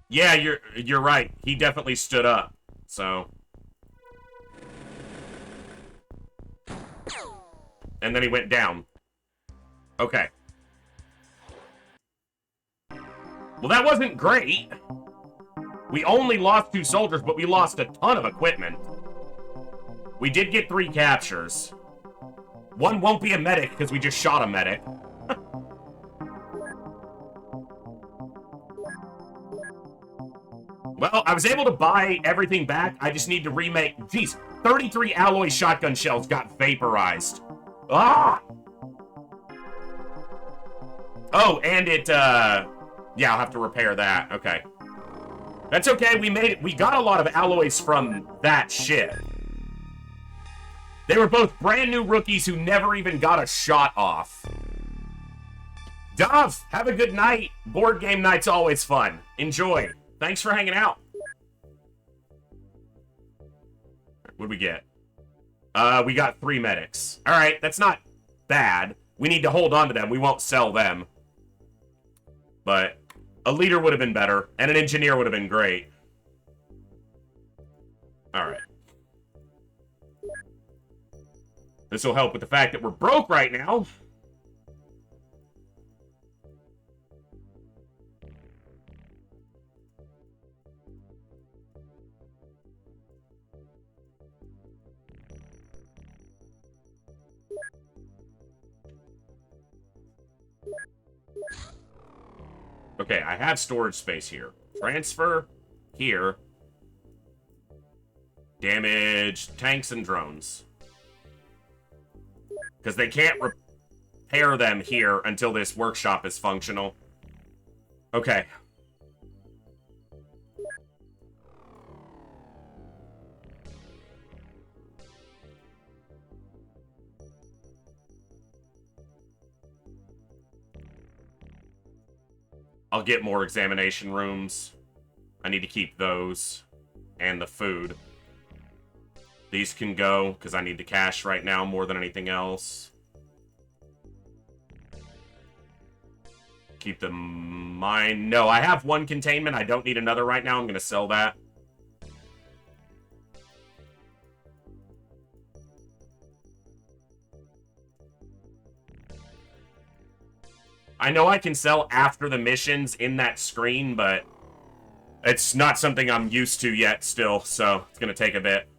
Yeah, you're right. He definitely stood up. So. And then he went down. Okay. Well, that wasn't great. We only lost 2 soldiers, but we lost a ton of equipment. We did get 3 captures. One won't be a medic because we just shot a medic. Well, I was able to buy everything back. I just need to remake. Jeez, 33 alloy shotgun shells got vaporized. Ah! Oh, and it, yeah, I'll have to repair that. Okay. That's okay. We made it. We got a lot of alloys from that ship. They were both brand new rookies who never even got a shot off. Dove, have a good night. Board game night's always fun. Enjoy. Thanks for hanging out. What'd we get? We got 3 medics. All right, that's not bad. We need to hold on to them. We won't sell them. But a leader would have been better, and an engineer would have been great. All right. This will help with the fact that we're broke right now. Okay, I have storage space here. Transfer here. Damage tanks and drones. Because they can't repair them here until this workshop is functional. Okay. I'll get more examination rooms. I need to keep those. And the food. These can go, because I need the cash right now more than anything else. Keep the mine. No, I have 1 containment. I don't need another right now. I'm going to sell that. I know I can sell after the missions in that screen, but it's not something I'm used to yet still, so it's going to take a bit.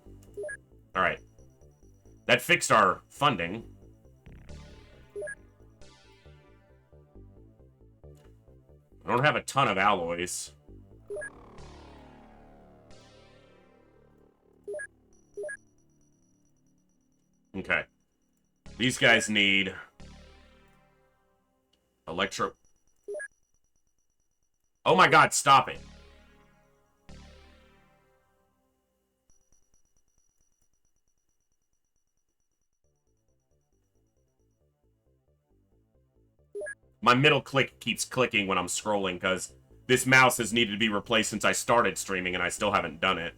Alright. That fixed our funding. I don't have a ton of alloys. Okay. These guys need electro... Oh my god, stop it. My middle click keeps clicking when I'm scrolling because this mouse has needed to be replaced since I started streaming and I still haven't done it.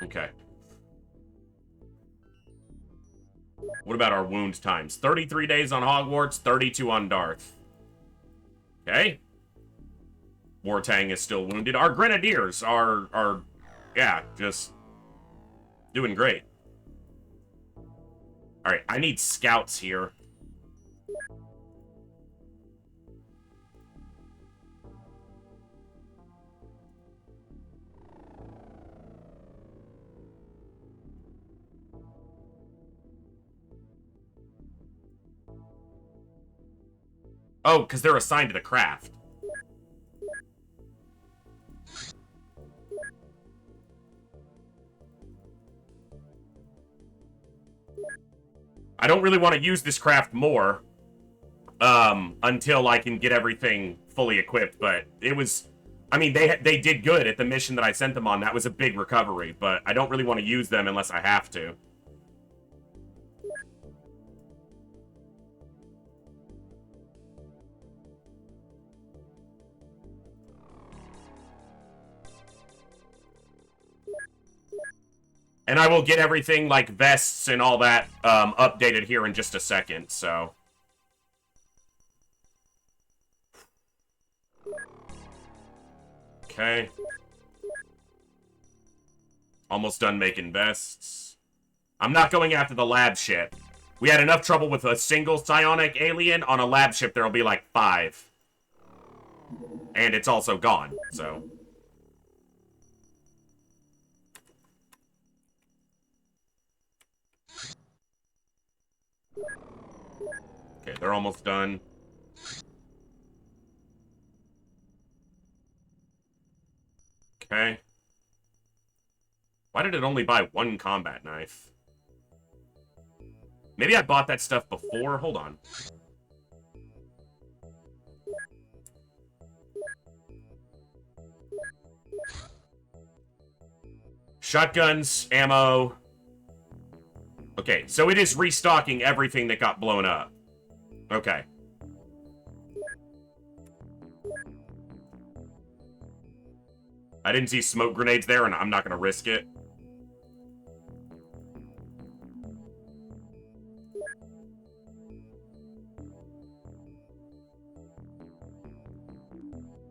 Okay. What about our wound times? 33 days on Hogwarts, 32 on Darth. Okay. Wartang is still wounded. Our Grenadiers are yeah, just doing great. Alright, I need scouts here. Oh, because they're assigned to the craft. I don't really want to use this craft more until I can get everything fully equipped, but it was... I mean, they did good at the mission that I sent them on. That was a big recovery, but I don't really want to use them unless I have to. And I will get everything, like vests and all that, updated here in just a second, so... Okay. Almost done making vests. I'm not going after the lab ship. We had enough trouble with a single psionic alien. On a lab ship, there'll be like 5. And it's also gone, so... Okay, they're almost done. Okay. Why did it only buy one combat knife? Maybe I bought that stuff before? Hold on. Shotguns, ammo. Okay, so it is restocking everything that got blown up. Okay. I didn't see smoke grenades there, and I'm not going to risk it.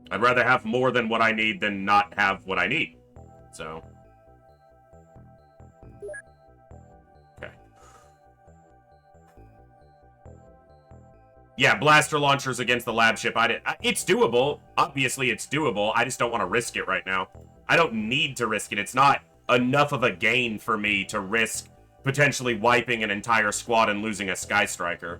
I'd rather have more than what I need than not have what I need. So... okay. Yeah, blaster launchers against the lab ship. It's doable. Obviously, it's doable. I just don't want to risk it right now. I don't need to risk it. It's not enough of a gain for me to risk potentially wiping an entire squad and losing a Sky Striker.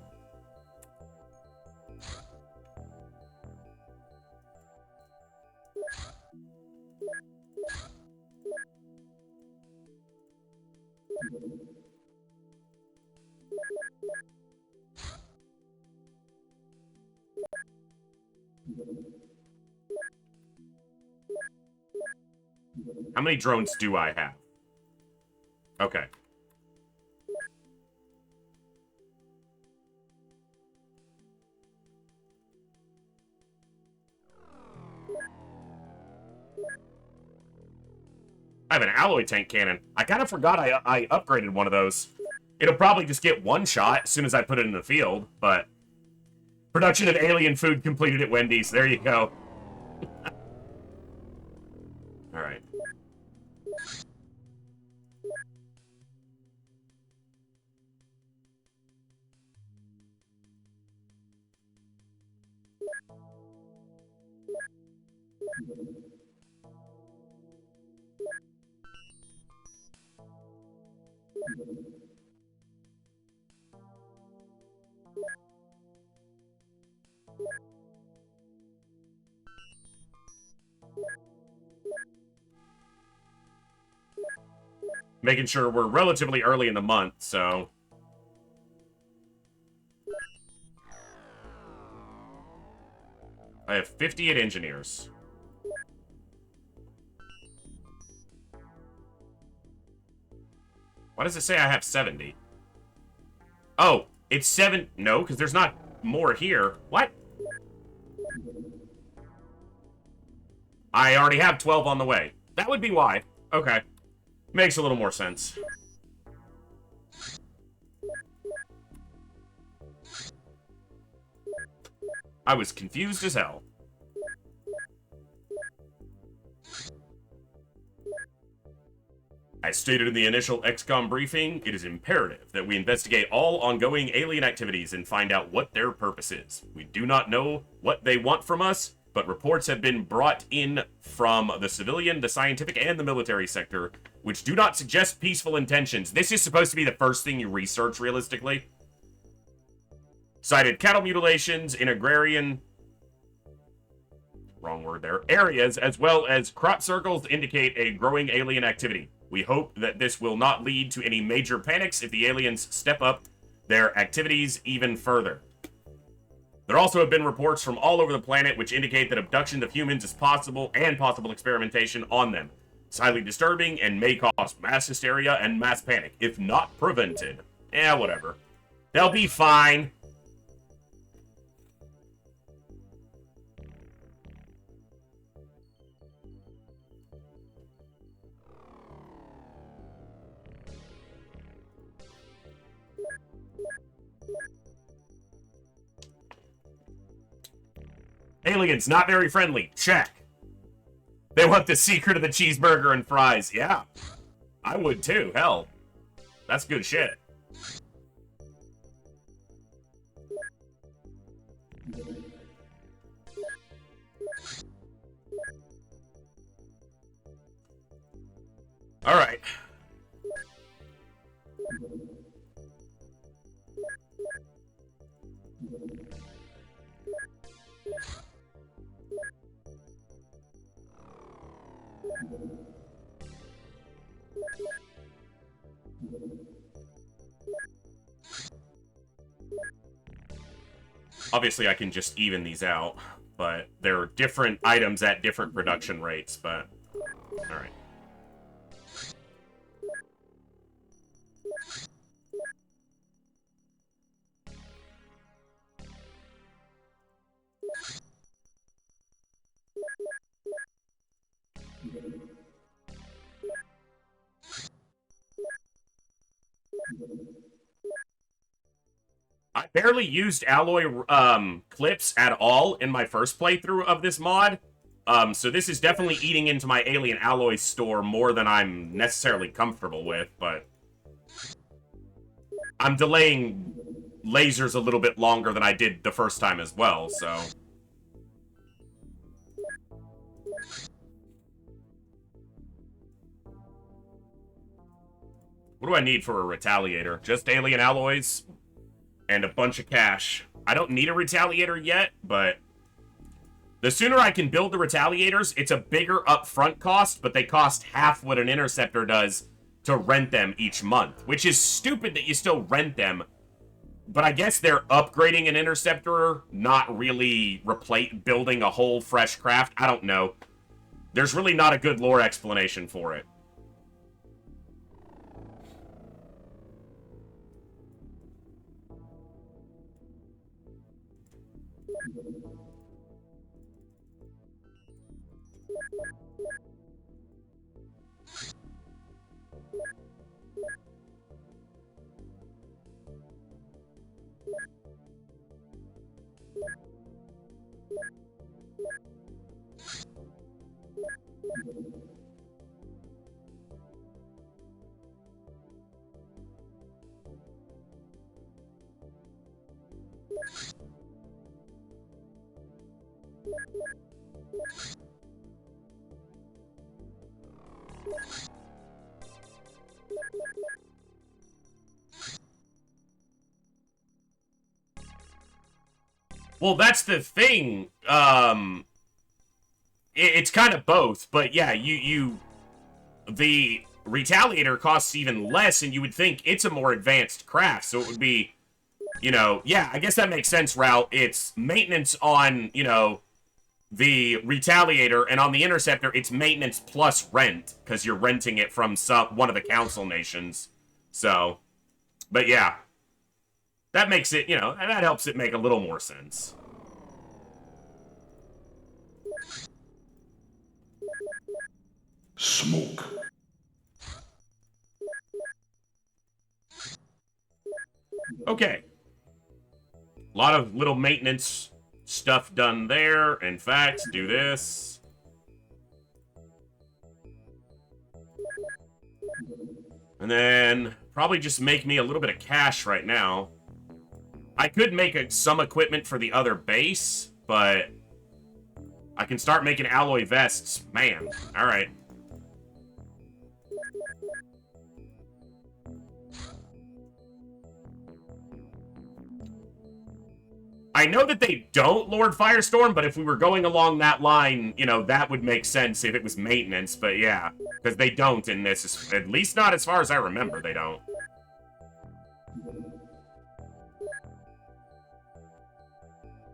How many drones do I have? Okay. I have an alloy tank cannon. I kind of forgot I upgraded one of those. It'll probably just get one shot as soon as I put it in the field, but... Production of alien food completed at Wendy's. There you go. Alright. Making sure we're relatively early in the month, so... I have 58 engineers. Why does it say I have 70? Oh, it's 7... No, because there's not more here. What? I already have 12 on the way. That would be why. Okay. Makes a little more sense. I was confused as hell. As stated in the initial XCOM briefing, it is imperative that we investigate all ongoing alien activities and find out what their purpose is. We do not know what they want from us, but reports have been brought in from the civilian, the scientific, and the military sector, which do not suggest peaceful intentions. This is supposed to be the first thing you research, realistically. Cited cattle mutilations in agrarian... wrong word there. Areas, as well as crop circles, indicate a growing alien activity. We hope that this will not lead to any major panics if the aliens step up their activities even further. There also have been reports from all over the planet which indicate that abduction of humans is possible and possible experimentation on them. It's highly disturbing and may cause mass hysteria and mass panic, if not prevented. Eh, whatever. They'll be fine. Aliens, not very friendly. Check. They want the secret of the cheeseburger and fries. Yeah. I would too. Hell. That's good shit. Alright. Obviously, I can just even these out, but there are different items at different production rates, but... Alright. I barely used alloy clips at all in my first playthrough of this mod. So this is definitely eating into my alien alloy store more than I'm necessarily comfortable with, but I'm delaying lasers a little bit longer than I did the first time as well, so... What do I need for a retaliator? Just alien alloys and a bunch of cash. I don't need a retaliator yet, but the sooner I can build the retaliators, it's a bigger upfront cost, but they cost half what an interceptor does to rent them each month, which is stupid that you still rent them. But I guess they're upgrading an interceptor, not really building a whole fresh craft. I don't know. There's really not a good lore explanation for it. Well, that's the thing. It's kind of both, but yeah, the Retaliator costs even less, and you would think it's a more advanced craft, so it would be, you know, yeah, I guess that makes sense, Route. It's maintenance on, you know, the Retaliator, and on the Interceptor, it's maintenance plus rent, because you're renting it from one of the Council nations. So, but yeah. That makes it, you know, that helps it make a little more sense. Smoke. Okay. A lot of little maintenance stuff done there. In fact, do this. And then probably just make me a little bit of cash right now. I could make some equipment for the other base, but I can start making alloy vests. Man, alright. I know that they don't Lord Firestorm, but if we were going along that line, you know, that would make sense if it was maintenance, but yeah. Because they don't in this, at least not as far as I remember, they don't.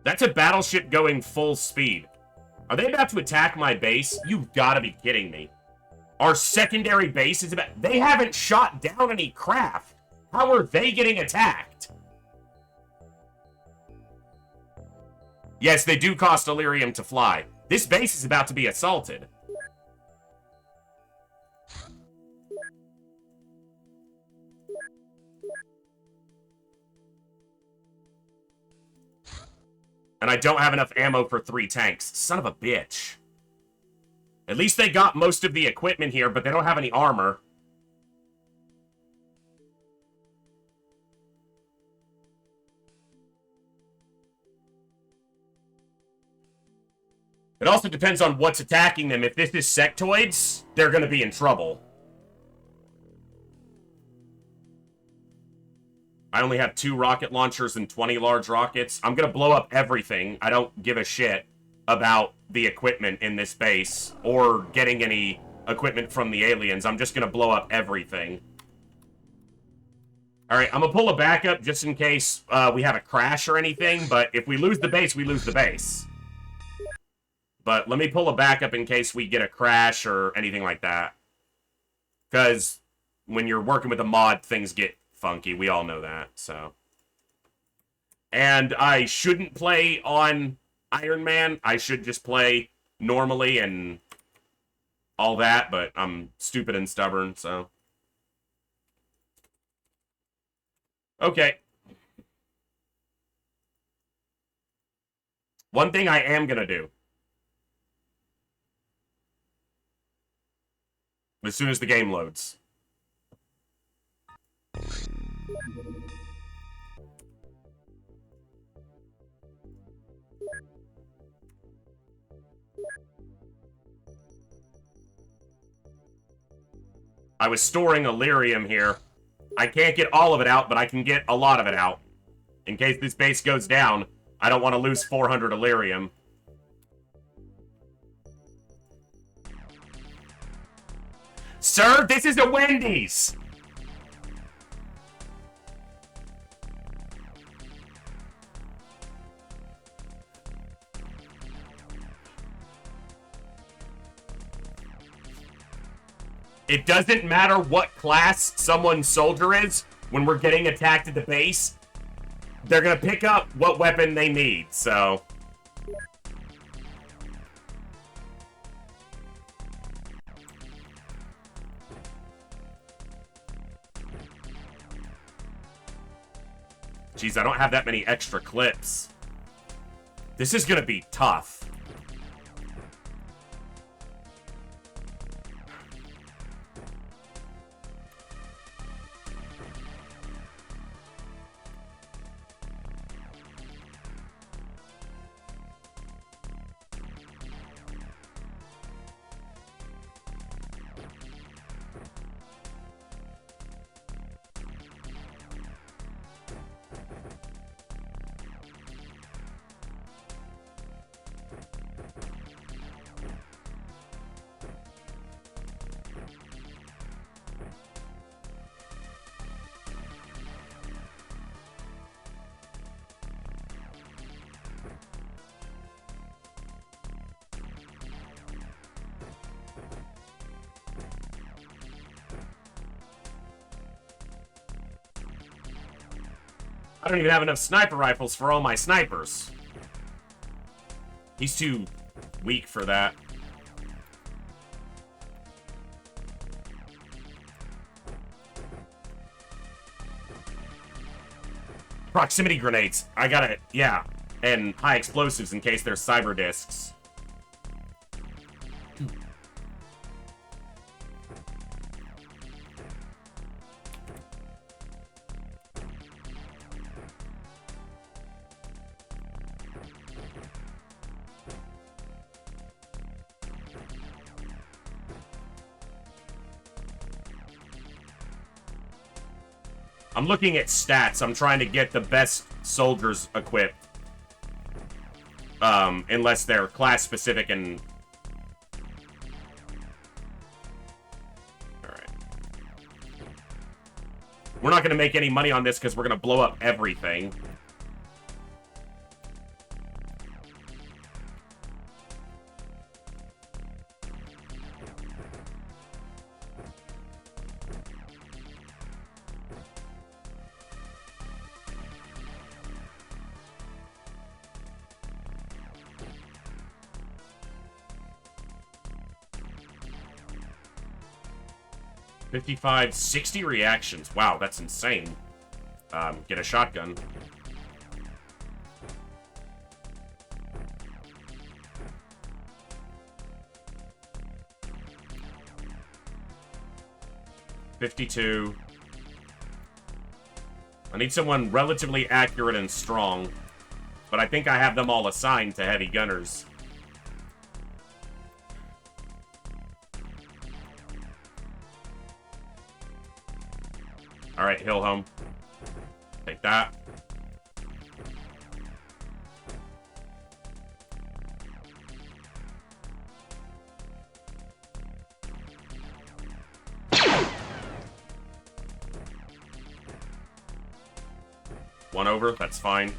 That's a battleship going full speed. Are they about to attack my base? You've got to be kidding me. Our secondary base is about... They haven't shot down any craft. How are they getting attacked? Yes, they do cost Illyrium to fly. This base is about to be assaulted. And I don't have enough ammo for 3 tanks. Son of a bitch. At least they got most of the equipment here, but they don't have any armor. It also depends on what's attacking them. If this is sectoids, they're going to be in trouble. I only have 2 rocket launchers and 20 large rockets. I'm gonna blow up everything. I don't give a shit about the equipment in this base or getting any equipment from the aliens. I'm just gonna blow up everything. Alright, I'm gonna pull a backup just in case we have a crash or anything, but if we lose the base, we lose the base. But let me pull a backup in case we get a crash or anything like that. Because when you're working with a mod, things get funky. We all know that, so. And I shouldn't play on Iron Man. I should just play normally and all that, but I'm stupid and stubborn, so. Okay. One thing I am gonna do. As soon as the game loads. I was storing Illyrium here. I can't get all of it out, but I can get a lot of it out. In case this base goes down, I don't want to lose 400 Illyrium. Sir, this is a Wendy's! It doesn't matter what class someone's soldier is, when we're getting attacked at the base, they're gonna pick up what weapon they need, so... Jeez, I don't have that many extra clips. This is gonna be tough. I don't even have enough sniper rifles for all my snipers. He's too weak for that. Proximity grenades. I gotta, yeah. And high explosives in case there's cyber discs. I'm looking at stats. I'm trying to get the best soldiers equipped. Unless they're class specific and... Alright. We're not going to make any money on this because we're going to blow up everything. $55, 60 reactions. Wow, that's insane. Get a shotgun. $52. I need someone relatively accurate and strong, but I think I have them all assigned to heavy gunners. Alright, Hill home. Take that. One over, that's fine.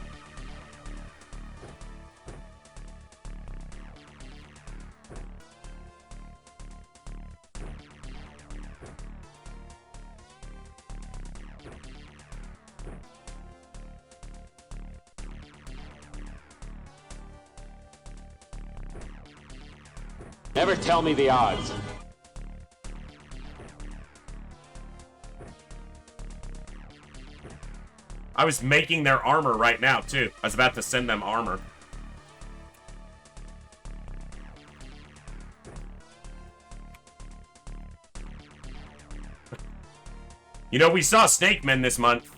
Never tell me the odds. I was making their armor right now, too. I was about to send them armor. You know, we saw Snake Men this month.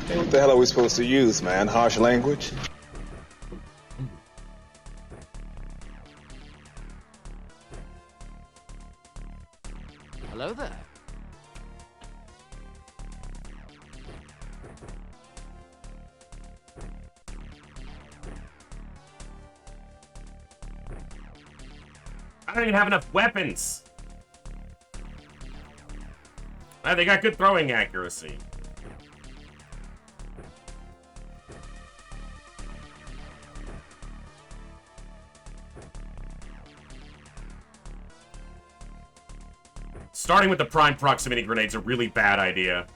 What the hell are we supposed to use, man? Harsh language? Hello there. I don't even have enough weapons. Ah, they got good throwing accuracy. Starting with the prime proximity grenade's a really bad idea.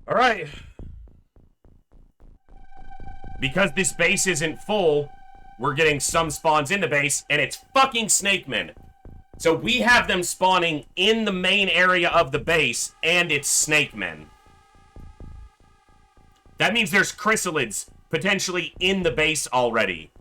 Alright. Because this base isn't full, we're getting some spawns in the base, and it's fucking Snake Men. So we have them spawning in the main area of the base, and it's Snake Men. That means there's chrysalids potentially in the base already.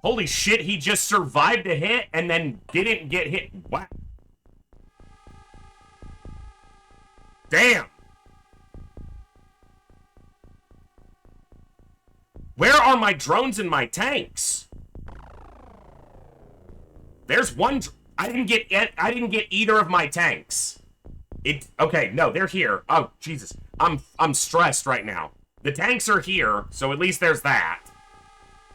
Holy shit, he just survived a hit and then didn't get hit. What? Damn. Where are my drones and my tanks? There's one. I didn't get either of my tanks. Okay, no, they're here. Oh, Jesus. I'm stressed right now. The tanks are here, so at least there's that.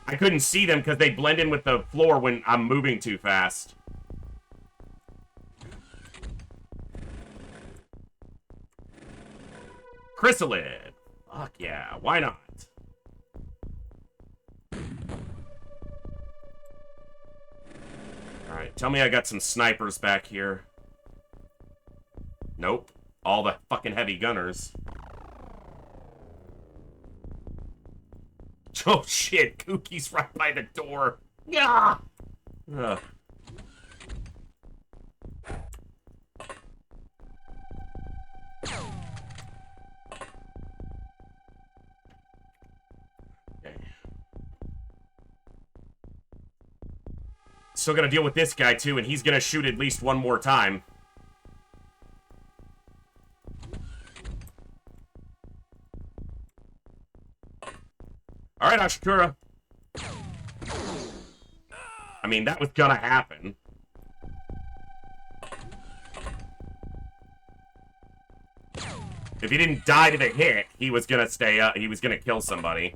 I couldn't see them because they blend in with the floor when I'm moving too fast. Chrysalid. Fuck yeah, why not? Alright, tell me I got some snipers back here. Nope. All the fucking heavy gunners. Oh shit, Kookie's right by the door. Yeah. Ugh. Okay. Still gotta deal with this guy too, and he's gonna shoot at least one more time. Alright, Ashikura. I mean, that was gonna happen. If he didn't die to the hit, he was gonna stay up. He was gonna kill somebody.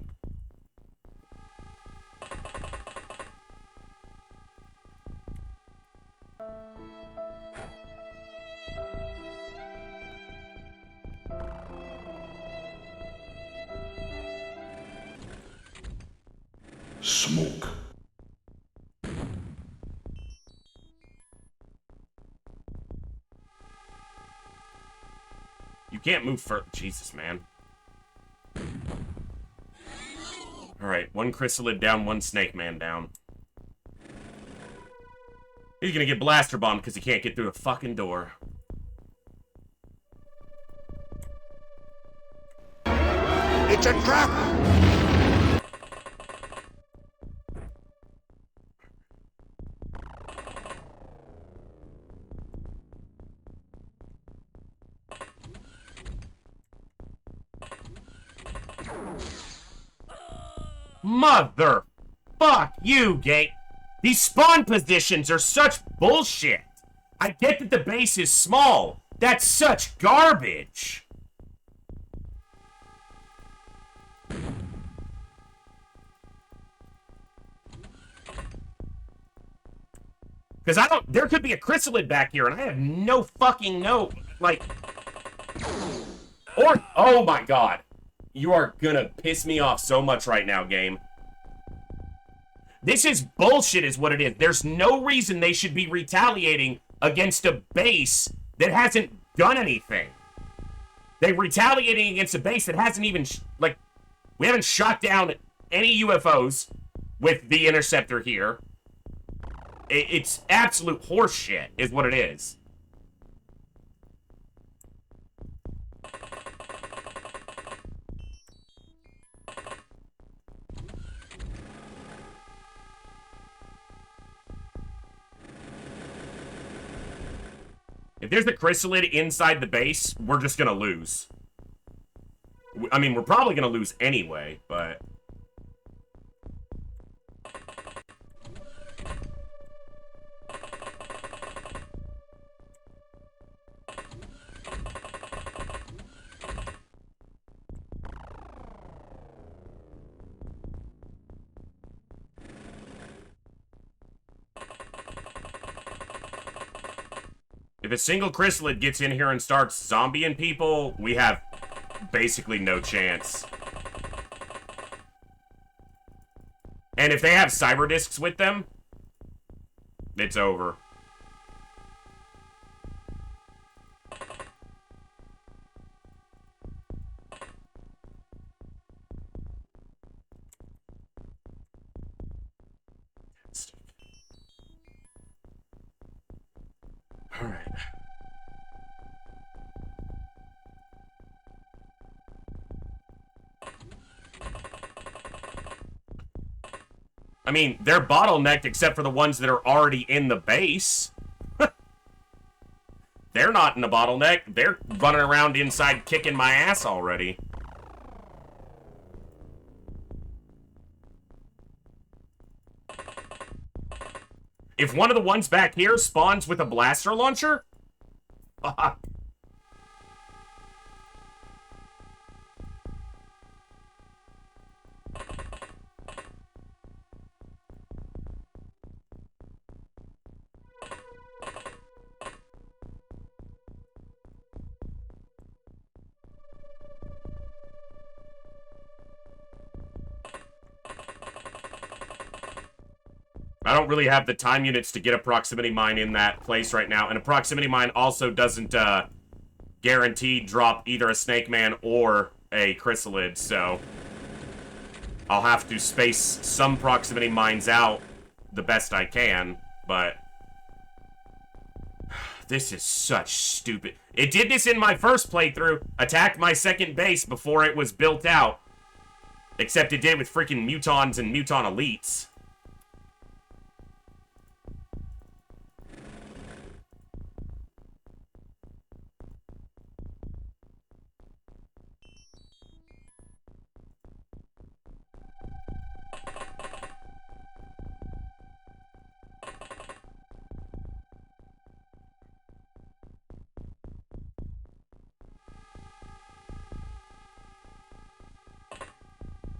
Smoke. You can't move for Jesus, man. Alright, one chrysalid down, one snake man down. He's gonna get blaster bombed because he can't get through the fucking door. It's a trap! Mother fuck you, Gate. These spawn positions are such bullshit. I get that the base is small. That's such garbage. Because I don't... There could be a chrysalid back here, and I have no fucking no... Like... Or... Oh my god. You are gonna piss me off so much right now, game. This is bullshit is what it is. There's no reason they should be retaliating against a base that hasn't done anything. They're retaliating against a base that hasn't even... Like, we haven't shot down any UFOs with the Interceptor here. It's absolute horseshit, is what it is. If there's a chrysalid inside the base, we're just gonna lose. I mean, we're probably gonna lose anyway, but... If a single chrysalid gets in here and starts zombieing people, we have basically no chance. And if they have cyber discs with them, it's over. All right. I mean, they're bottlenecked except for the ones that are already in the base. They're not in the bottleneck. They're running around inside kicking my ass already. If one of the ones back here spawns with a blaster launcher, fuck. I don't really have the time units to get a proximity mine in that place right now, and a proximity mine also doesn't guarantee drop either a snake man or a chrysalid, so I'll have to space some proximity mines out the best I can, but this is such stupid. It did this in my first playthrough, attacked my second base before it was built out, except it did with freaking mutons and muton elites.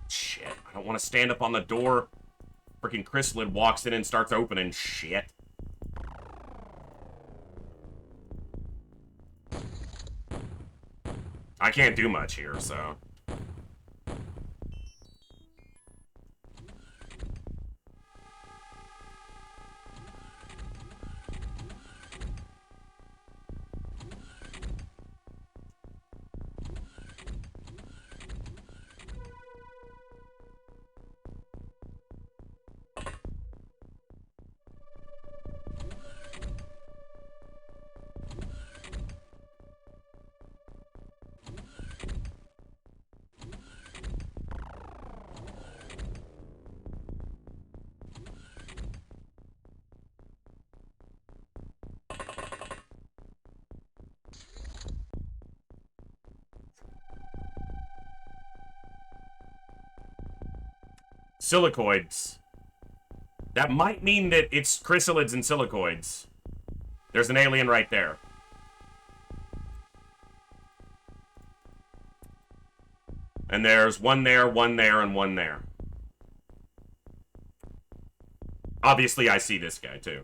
Shit, I don't want to stand up on the door. Freaking chrysalid walks in and starts opening shit. I can't do much here, so... silicoids. That might mean that it's chrysalids and silicoids. There's an alien right there. And there's one there, and one there. Obviously, I see this guy, too.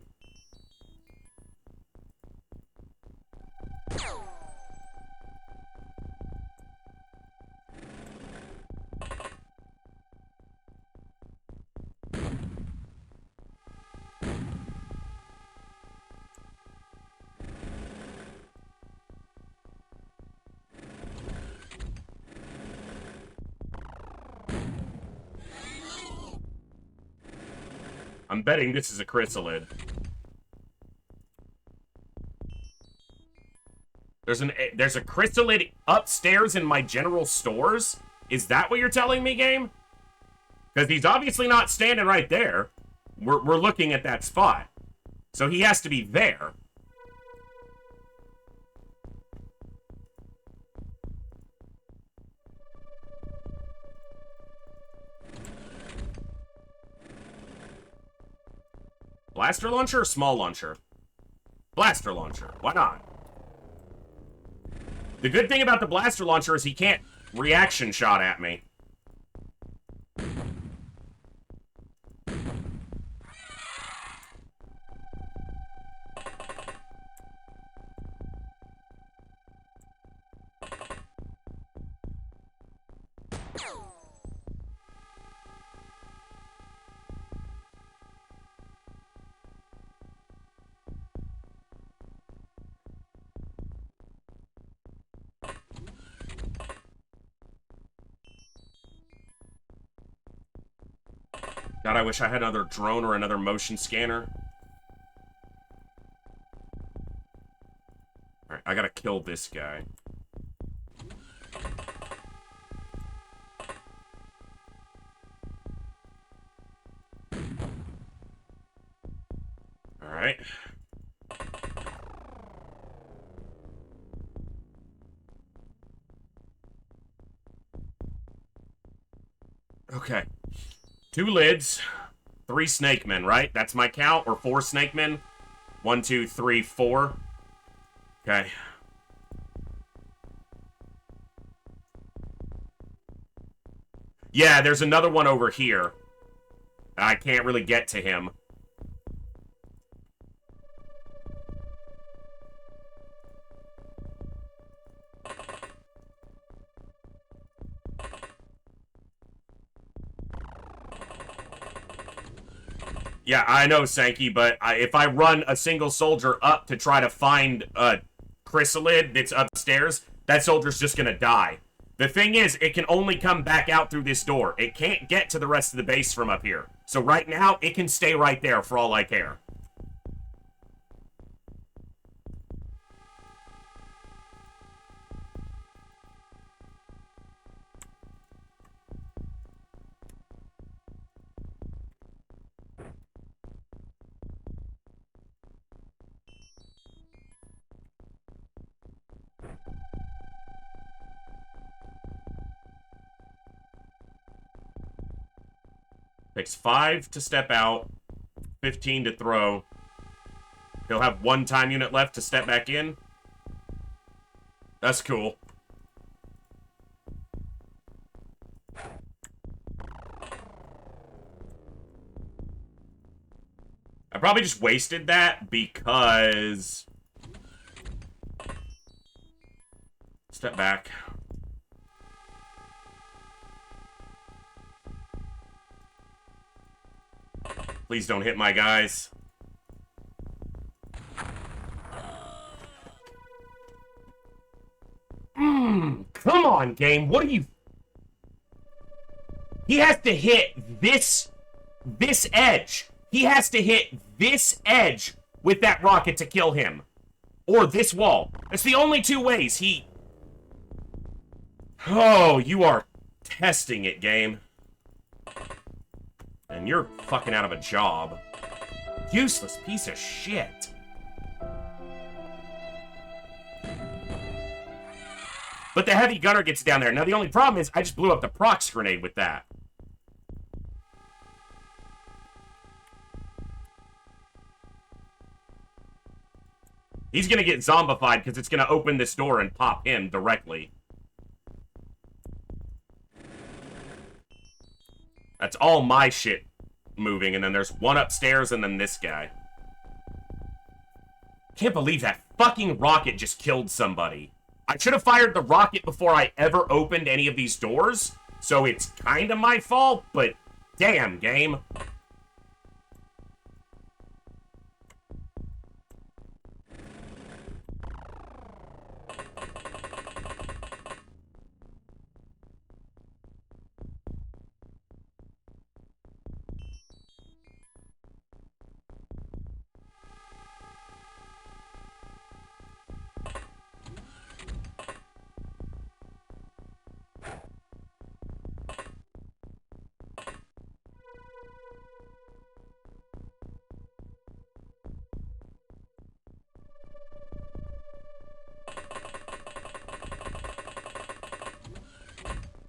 I'm betting this is a chrysalid. There's a chrysalid upstairs in my general stores? Is that what you're telling me, game? Because he's obviously not standing right there. We're looking at that spot. So he has to be there. Blaster launcher or small launcher? Blaster launcher. Why not? The good thing about the blaster launcher is he can't reaction shot at me. God, I wish I had another drone or another motion scanner. Alright, I gotta kill this guy. Alright. Okay. 2 lids, 3 snake men, right? That's my count, or 4 snake men? 1, 2, 3, 4. Okay. Yeah, there's another one over here. I can't really get to him. Yeah, I know, Sankey, but if I run a single soldier up to try to find a chrysalid that's upstairs, that soldier's just gonna die. The thing is, it can only come back out through this door. It can't get to the rest of the base from up here. So right now, it can stay right there for all I care. Takes 5 to step out, 15 to throw. He'll have 1 time unit left to step back in. That's cool. I probably just wasted that because... Step back. Please don't hit my guys. Come on, game. What are you... He has to hit this edge. He has to hit this edge with that rocket to kill him. Or this wall. That's the only 2 ways he... Oh, you are testing it, game. And you're fucking out of a job. Useless piece of shit. But the heavy gunner gets down there. Now, the only problem is I just blew up the prox grenade with that. He's gonna get zombified because it's gonna open this door and pop him directly. That's all my shit moving, and then there's one upstairs and then this guy. Can't believe that fucking rocket just killed somebody. I should have fired the rocket before I ever opened any of these doors, so it's kinda my fault, but damn, game.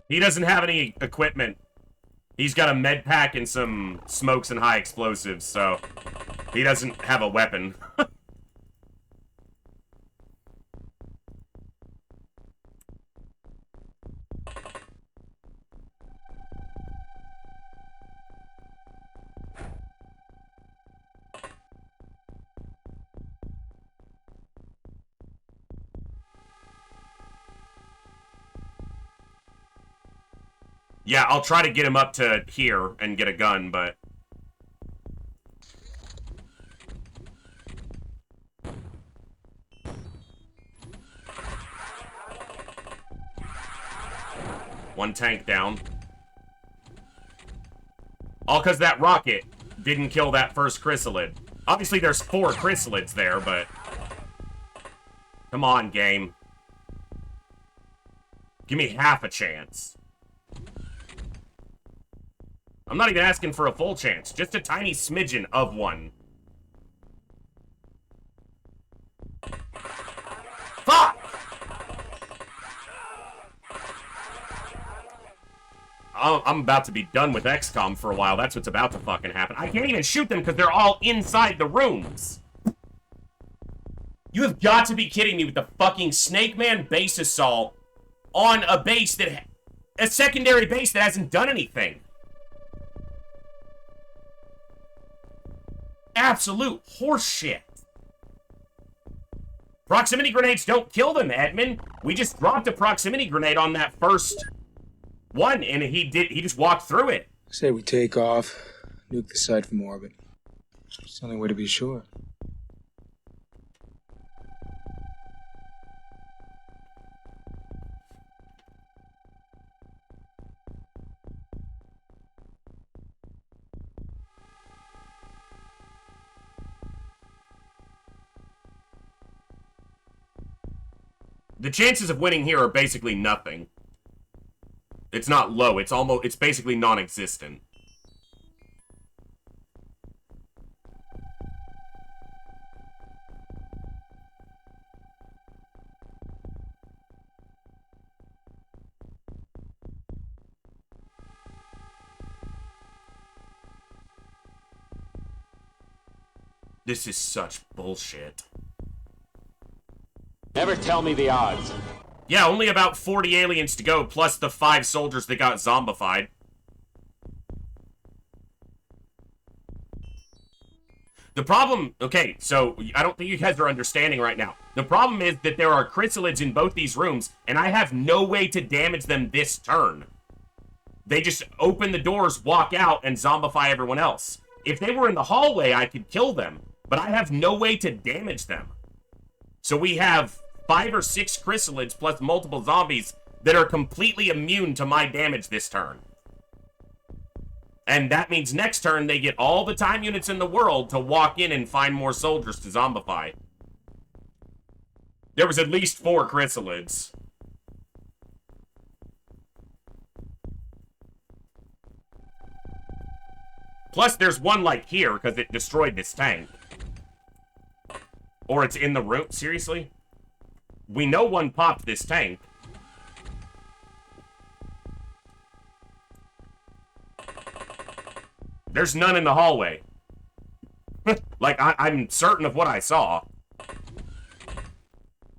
He doesn't have any equipment. He's got a med pack and some smokes and high explosives, so he doesn't have a weapon. Yeah, I'll try to get him up to here and get a gun, but... One tank down. All because that rocket didn't kill that first chrysalid. Obviously, there's 4 chrysalids there, but... Come on, game. Give me half a chance. I'm not even asking for a full chance. Just a tiny smidgen of one. Fuck! I'm about to be done with XCOM for a while. That's what's about to fucking happen. I can't even shoot them because they're all inside the rooms. You have got to be kidding me with the fucking Snake Man base assault on a base that... a secondary base that hasn't done anything. Absolute horseshit. Proximity grenades don't kill them, Edmund. We just dropped a proximity grenade on that first one, and he just walked through it. Say we take off, nuke the site from orbit. It's the only way to be sure. The chances of winning here are basically nothing. It's not low, it's basically non-existent. This is such bullshit. Never tell me the odds. Yeah, only about 40 aliens to go, plus the 5 soldiers that got zombified. The problem... Okay, so I don't think you guys are understanding right now. The problem is that there are chrysalids in both these rooms, and I have no way to damage them this turn. They just open the doors, walk out, and zombify everyone else. If they were in the hallway, I could kill them, but I have no way to damage them. So we have 5 or 6 chrysalids plus multiple zombies that are completely immune to my damage this turn. And that means next turn they get all the time units in the world to walk in and find more soldiers to zombify. There was at least 4 chrysalids. Plus there's one like here because it destroyed this tank. Or it's in the room. Seriously? We know one popped this tank. There's none in the hallway. Like, I'm certain of what I saw.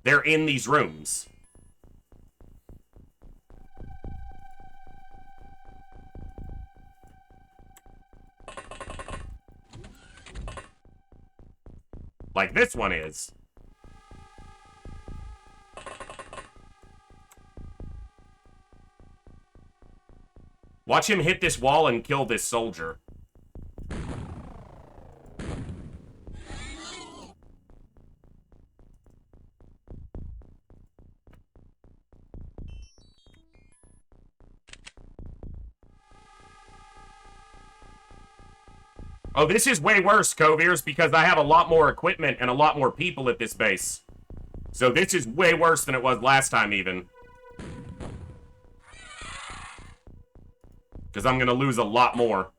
They're in these rooms. Like this one is. Watch him hit this wall and kill this soldier. Oh, this is way worse, Coviers, because I have a lot more equipment and a lot more people at this base. So this is way worse than it was last time, even. Because I'm going to lose a lot more.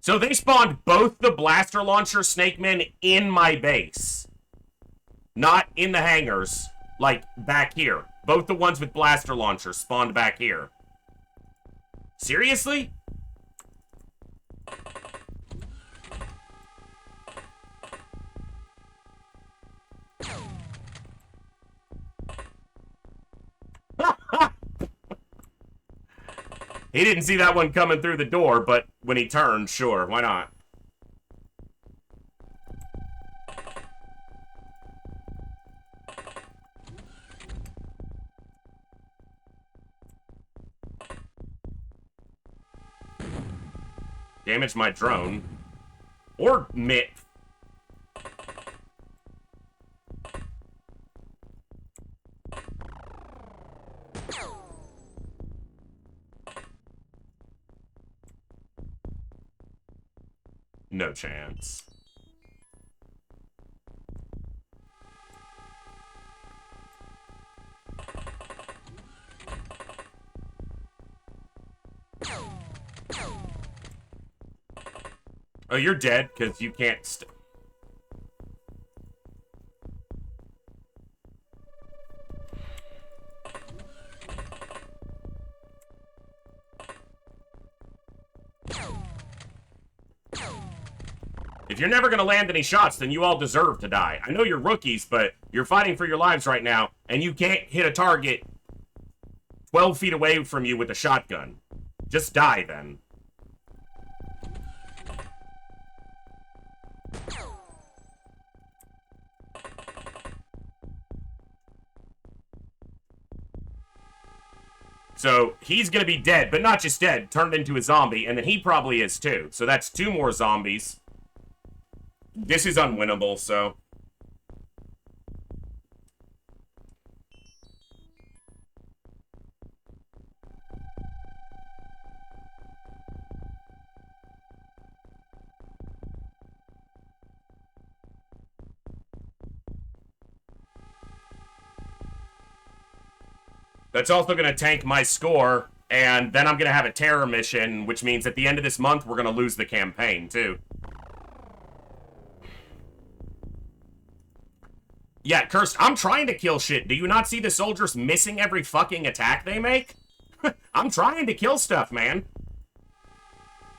So they spawned both the blaster launcher snake men in my base. Not in the hangars, like back here. Both the ones with blaster launchers spawned back here. Seriously? He didn't see that one coming through the door, but when he turned, sure, why not? Damage my drone. Or Mitt. No chance. Oh, you're dead, because you can't If you're never gonna land any shots, then you all deserve to die. I know you're rookies, but you're fighting for your lives right now, and you can't hit a target 12 feet away from you with a shotgun. Just die, then. So, he's gonna be dead, but not just dead, turned into a zombie, and then he probably is too. So that's 2 more zombies. This is unwinnable, so... That's also going to tank my score, and then I'm going to have a terror mission, which means at the end of this month, we're going to lose the campaign, too. Yeah, Cursed, I'm trying to kill shit. Do you not see the soldiers missing every fucking attack they make? I'm trying to kill stuff, man.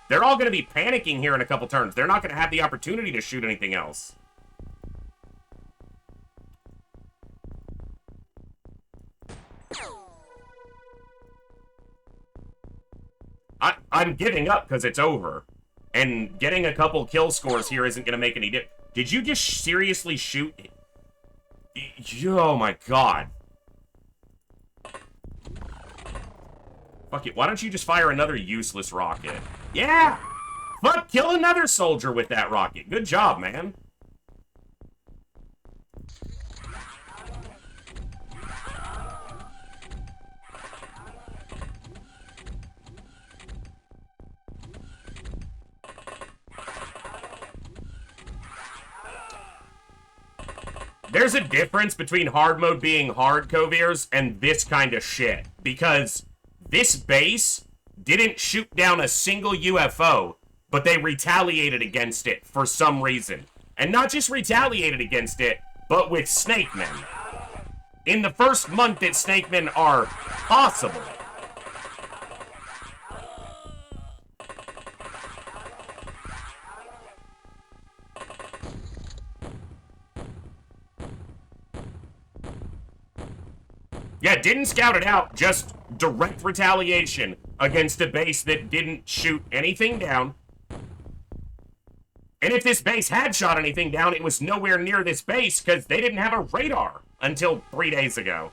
They're all going to be panicking here in a couple turns. They're not going to have the opportunity to shoot anything else. I'm giving up because it's over. And getting a couple kill scores here isn't going to make any difference. Did you just seriously shoot? Oh my god. Fuck it, why don't you just fire another useless rocket? Yeah! Fuck, kill another soldier with that rocket. Good job, man. There's a difference between hard mode being hard, Coviers, and this kind of shit. Because this base didn't shoot down a single UFO, but they retaliated against it for some reason. And not just retaliated against it, but with snakemen. In the first month that snakemen are possible. Yeah, didn't scout it out, just direct retaliation against a base that didn't shoot anything down. And if this base had shot anything down, it was nowhere near this base because they didn't have a radar until 3 days ago.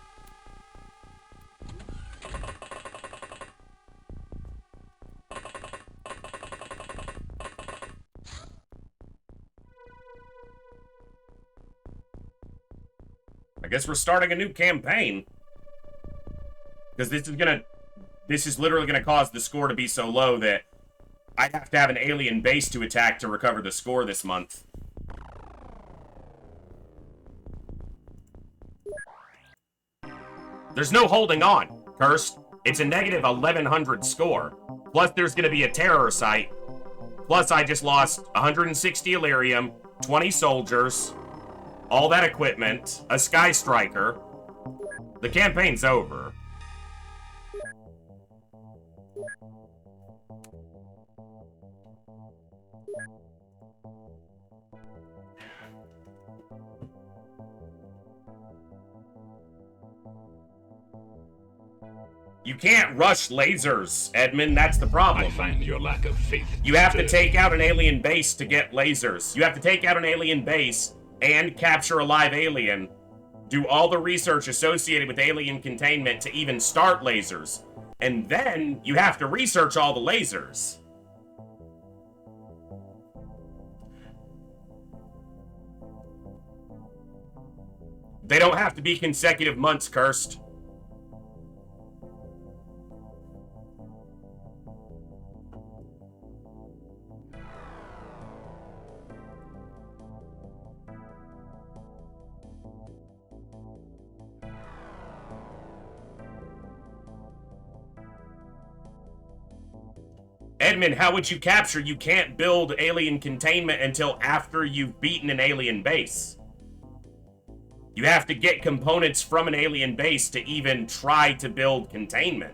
I guess we're starting a new campaign. Because this is literally gonna cause the score to be so low that I have to have an alien base to attack to recover the score this month. There's no holding on, Cursed. It's a negative 1100 score. Plus there's gonna be a terror site. Plus I just lost 160 Illyrium, 20 soldiers, all that equipment, a Sky Striker. The campaign's over. You can't rush lasers, Edmund. That's the problem. I find your lack of faith. You have to take out an alien base to get lasers. You have to take out an alien base and capture a live alien. Do all the research associated with alien containment to even start lasers. And then you have to research all the lasers. They don't have to be consecutive months, Cursed. Edmund, how would you capture? You can't build alien containment until after you've beaten an alien base. You have to get components from an alien base to even try to build containment.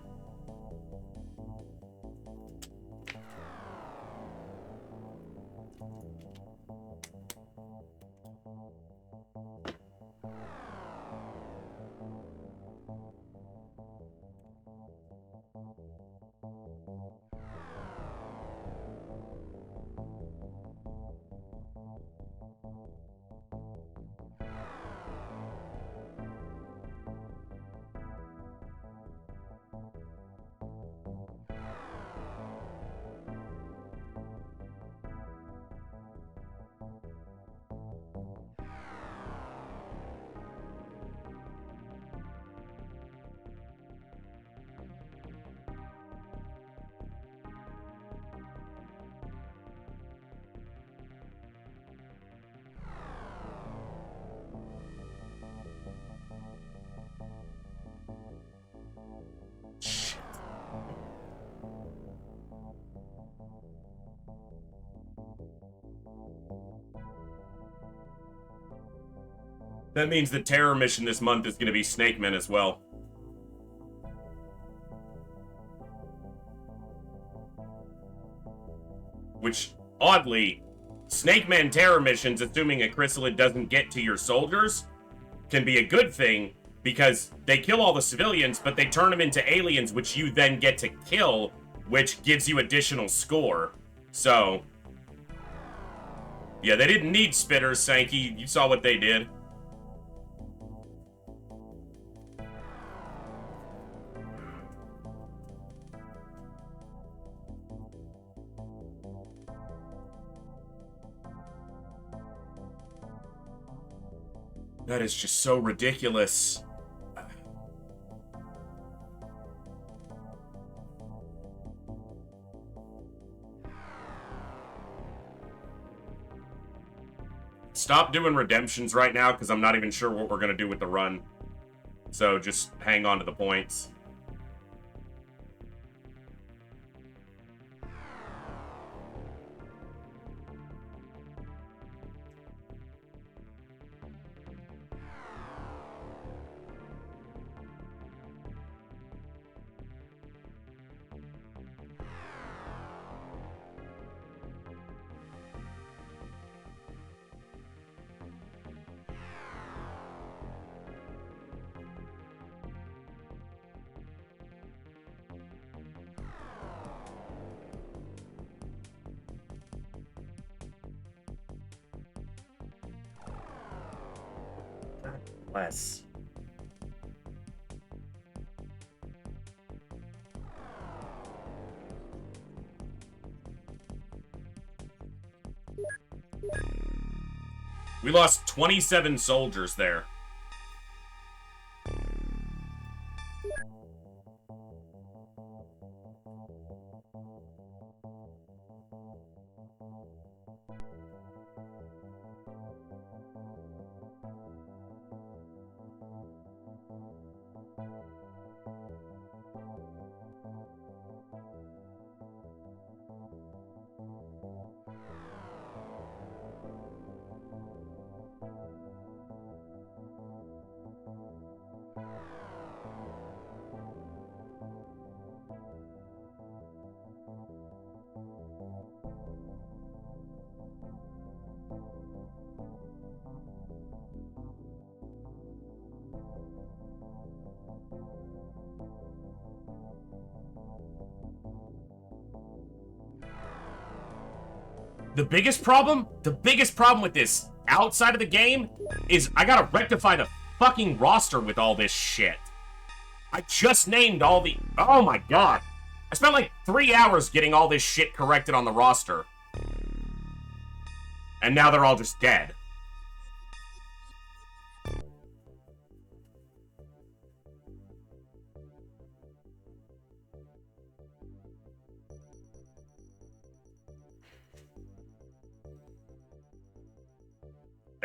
That means the terror mission this month is going to be Snakemen as well. Which, oddly, Snakemen terror missions, assuming a chrysalid doesn't get to your soldiers, can be a good thing because they kill all the civilians, but they turn them into aliens, which you then get to kill, which gives you additional score. So, yeah, they didn't need spitters, Sankey. You saw what they did. That is just so ridiculous. Stop doing redemptions right now, because I'm not even sure what we're going to do with the run. So just hang on to the points. less. We lost 27 soldiers there. The biggest problem with this outside of the game is I gotta rectify the fucking roster with all this shit. I just named all the... Oh my god. I spent like 3 hours getting all this shit corrected on the roster. And now they're all just dead.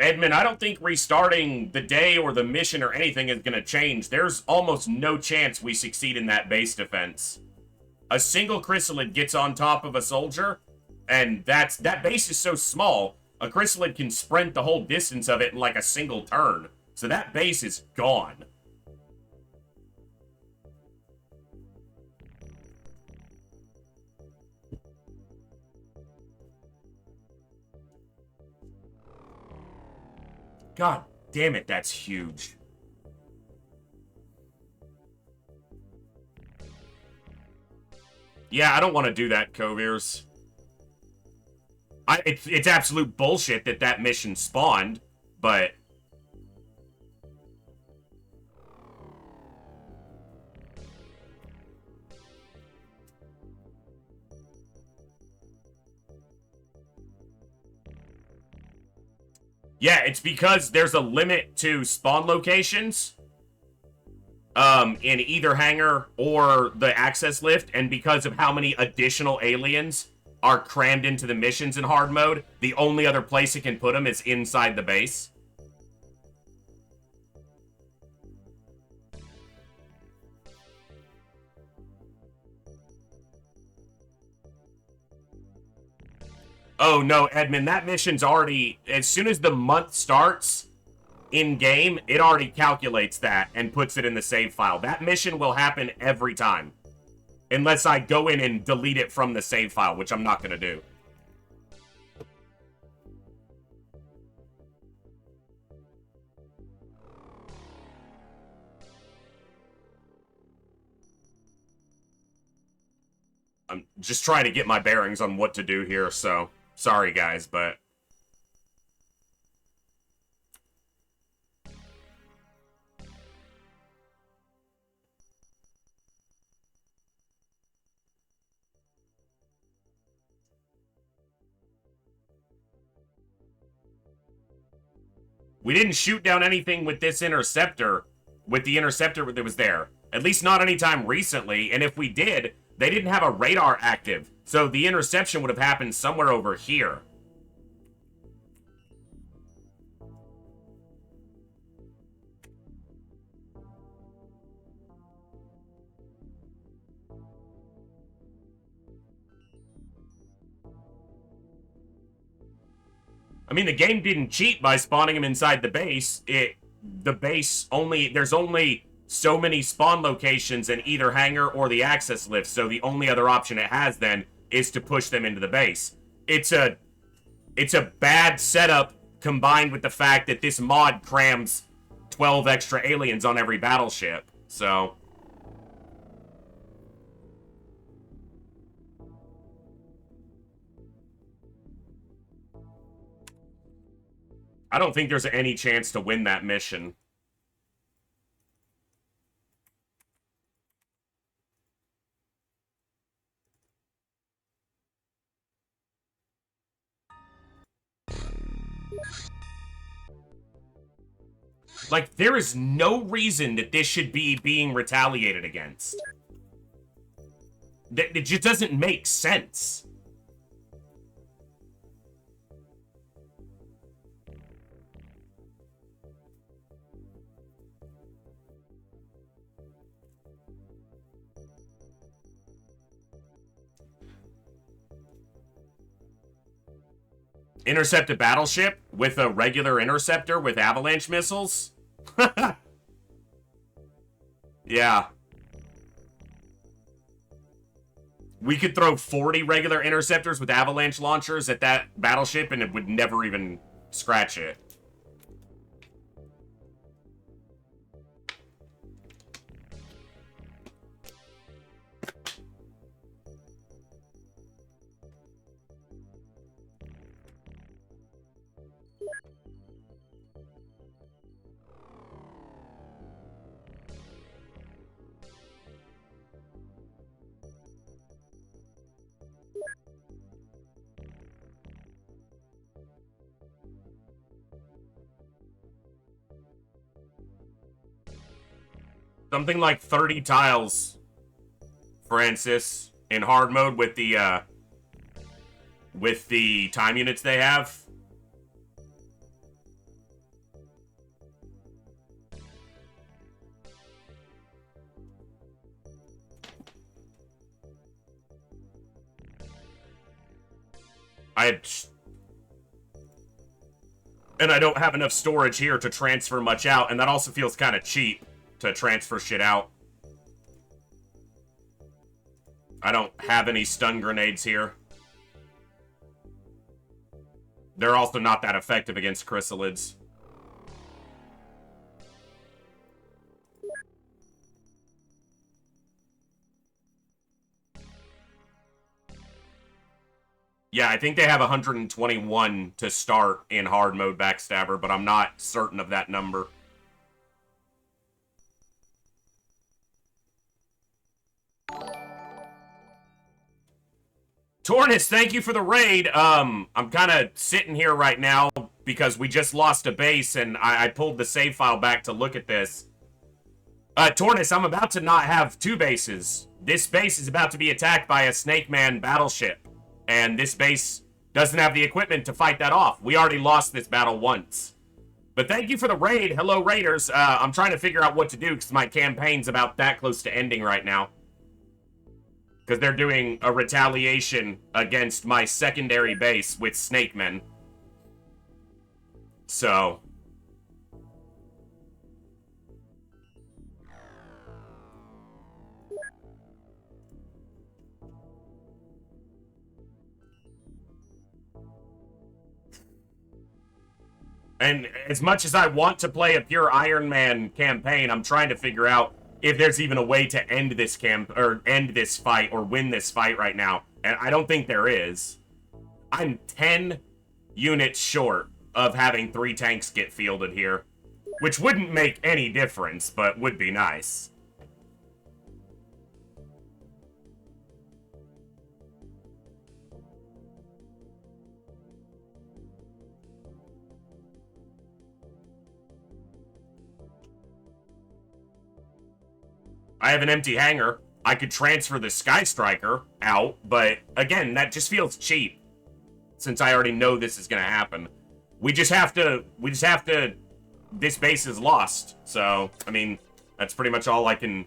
Edmund, I don't think restarting the day or the mission or anything is going to change. There's almost no chance we succeed in that base defense. A single chrysalid gets on top of a soldier, and that base is so small, a chrysalid can sprint the whole distance of it in like a single turn. So that base is gone. God damn it, that's huge. Yeah, I don't want to do that, Coviers. It's absolute bullshit that mission spawned, but... Yeah, it's because there's a limit to spawn locations in either hangar or the access lift, and because of how many additional aliens are crammed into the missions in hard mode, the only other place it can put them is inside the base. Oh, no, Edmund, that mission's already... As soon as the month starts in-game, it already calculates that and puts it in the save file. That mission will happen every time. Unless I go in and delete it from the save file, which I'm not going to do. I'm just trying to get my bearings on what to do here, so... Sorry, guys, but... We didn't shoot down anything with this interceptor, with the interceptor that was there. At least not anytime recently, and if we did, they didn't have a radar active. So the interception would have happened somewhere over here. I mean, the game didn't cheat by spawning him inside the base. There's only so many spawn locations in either hangar or the access lift, so the only other option it has then is to push them into the base. It's a bad setup combined with the fact that this mod crams 12 extra aliens on every battleship, so... I don't think there's any chance to win that mission. Like, there is no reason that this should be being retaliated against. It just doesn't make sense. Intercept a battleship with a regular interceptor with avalanche missiles? Yeah. We could throw 40 regular interceptors with avalanche launchers at that battleship and it would never even scratch it. Something like 30 tiles, Francis, in hard mode with the time units they have. And I don't have enough storage here to transfer much out, and that also feels kind of cheap to transfer shit out. I don't have any stun grenades here. They're also not that effective against chrysalids. Yeah, I think they have 121 to start in hard mode Backstabber, but I'm not certain of that number. Tornus, thank you for the raid. I'm kind of sitting here right now because we just lost a base and I pulled the save file back to look at this. Tornus, I'm about to not have two bases. This base is about to be attacked by a Snake Man battleship. And this base doesn't have the equipment to fight that off. We already lost this battle once. But thank you for the raid. Hello, raiders. I'm trying to figure out what to do because my campaign's about that close to ending right now. Because they're doing a retaliation against my secondary base with Snake Men. So. And as much as I want to play a pure Iron Man campaign, I'm trying to figure out if there's even a way to end this end this fight or win this fight right now. And I don't think there is. I'm 10 units short of having 3 tanks get fielded here, which wouldn't make any difference, but would be nice. I have an empty hangar. I could transfer the Sky Striker out, but again, that just feels cheap. Since I already know this is gonna happen. We just have to, this base is lost. So, I mean, that's pretty much all I can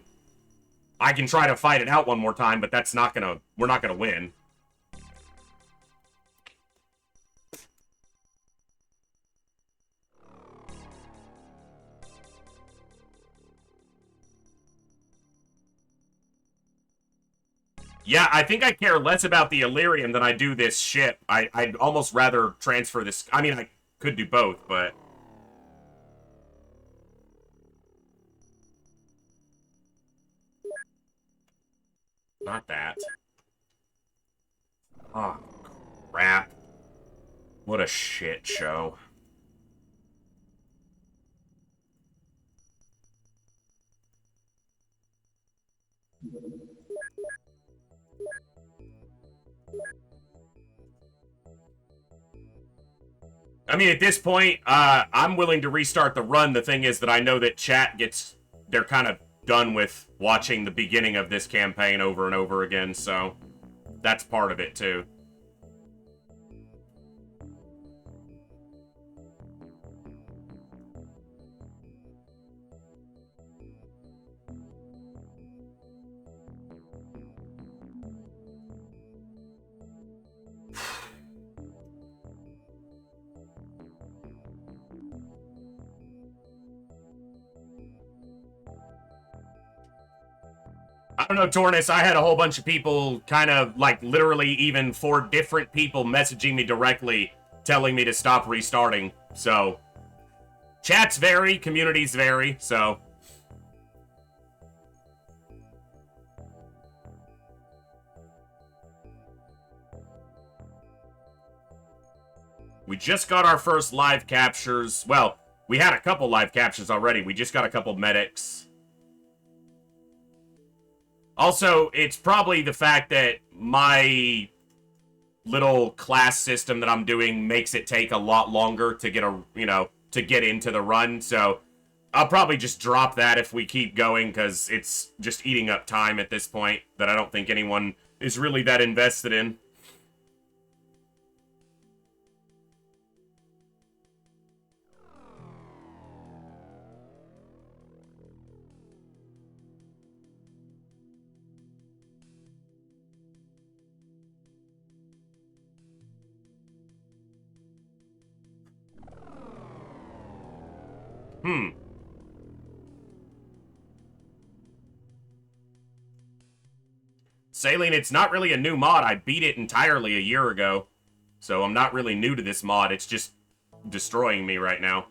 try to fight it out one more time, but that's not gonna, we're not gonna win. Yeah, I think I care less about the Illyrium than I do this ship. I'd almost rather transfer this. I mean, I could do both, but... Not that. Oh, crap. What a shit show. I mean, at this point, I'm willing to restart the run. The thing is that I know that chat they're kind of done with watching the beginning of this campaign over and over again, so that's part of it, too. I don't know, Tornus, I had a whole bunch of people kind of, like, literally even 4 different people messaging me directly telling me to stop restarting, so... Chats vary, communities vary, so... We just got our first live captures. Well, we had a couple live captures already. We just got a couple medics. Also, it's probably the fact that my little class system that I'm doing makes it take a lot longer to get to get into the run. So I'll probably just drop that if we keep going, because it's just eating up time at this point that I don't think anyone is really that invested in. Saline, it's not really a new mod. I beat it entirely a year ago. So I'm not really new to this mod. It's just destroying me right now.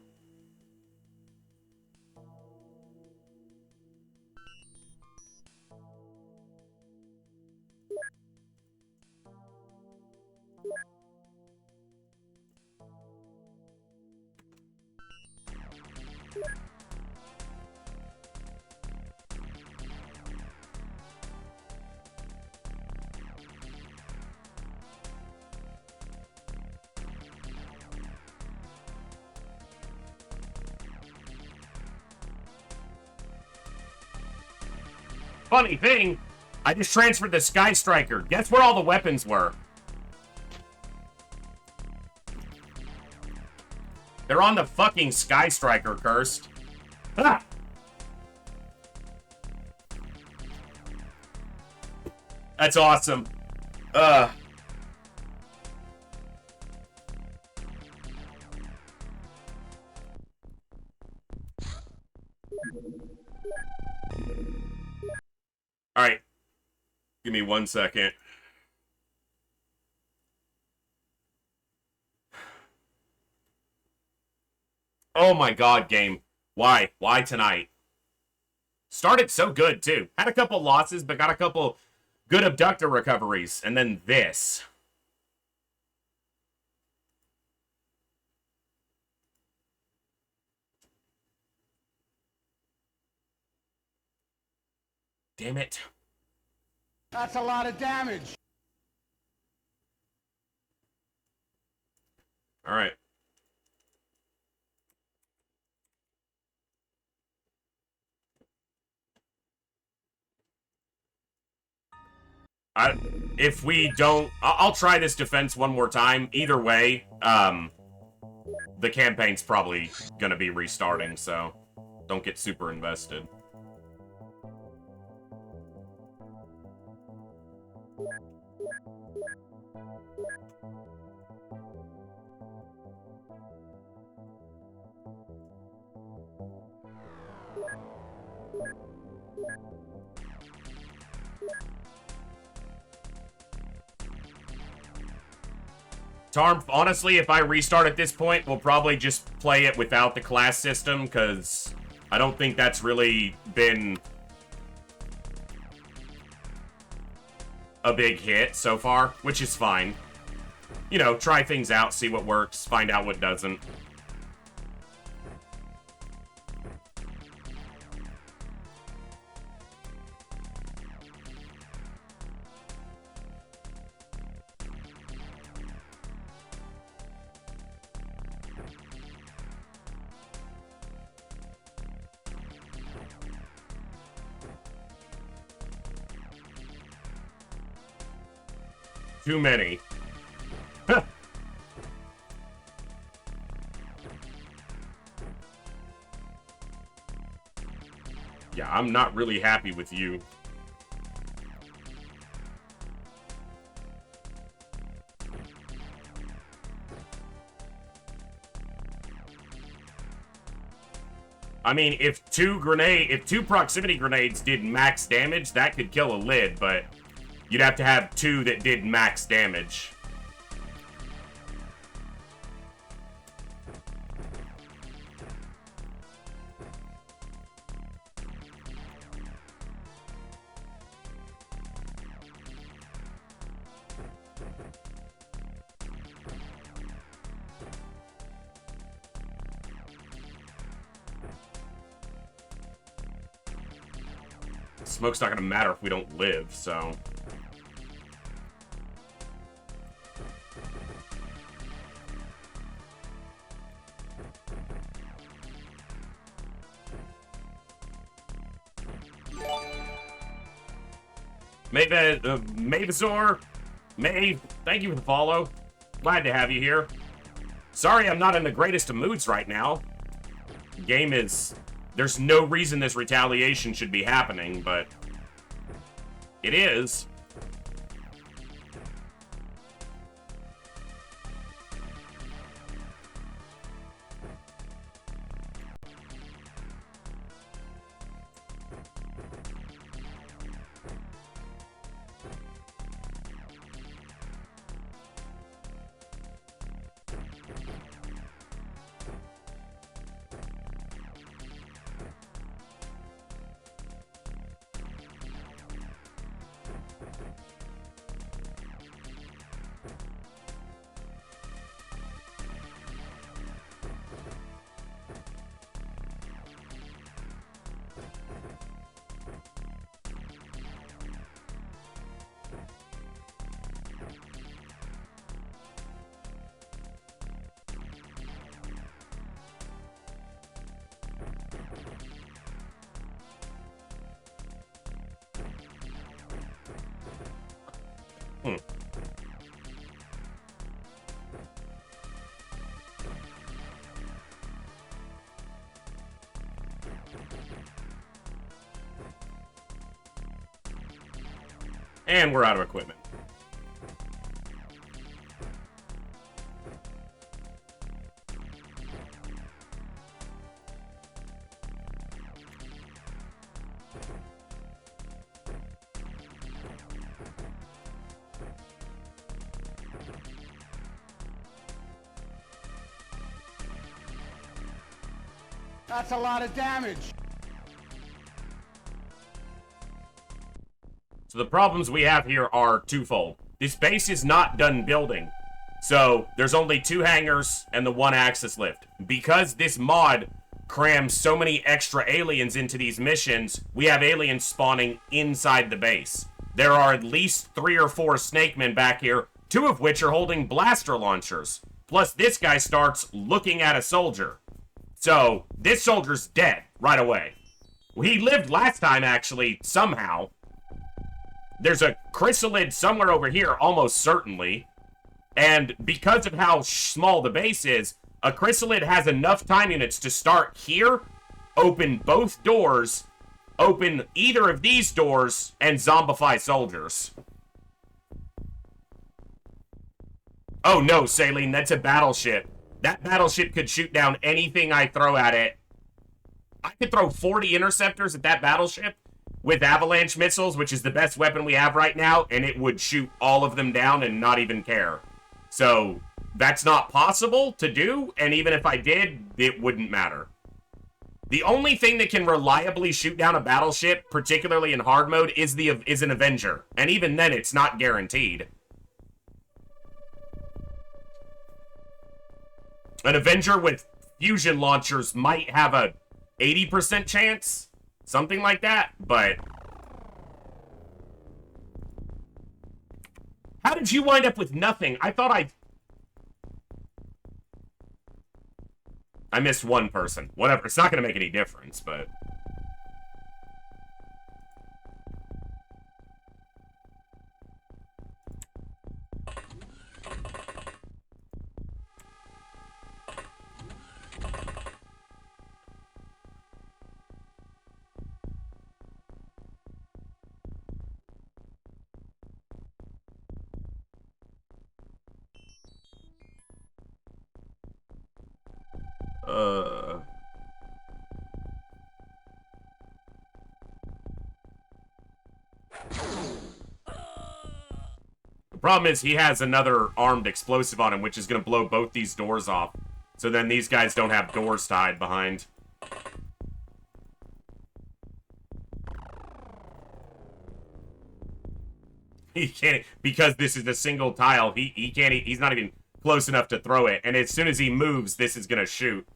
Funny thing, I just transferred the Sky Striker. Guess where all the weapons were? They're on the fucking Sky Striker, cursed. Ah! That's awesome. Alright. Give me 1 second. Oh my god, game. Why? Why tonight? Started so good, too. Had a couple losses, but got a couple good abductor recoveries. And then this. Damn it. That's a lot of damage. All right. If we don't... I'll try this defense one more time. Either way, the campaign's probably gonna be restarting, so don't get super invested. Tarm, honestly, if I restart at this point, we'll probably just play it without the class system, because I don't think that's really been a big hit so far, which is fine. You know, try things out, see what works, find out what doesn't. Too many. Yeah, I'm not really happy with you. I mean, if two proximity grenades did max damage, that could kill a lid, but you'd have to have two that did max damage. Smoke's not gonna matter if we don't live, so... Mavazor, May, thank you for the follow. Glad to have you here. Sorry I'm not in the greatest of moods right now. Game is... There's no reason this retaliation should be happening, but it is. And we're out of equipment. That's a lot of damage. So the problems we have here are twofold. This base is not done building. So there's only 2 hangars and the 1 axis lift. Because this mod crams so many extra aliens into these missions, we have aliens spawning inside the base. There are at least 3 or 4 snakemen back here, 2 of which are holding blaster launchers. Plus this guy starts looking at a soldier. So this soldier's dead right away. Well, he lived last time, actually, somehow. There's a chrysalid somewhere over here, almost certainly. And because of how small the base is, a chrysalid has enough time units to start here, open both doors, open either of these doors, and zombify soldiers. Oh no, Saline, that's a battleship. That battleship could shoot down anything I throw at it. I could throw 40 interceptors at that battleship with avalanche missiles, which is the best weapon we have right now, and it would shoot all of them down and not even care. So, that's not possible to do, and even if I did, it wouldn't matter. The only thing that can reliably shoot down a battleship, particularly in hard mode, is an Avenger. And even then, it's not guaranteed. An Avenger with fusion launchers might have a 80% chance. Something like that, but... How did you wind up with nothing? I thought I missed one person. Whatever, it's not going to make any difference, but... The problem is he has another armed explosive on him, which is going to blow both these doors off. So then these guys don't have doors to hide behind. He can't, because this is a single tile, he can't, he's not even close enough to throw it. And as soon as he moves, this is going to shoot.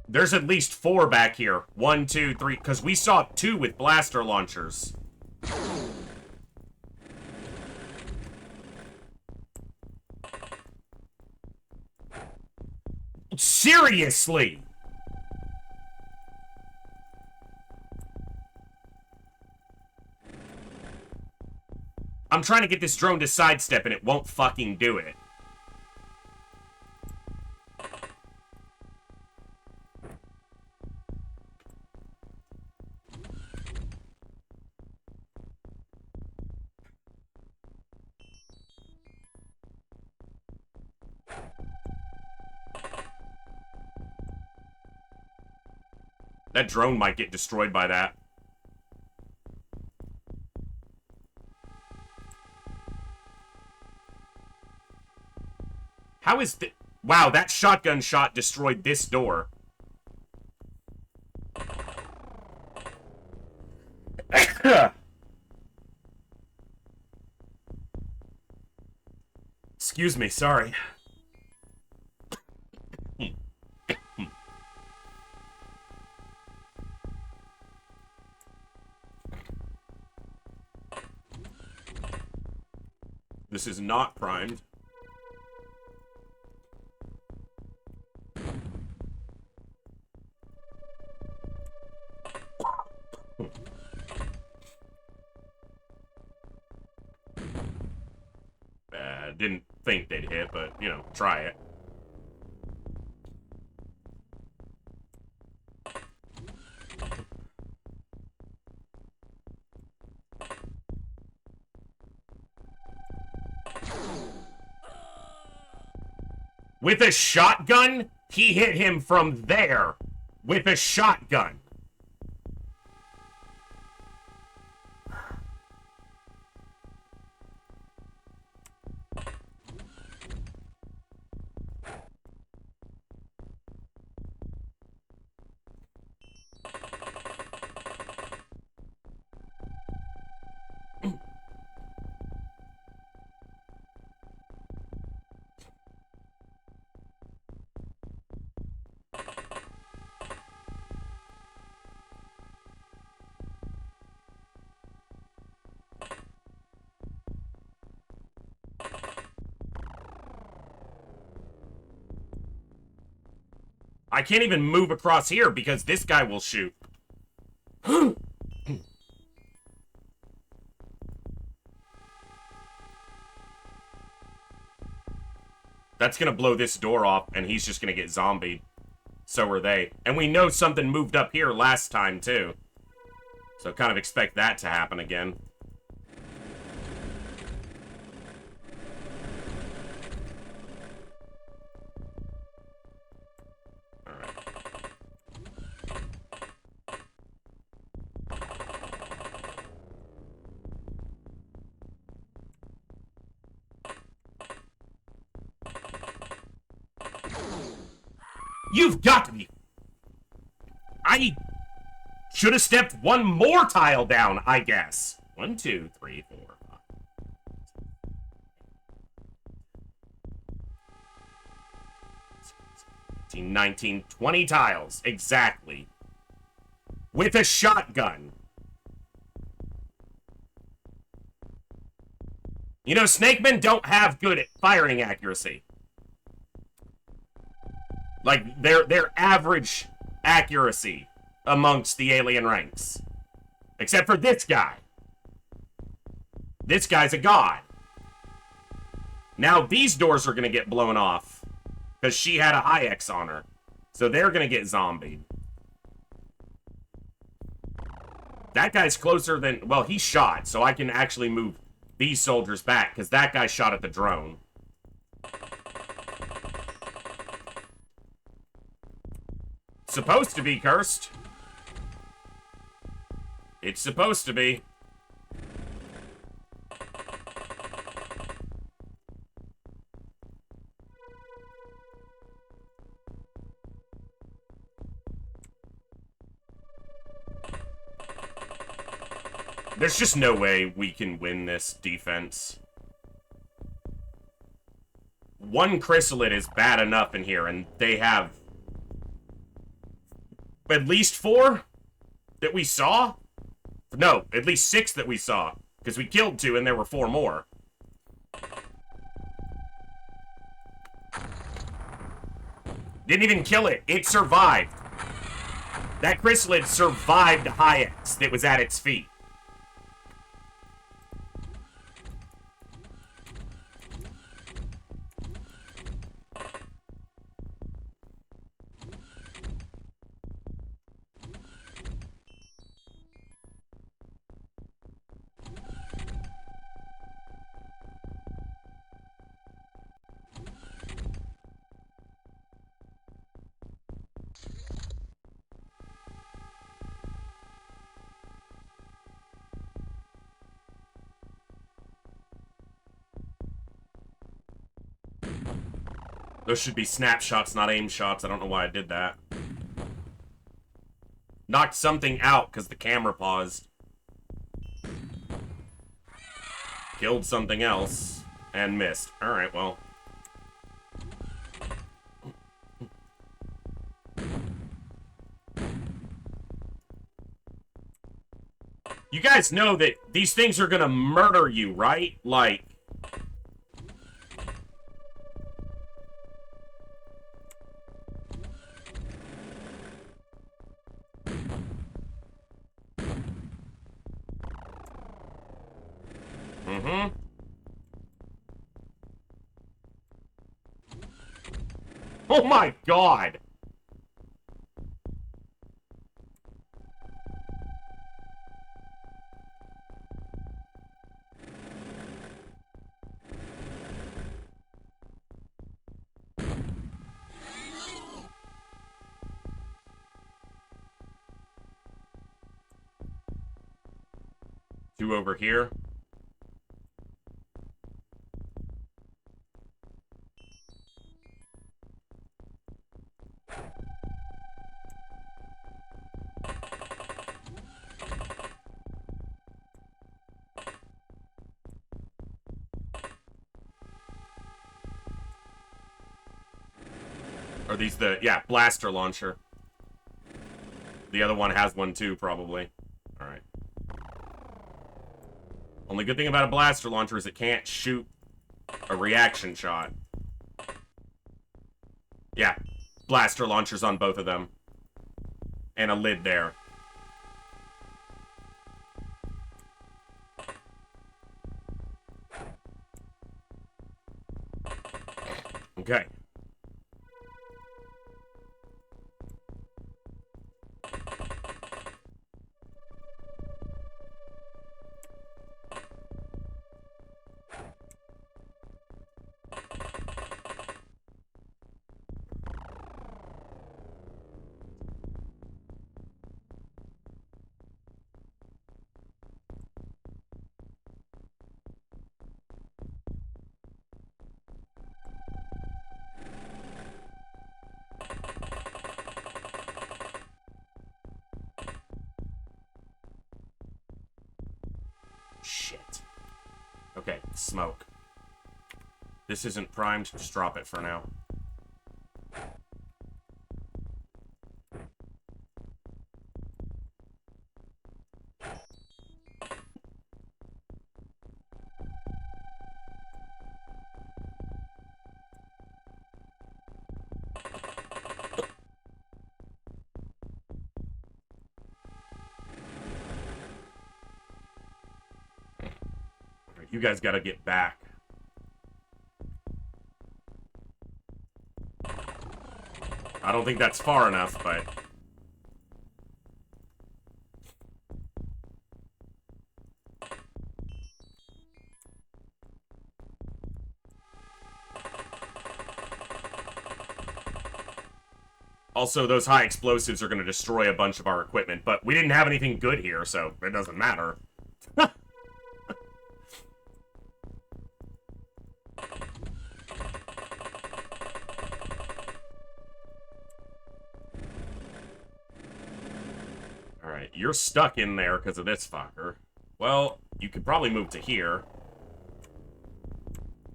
There's at least 4 back here. 1, 2, 3, because we saw 2 with blaster launchers. Seriously! I'm trying to get this drone to sidestep and it won't fucking do it. That drone might get destroyed by that. How is the... Wow, that shotgun shot destroyed this door. Excuse me, sorry. This is not primed. Didn't think they'd hit, but, you know, try it. With a shotgun? He hit him from there. With a shotgun. I can't even move across here because this guy will shoot. That's gonna blow this door off, and he's just gonna get zombied. So are they. And we know something moved up here last time, too. So kind of expect that to happen again. You've got to be... I should have stepped one more tile down, I guess. 1, 2, 3, 4, 5. 18, 19, 20 tiles. Exactly. With a shotgun. You know, snakemen don't have good firing accuracy. Like, their average accuracy amongst the alien ranks. Except for this guy. This guy's a god. Now these doors are going to get blown off. Because she had a high X on her. So they're going to get zombied. That guy's closer than... Well, he shot. So I can actually move these soldiers back. Because that guy shot at the drone. Supposed to be cursed. It's supposed to be. There's just no way we can win this defense. One chrysalid is bad enough in here, and they have at least 4 that we saw? No, at least 6 that we saw. Because we killed 2 and there were 4 more. Didn't even kill it. It survived. That chrysalid survived high X that was at its feet. Those should be snapshots, not aim shots. I don't know why I did that. Knocked something out because the camera paused. Killed something else and missed. Alright, well. You guys know that these things are gonna murder you, right? Like... Oh my god! Two over here. Are these the... Yeah, blaster launcher. The other one has one too, probably. Alright. Only good thing about a blaster launcher is it can't shoot a reaction shot. Yeah. Blaster launchers on both of them. And a lid there. Okay. Shit. Okay, smoke. This isn't primed, just drop it for now. You guys gotta get back. I don't think that's far enough, but... Also, those high explosives are going to destroy a bunch of our equipment, but we didn't have anything good here, so it doesn't matter. Alright, you're stuck in there because of this fucker. Well, you could probably move to here.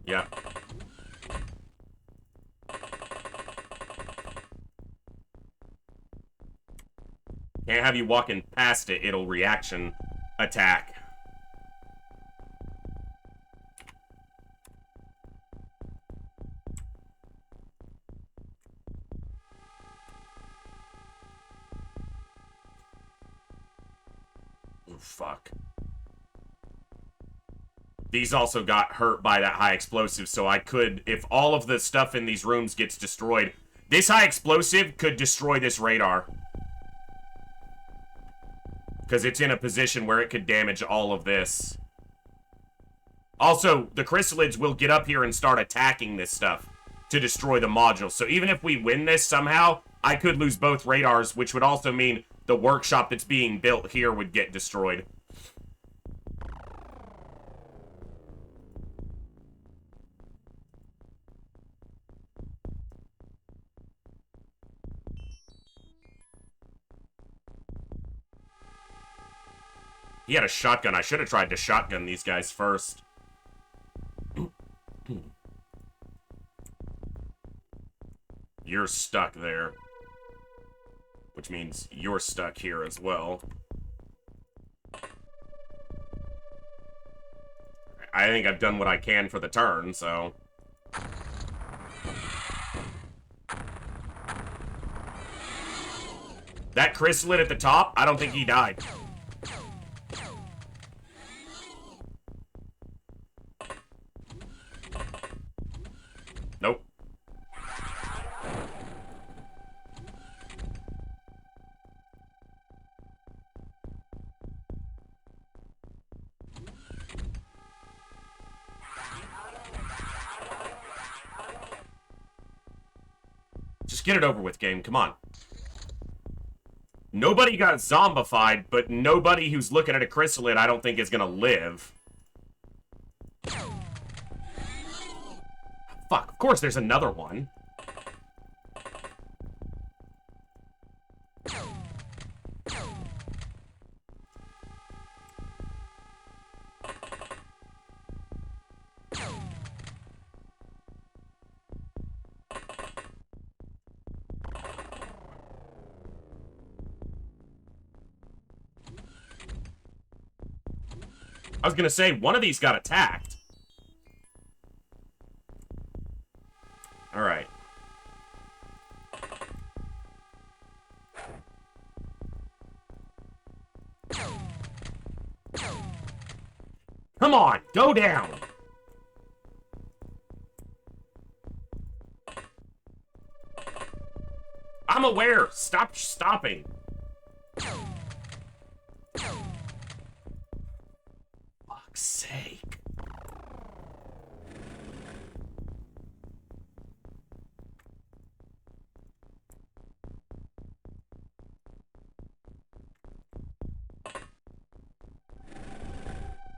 Yeah. Can't have you walking past it, it'll reaction attack. Oh, fuck. These also got hurt by that high explosive, so I could, if all of the stuff in these rooms gets destroyed, this high explosive could destroy this radar. Because it's in a position where it could damage all of this. Also, the chrysalids will get up here and start attacking this stuff to destroy the module. So even if we win this somehow, I could lose both radars, which would also mean the workshop that's being built here would get destroyed. He had a shotgun. I should have tried to shotgun these guys first. You're stuck there. Which means you're stuck here as well. I think I've done what I can for the turn, so... That chrysalid at the top, I don't think he died. Nope. Just get it over with, game. Come on. Nobody got zombified, but nobody who's looking at a chrysalid I don't think is gonna live. Fuck, of course there's another one. I was gonna say, one of these got attacked. Alright. Come on, go down! I'm aware! Stop stopping! Fuck's sake.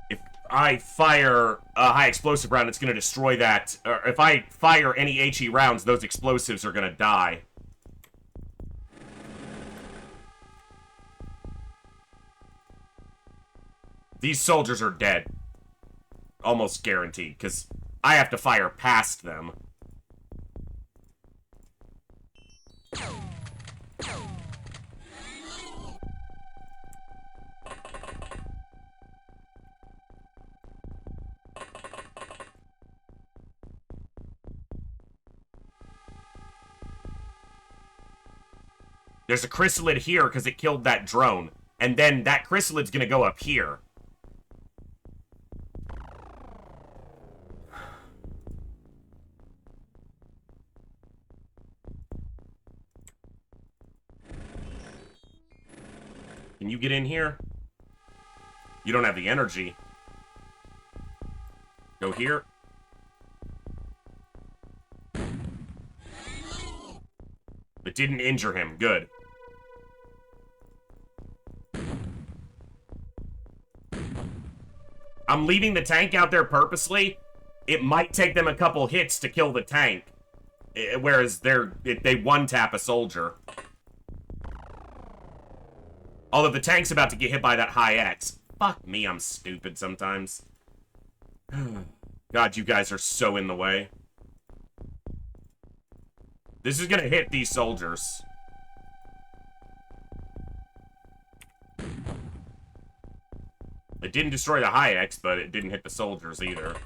If I fire a high explosive round, it's going to destroy that. Or if I fire any HE rounds, those explosives are going to die. These soldiers are dead. Almost guaranteed, because I have to fire past them. There's a chrysalid here because it killed that drone. And then that chrysalid's gonna go up here. Can you get in here? You don't have the energy. Go here. It didn't injure him. Good. I'm leaving the tank out there purposely. It might take them a couple hits to kill the tank. Whereas they one-tap a soldier. Although the tank's about to get hit by that high X. Fuck me, I'm stupid sometimes. God, you guys are so in the way. This is gonna hit these soldiers. It didn't destroy the high X, but it didn't hit the soldiers either.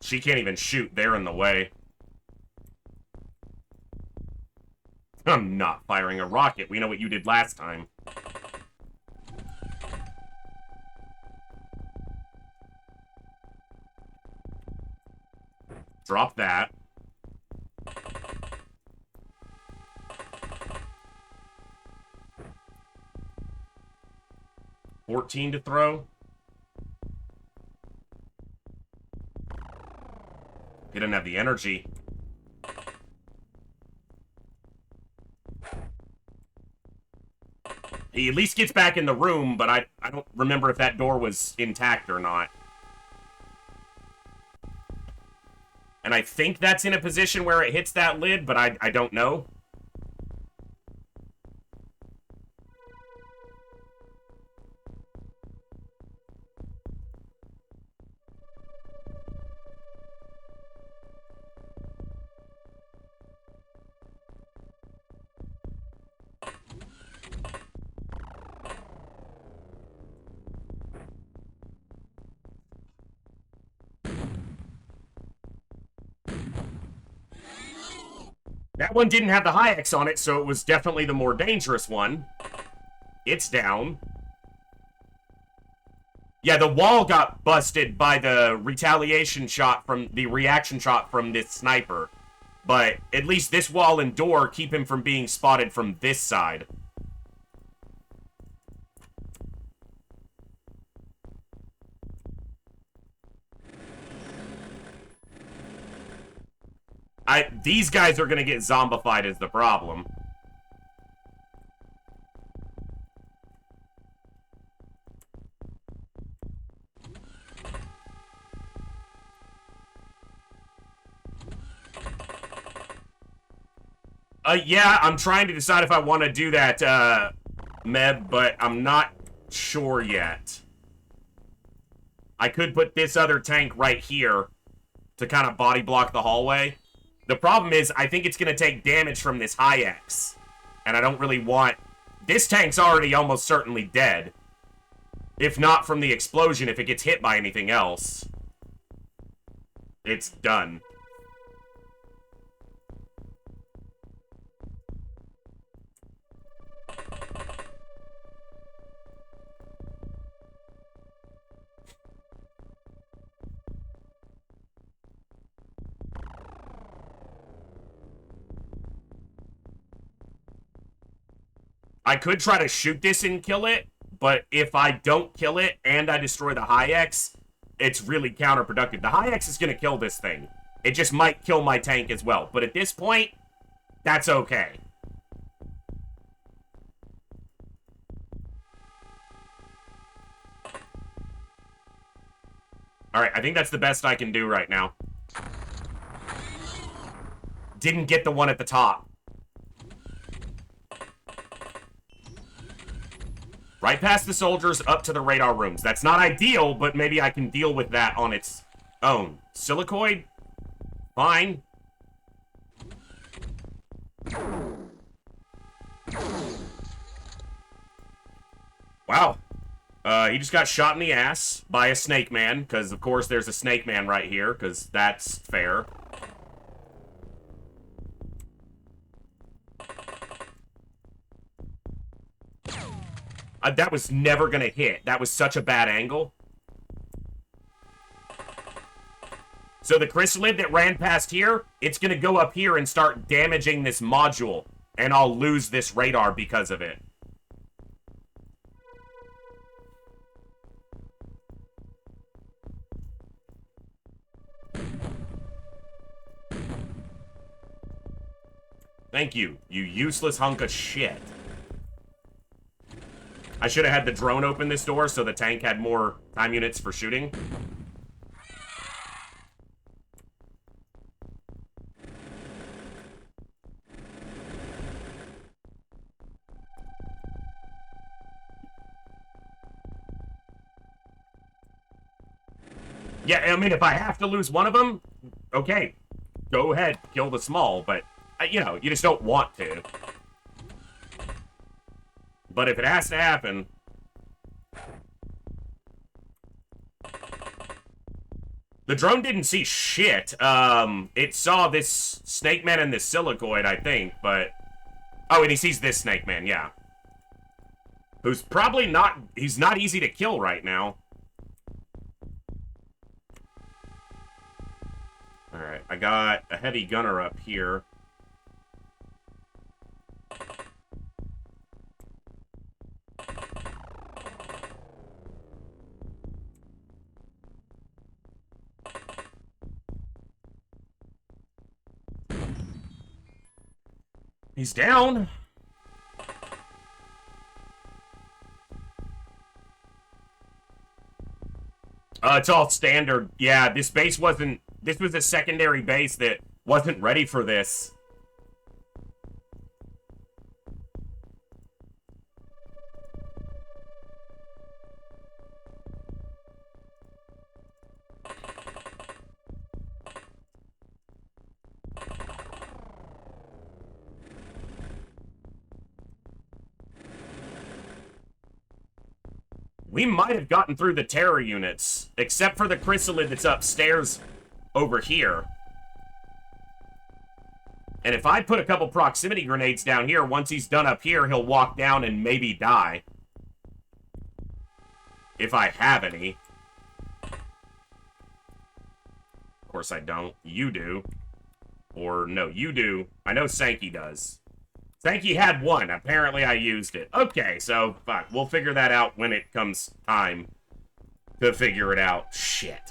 She can't even shoot. They're in the way. I'm not firing a rocket. We know what you did last time. Drop that. $14 to throw. He didn't have the energy. He at least gets back in the room, but I don't remember if that door was intact or not. And I think that's in a position where it hits that lid, but I don't know. That one didn't have the high X on it, so it was definitely the more dangerous one. It's down. Yeah, the wall got busted by the retaliation shot from the reaction shot from this sniper. But at least this wall and door keep him from being spotted from this side. These guys are gonna get zombified is the problem. Yeah, I'm trying to decide if I want to do that, Meb, but I'm not sure yet. I could put this other tank right here to kind of body block the hallway. The problem is, I think it's going to take damage from this high X. And I don't really want... This tank's already almost certainly dead. If not from the explosion, if it gets hit by anything else. It's done. I could try to shoot this and kill it, but if I don't kill it and I destroy the high X, it's really counterproductive. The high X is going to kill this thing. It just might kill my tank as well. But at this point, that's okay. Alright, I think that's the best I can do right now. Didn't get the one at the top. Right past the soldiers, up to the radar rooms. That's not ideal, but maybe I can deal with that on its own. Silicoid? Fine. Wow. He just got shot in the ass by a snake man, because of course there's a snake man right here, because that's fair. That was never going to hit. That was such a bad angle. So the chrysalid that ran past here, it's going to go up here and start damaging this module. And I'll lose this radar because of it. Thank you, you useless hunk of shit. I should have had the drone open this door so the tank had more time units for shooting. Yeah, I mean, if I have to lose one of them, okay, go ahead, kill the small, but, you know, you just don't want to. But if it has to happen... The drone didn't see shit. It saw this Snake Man and this Silicoid, I think, but... Oh, and he sees this Snake Man, yeah. Who's probably not... He's not easy to kill right now. Alright, I got a heavy gunner up here. He's down. It's all standard. Yeah, this base wasn't... This was a secondary base that wasn't ready for this. We might have gotten through the terror units, except for the chrysalid that's upstairs over here. And if I put a couple proximity grenades down here, once he's done up here, he'll walk down and maybe die. If I have any. Of course I don't. You do. Or, no, you do. I know Sankey does. Sankey had one. Apparently I used it. Okay, so, fuck. We'll figure that out when it comes time to figure it out. Shit.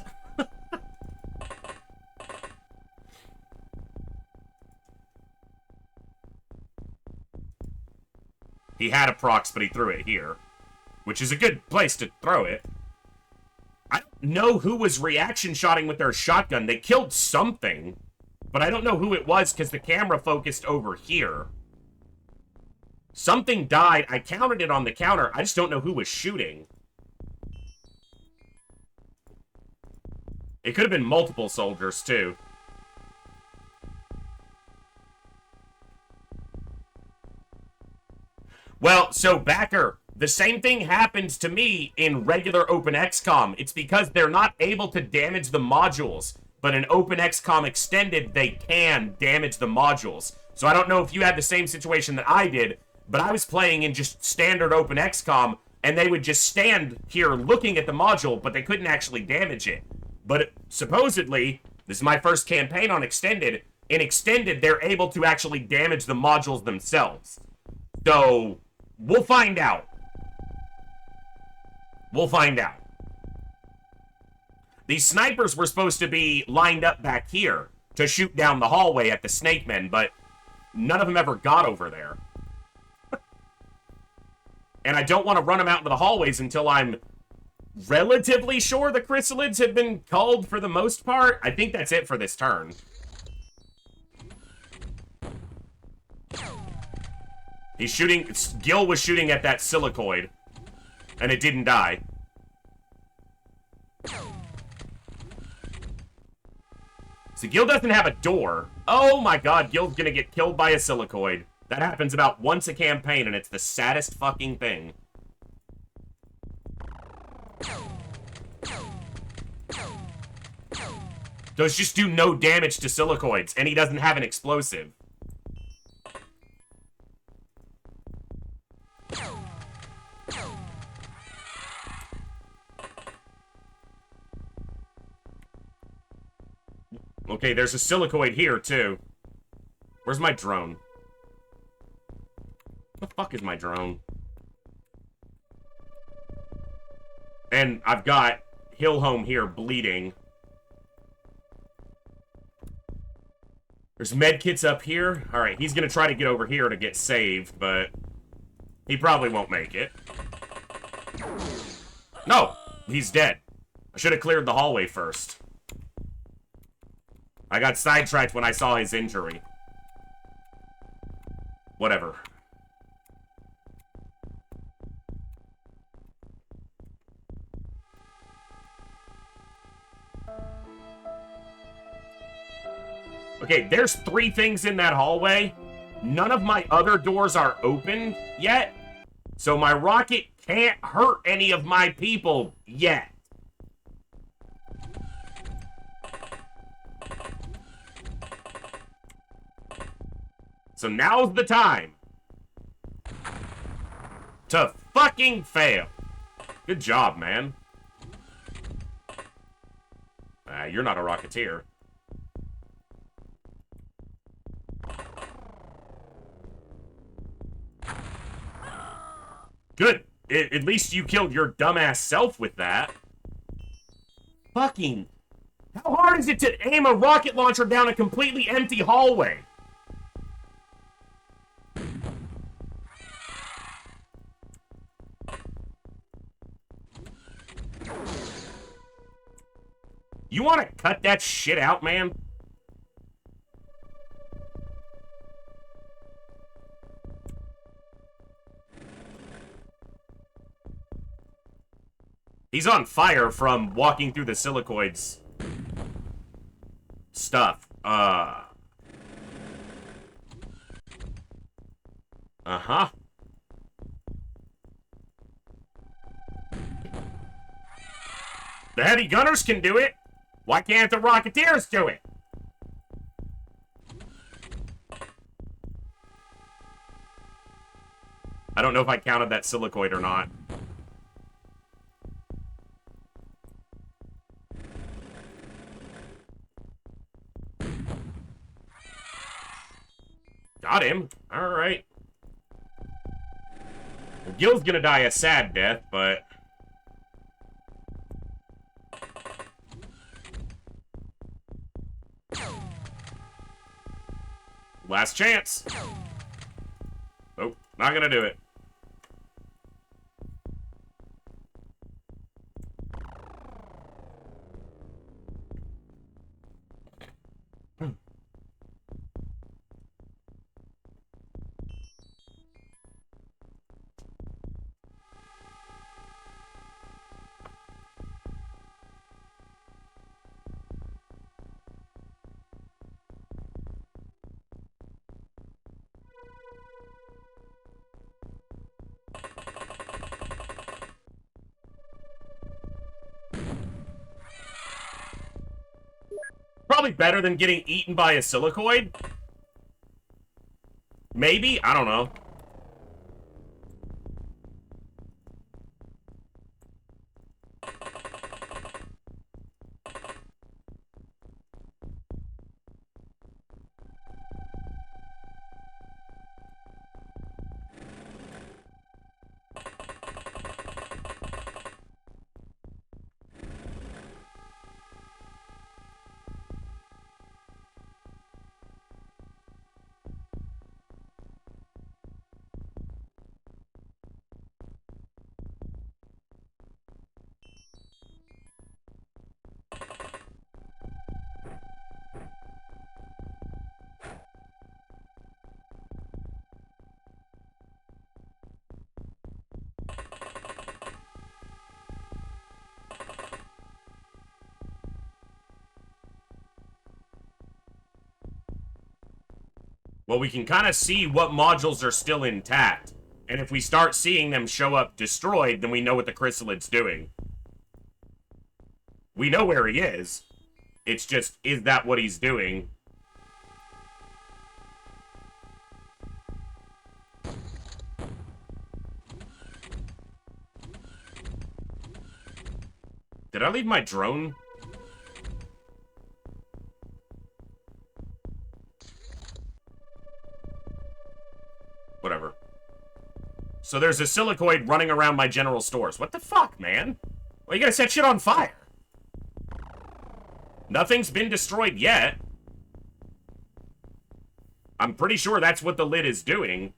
He had a prox, but he threw it here. Which is a good place to throw it. I don't know who was reaction shotting with their shotgun. They killed something. But I don't know who it was because the camera focused over here. Something died. I counted it on the counter. I just don't know who was shooting. It could have been multiple soldiers, too. Well, so, Backer, the same thing happens to me in regular Open XCOM. It's because they're not able to damage the modules. But in Open XCOM Extended, they can damage the modules. So I don't know if you had the same situation that I did, but I was playing in just standard Open XCOM, and they would just stand here looking at the module, but they couldn't actually damage it. But supposedly, this is my first campaign on Extended. In Extended, they're able to actually damage the modules themselves. So, we'll find out. We'll find out. These snipers were supposed to be lined up back here to shoot down the hallway at the Snake Men, but none of them ever got over there. And I don't want to run them out into the hallways until I'm relatively sure the chrysalids have been culled for the most part. I think that's it for this turn. He's shooting... Gil was shooting at that silicoid, and it didn't die. So Gil doesn't have a door. Oh my god, Gil's gonna get killed by a silicoid. That happens about once a campaign, and it's the saddest fucking thing. Those just do no damage to silicoids, and he doesn't have an explosive. Okay, there's a silicoid here, too. Where's my drone? What the fuck is my drone? And I've got Hillhome here bleeding. There's medkits up here. Alright, he's gonna try to get over here to get saved, but he probably won't make it. No! He's dead. I should have cleared the hallway first. I got sidetracked when I saw his injury. Whatever. Okay, there's 3 things in that hallway. None of my other doors are open yet. So my rocket can't hurt any of my people yet. So now's the time to fucking fail. Good job, man. You're not a Rocketeer. Good. At least you killed your dumbass self with that. Fucking... How hard is it to aim a rocket launcher down a completely empty hallway? You want to cut that shit out, man? He's on fire from walking through the silicoids stuff. Uh-huh. The heavy gunners can do it. Why can't the Rocketeers do it? I don't know if I counted that silicoid or not. Got him. Alright. Well, Gil's gonna die a sad death, but... Last chance. Nope, not gonna do it. Probably better than getting eaten by a silicoid. Maybe? I don't know. Well, we can kind of see what modules are still intact. And if we start seeing them show up destroyed, then we know what the chrysalid's doing. We know where he is. It's just, is that what he's doing? Did I leave my drone? So there's a silicoid running around my general stores. What the fuck, man? Well, you gotta set shit on fire. Nothing's been destroyed yet. I'm pretty sure that's what the lid is doing.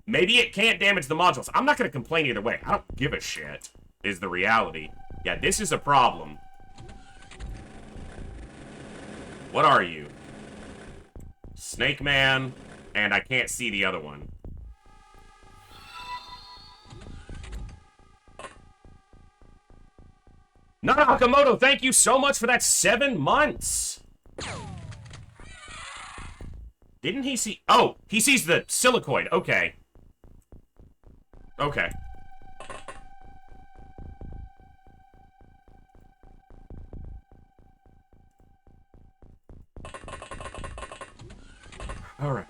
Maybe it can't damage the modules. I'm not gonna complain either way. I don't give a shit, is the reality. Yeah, this is a problem. What are you? Snake Man, and I can't see the other one. Nakamoto, thank you so much for that 7 months. Didn't he see... Oh, he sees the silicoid. Okay. Okay. All right.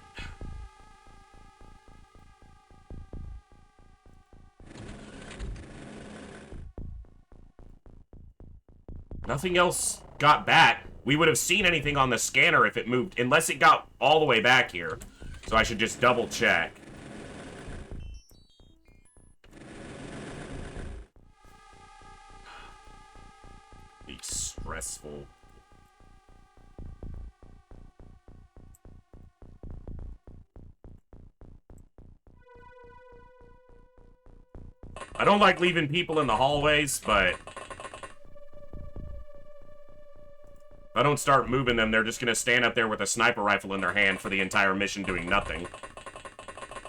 Nothing else got back. We would have seen anything on the scanner if it moved, unless it got all the way back here. So I should just double check. Be stressful. I don't like leaving people in the hallways, but if I don't start moving them, they're just gonna stand up there with a sniper rifle in their hand for the entire mission doing nothing.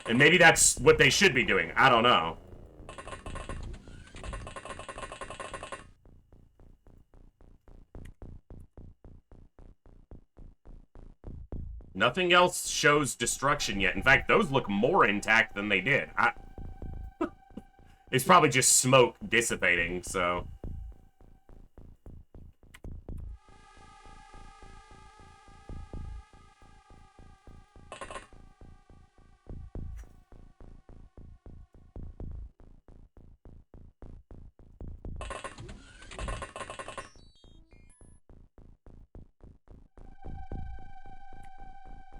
And maybe that's what they should be doing. I don't know. Nothing else shows destruction yet. In fact, those look more intact than they did. It's probably just smoke dissipating, so...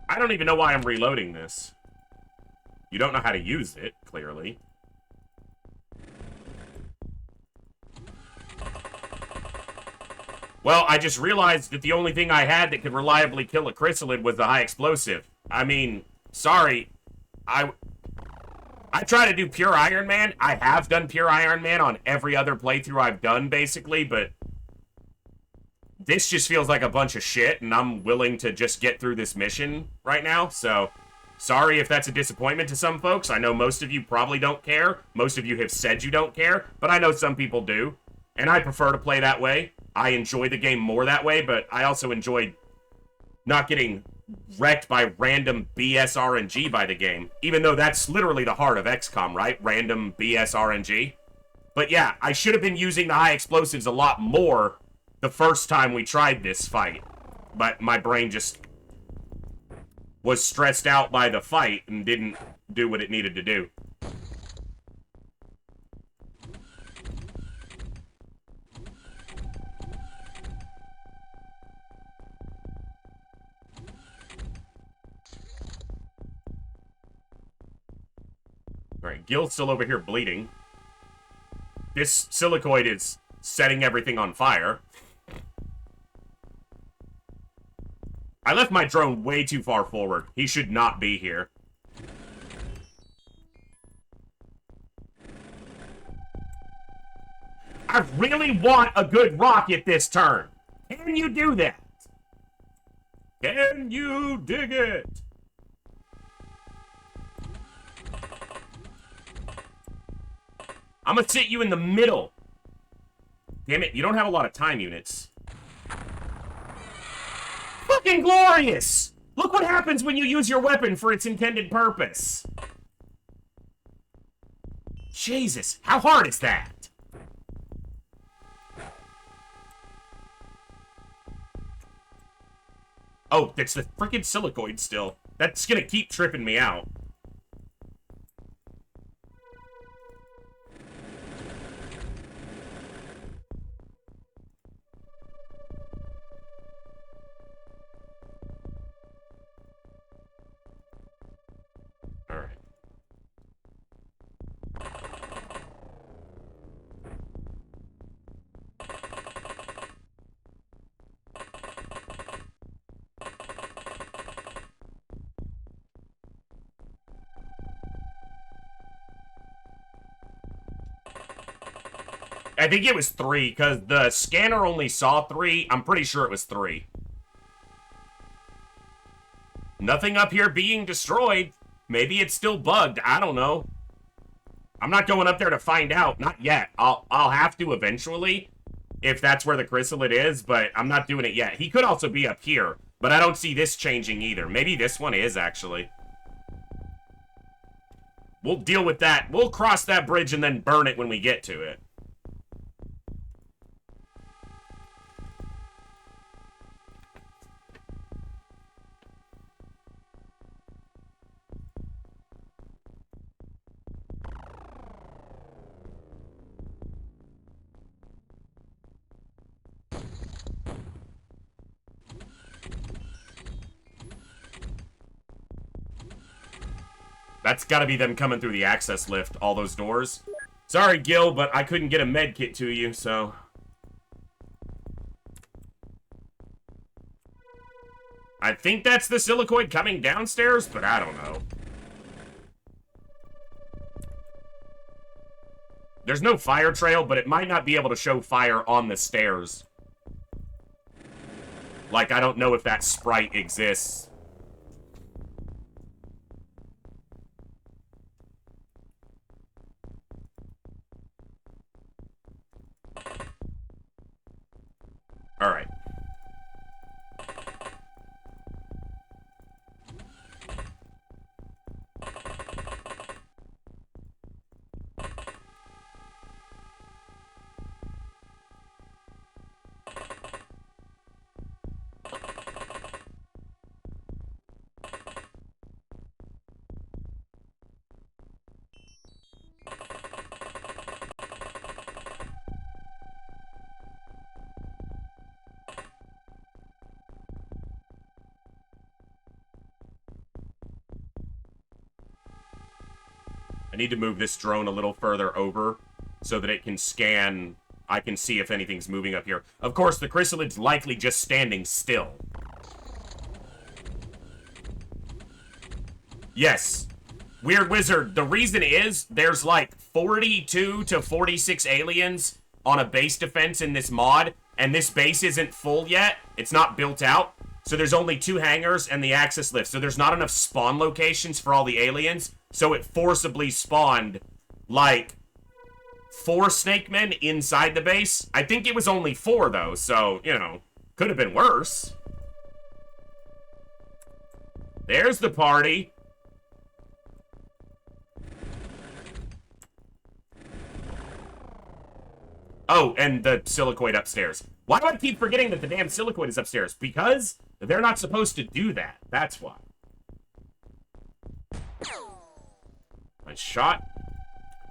I don't even know why I'm reloading this. You don't know how to use it, clearly. Well, I just realized that the only thing I had that could reliably kill a chrysalid was the high explosive. I mean, sorry. I try to do pure Iron Man. I have done pure Iron Man on every other playthrough I've done, basically, but this just feels like a bunch of shit, and I'm willing to just get through this mission right now, so sorry if that's a disappointment to some folks. I know most of you probably don't care. Most of you have said you don't care, but I know some people do, and I prefer to play that way. I enjoy the game more that way, but I also enjoy not getting wrecked by random BS RNG by the game, even though that's literally the heart of XCOM, right? Random BS RNG. But yeah, I should have been using the high explosives a lot more the first time we tried this fight, but my brain just was stressed out by the fight and didn't do what it needed to do. Alright, Gil's still over here bleeding. This silicoid is setting everything on fire. I left my drone way too far forward. He should not be here. I really want a good rocket this turn. Can you do that? Can you dig it? I'm gonna sit you in the middle. Damn it, you don't have a lot of time units. Fucking glorious! Look what happens when you use your weapon for its intended purpose. Jesus, how hard is that? Oh, it's the freaking silicoid still. That's gonna keep tripping me out. I think it was 3, because the scanner only saw 3. I'm pretty sure it was 3. Nothing up here being destroyed. Maybe it's still bugged. I don't know. I'm not going up there to find out. Not yet. I'll have to eventually, if that's where the chrysalid is, but I'm not doing it yet. He could also be up here, but I don't see this changing either. Maybe this one is, actually. We'll deal with that. We'll cross that bridge and then burn it when we get to it. That's gotta be them coming through the access lift, all those doors. Sorry, Gil, but I couldn't get a med kit to you, so... I think that's the silicoid coming downstairs, but I don't know. There's no fire trail, but it might not be able to show fire on the stairs. Like, I don't know if that sprite exists. Alright. I need to move this drone a little further over so that it can scan. I can see if anything's moving up here. Of course, the chrysalid's likely just standing still. Yes. Weird Wizard, the reason is there's like 42 to 46 aliens on a base defense in this mod, and this base isn't full yet. It's not built out. So there's only 2 hangars and the access lift. So there's not enough spawn locations for all the aliens. So it forcibly spawned, like, 4 snake men inside the base. I think it was only 4, though. So, you know, could have been worse. There's the party. Oh, and the silicoid upstairs. Why do I keep forgetting that the damn silicoid is upstairs? Because they're not supposed to do that. That's why. Nice shot.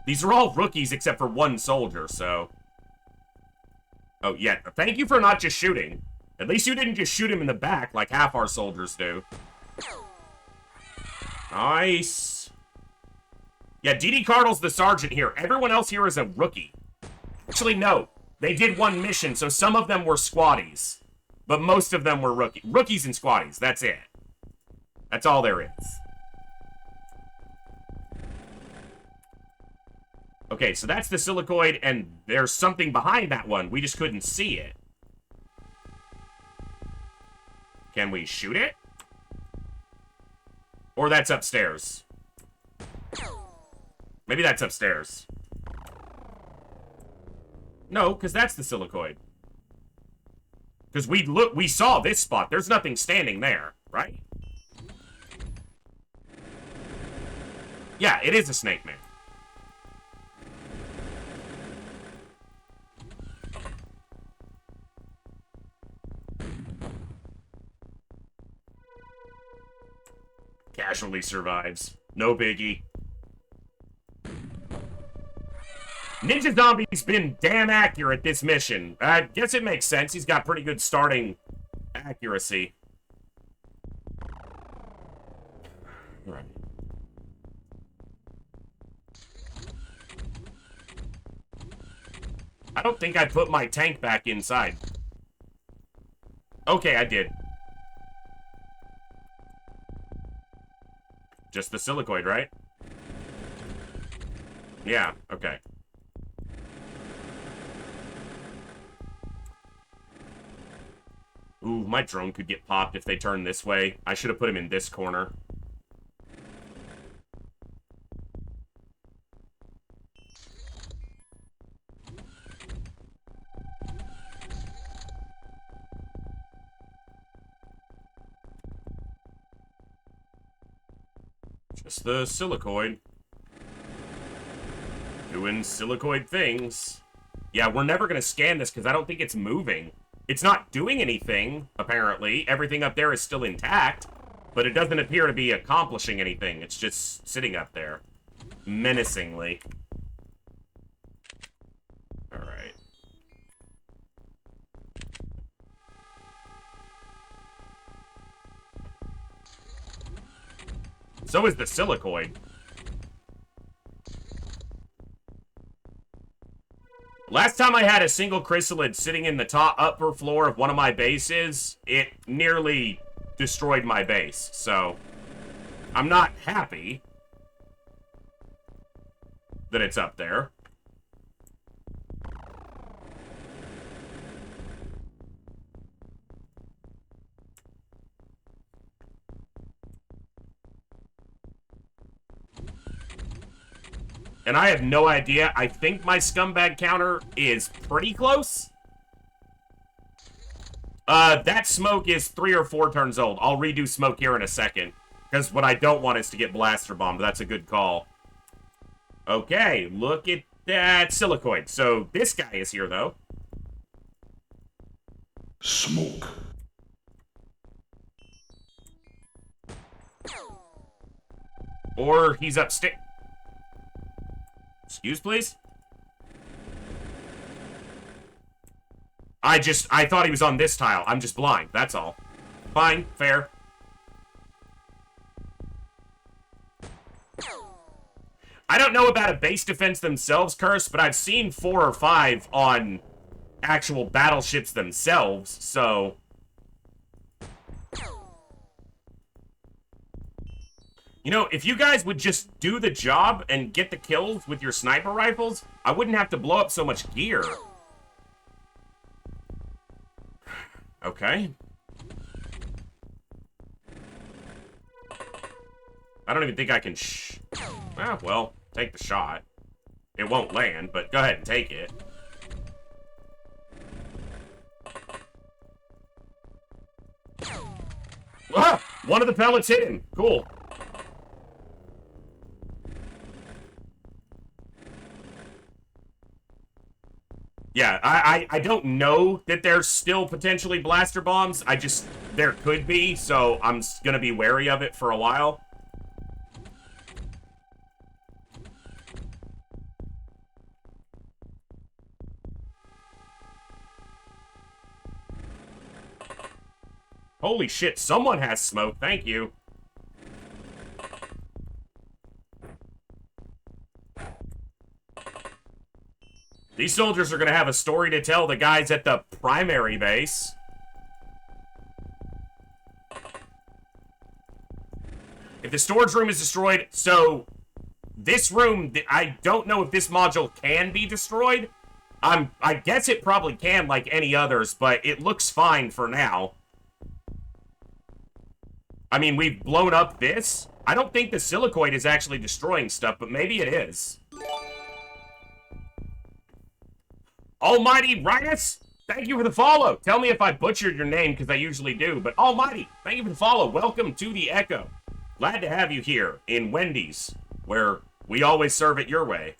These are all rookies except for 1 soldier, so... Oh, yeah. Thank you for not just shooting. At least you didn't just shoot him in the back like half our soldiers do. Nice. Yeah, DD Cardle's the sergeant here. Everyone else here is a rookie. Actually, no. They did 1 mission, so some of them were squaddies. But most of them were rookies and squaddies. That's it. That's all there is. Okay, so that's the silicoid, and there's something behind that one. We just couldn't see it. Can we shoot it? Or that's upstairs. Maybe that's upstairs. No, because that's the silicoid. Because we saw this spot. There's nothing standing there, right? Yeah, it is a snake man. Casually survives. No biggie. Ninja Zombie's been damn accurate this mission. I guess it makes sense. He's got pretty good starting accuracy. Right. I don't think I put my tank back inside. Okay, I did. Just the silicoid, right? Yeah, okay. Ooh, my drone could get popped if they turn this way. I should have put him in this corner. Just the silicoid. Doing silicoid things. Yeah, we're never going to scan this because I don't think it's moving. It's not doing anything, apparently. Everything up there is still intact, but it doesn't appear to be accomplishing anything. It's just sitting up there, menacingly. Alright. So is the silicoid. Last time I had a single chrysalid sitting in the top upper floor of one of my bases, it nearly destroyed my base. So, I'm not happy that it's up there. And I have no idea. I think my scumbag counter is pretty close. That smoke is 3 or 4 turns old. I'll redo smoke here in a second. Because what I don't want is to get blaster bombed. That's a good call. Okay, look at that silicoid. So this guy is here, though. Smoke. Or he's upstairs. Excuse, please? I thought he was on this tile. I'm just blind, that's all. Fine, fair. I don't know about a base defense themselves, Curse, but I've seen 4 or 5 on actual battleships themselves, so... You know, if you guys would just do the job and get the kills with your sniper rifles, I wouldn't have to blow up so much gear. Okay. I don't even think I can well, take the shot. It won't land, but go ahead and take it. Ah! One of the pellets hit him. Cool. Yeah, I don't know that there's still potentially blaster bombs. There could be, so I'm gonna be wary of it for a while. Holy shit, someone has smoke, thank you. These soldiers are going to have a story to tell the guys at the primary base. If the storage room is destroyed, so this room, I don't know if this module can be destroyed. I guess it probably can like any others, but it looks fine for now. I mean, we've blown up this. I don't think the silicoid is actually destroying stuff, but maybe it is. Almighty Rhinus, thank you for the follow. Tell me if I butchered your name, because I usually do. But Almighty, thank you for the follow. Welcome to the Echo. Glad to have you here in Wendy's, where we always serve it your way.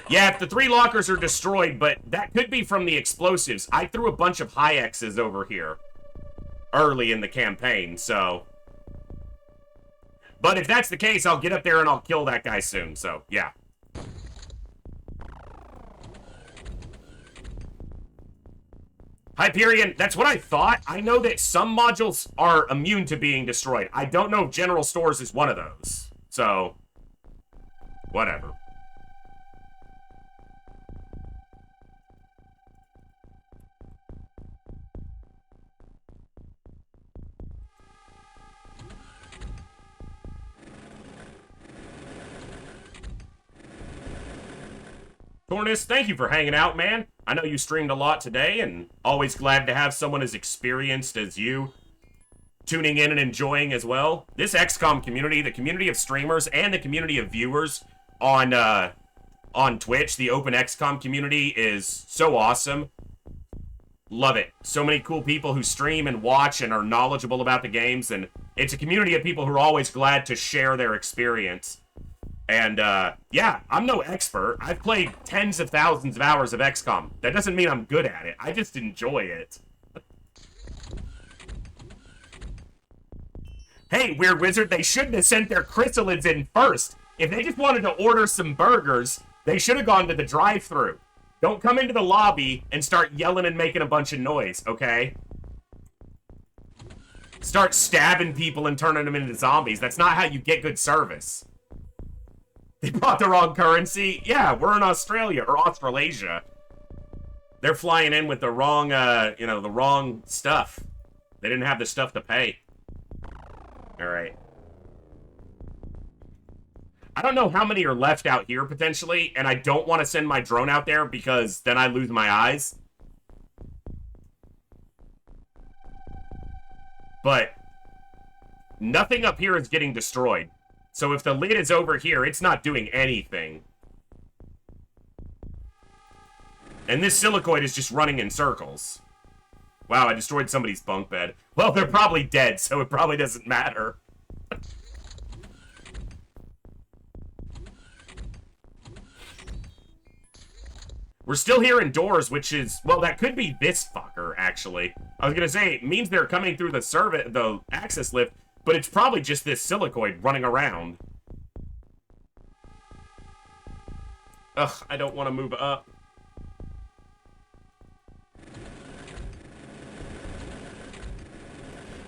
Yeah, if the 3 lockers are destroyed, but that could be from the explosives. I threw a bunch of high X's over here early in the campaign, so... But if that's the case, I'll get up there and I'll kill that guy soon, so, yeah. Hyperion, that's what I thought. I know that some modules are immune to being destroyed. I don't know if General Stores is one of those. So, whatever. Tornus, thank you for hanging out, man. I know you streamed a lot today, and always glad to have someone as experienced as you tuning in and enjoying as well. This XCOM community, the community of streamers, and the community of viewers on Twitch, the open XCOM community is so awesome. Love it. So many cool people who stream and watch and are knowledgeable about the games, and it's a community of people who are always glad to share their experience. And, yeah, I'm no expert. I've played tens of thousands of hours of XCOM. That doesn't mean I'm good at it. I just enjoy it. Hey, Weird Wizard, they shouldn't have sent their chrysalids in first. If they just wanted to order some burgers, they should have gone to the drive-thru. Don't come into the lobby and start yelling and making a bunch of noise, okay? Start stabbing people and turning them into zombies. That's not how you get good service. They bought the wrong currency. Yeah, we're in Australia, or Australasia. They're flying in with the wrong, the wrong stuff. They didn't have the stuff to pay. Alright. I don't know how many are left out here, potentially, and I don't want to send my drone out there because then I lose my eyes. But nothing up here is getting destroyed. So if the lid is over here, it's not doing anything. And this silicoid is just running in circles. Wow, I destroyed somebody's bunk bed. Well, they're probably dead, so it probably doesn't matter. We're still here indoors, which is... Well, that could be this fucker, actually. I was gonna say, it means they're coming through the access lift, but it's probably just this silicoid running around. Ugh, I don't want to move up.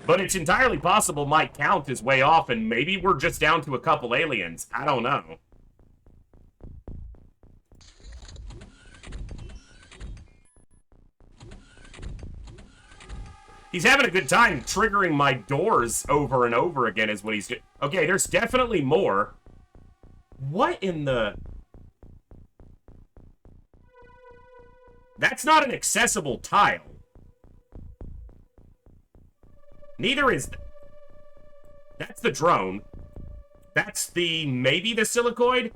But it's entirely possible my count is way off, and maybe we're just down to a couple aliens. I don't know. He's having a good time triggering my doors over and over again is what he's doing. Okay, there's definitely more. What in the... That's not an accessible tile. Neither is... That's the drone. That's the... Maybe the silicoid?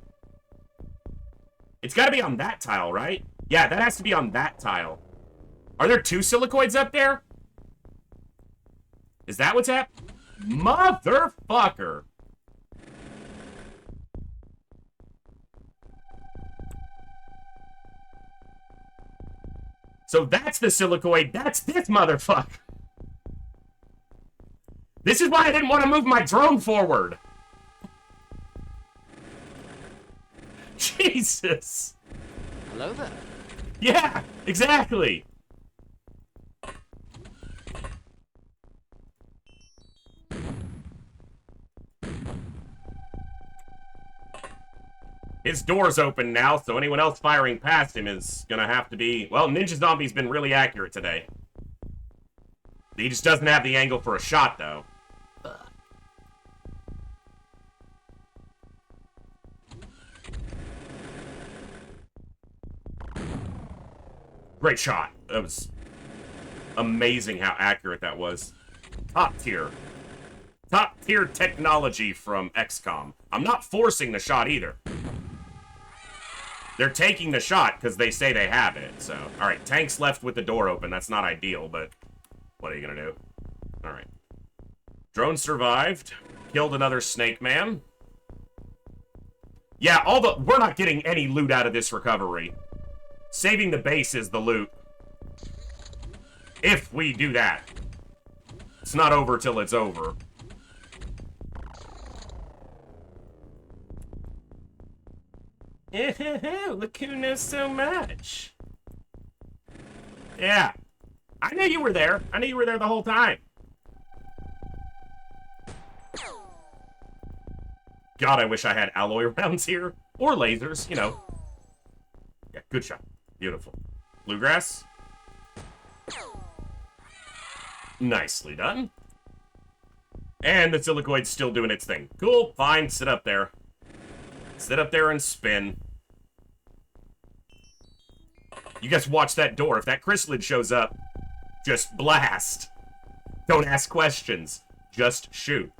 It's gotta be on that tile, right? Yeah, that has to be on that tile. Are there two silicoids up there? Is that what's happening? Motherfucker! So that's the silicoid. That's this motherfucker. This is why I didn't want to move my drone forward. Jesus. Hello there. Yeah, exactly. His door's open now, so anyone else firing past him is gonna have to be... Well, Ninja Zombie's been really accurate today. He just doesn't have the angle for a shot, though. Great shot. That was amazing how accurate that was. Top tier. Top tier technology from XCOM. I'm not forcing the shot either. They're taking the shot because they say they have it, so... Alright, tank's left with the door open. That's not ideal, but... What are you gonna do? Alright. Drone survived. Killed another snake man. Yeah, we're not getting any loot out of this recovery. Saving the base is the loot. If we do that. It's not over till it's over. Look who knows so much. Yeah. I knew you were there. I knew you were there the whole time. God, I wish I had alloy rounds here. Or lasers, you know. Yeah, good shot. Beautiful. Bluegrass. Nicely done. And the silicoid's still doing its thing. Cool, fine, sit up there. Sit up there and spin. You guys watch that door. If that chrysalid shows up, just blast. Don't ask questions. Just shoot.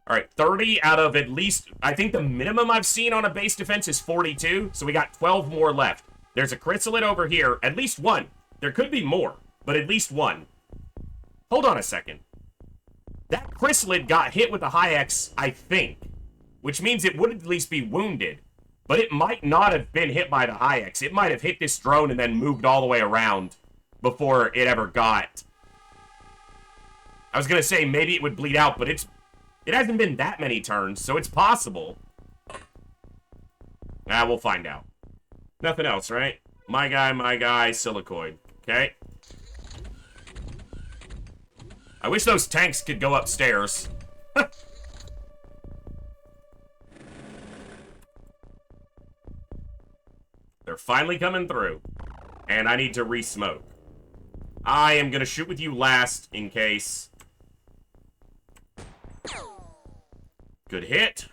Alright, 30 out of at least... I think the minimum I've seen on a base defense is 42, so we got 12 more left. There's a chrysalid over here. At least one. There could be more, but at least one. Hold on a second. That chrysalid got hit with a high X, I think. Which means it would at least be wounded. But it might not have been hit by the high X. It might have hit this drone and then moved all the way around before it ever got... I was going to say maybe it would bleed out, but it hasn't been that many turns, so it's possible. We'll find out. Nothing else, right? My guy, Silicoid. Okay? I wish those tanks could go upstairs. They're finally coming through. And I need to re-smoke. I am going to shoot with you last in case... Good hit.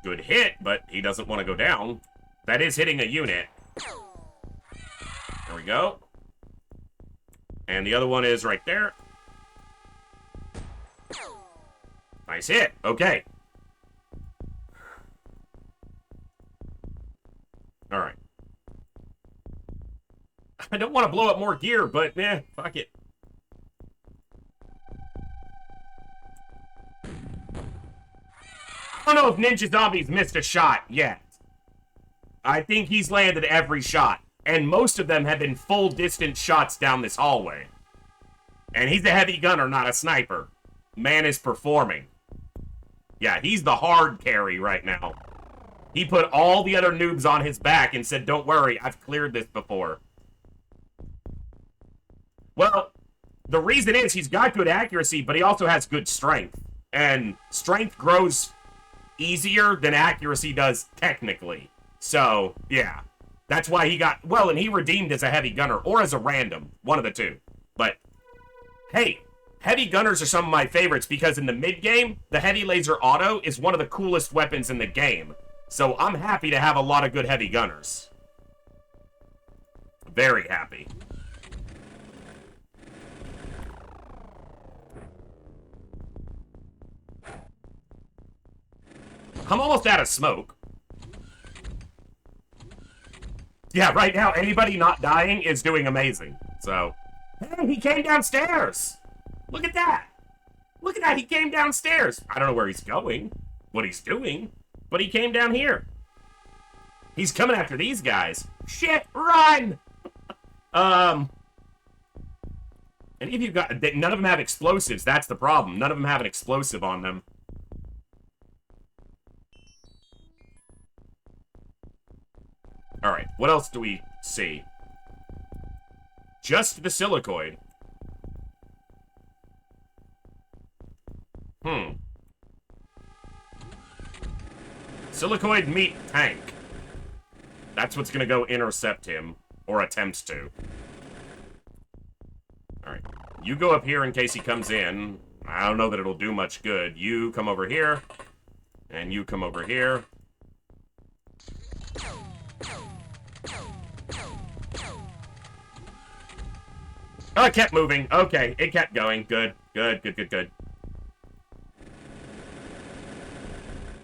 Good hit, but he doesn't want to go down. That is hitting a unit. There we go. And the other one is right there. Nice hit. Okay. Alright. I don't want to blow up more gear, but fuck it. I don't know if Ninja Zombies missed a shot yet. I think he's landed every shot. And most of them have been full distance shots down this hallway. And he's a heavy gunner, not a sniper. Man is performing. Yeah, he's the hard carry right now. He put all the other noobs on his back and said, don't worry, I've cleared this before. Well, the reason is he's got good accuracy, but he also has good strength. And strength grows easier than accuracy does technically. So, yeah. That's why he got... Well, and he redeemed as a heavy gunner, or as a random. One of the two. But, hey, heavy gunners are some of my favorites, because in the mid-game, the heavy laser auto is one of the coolest weapons in the game. So I'm happy to have a lot of good heavy gunners. Very happy. I'm almost out of smoke. Yeah, right now, anybody not dying is doing amazing. So, hey, he came downstairs. Look at that. Look at that, he came downstairs. I don't know where he's going, what he's doing, but he came down here. He's coming after these guys. Shit, run! Any of you got... None of them have explosives, that's the problem. None of them have an explosive on them. Alright, what else do we see? Just the silicoid. Silicoid meet tank. That's what's gonna go intercept him. Or attempts to. Alright. You go up here in case he comes in. I don't know that it'll do much good. You come over here. And you come over here. Oh, it kept moving. Okay, it kept going. Good, good, good, good, good.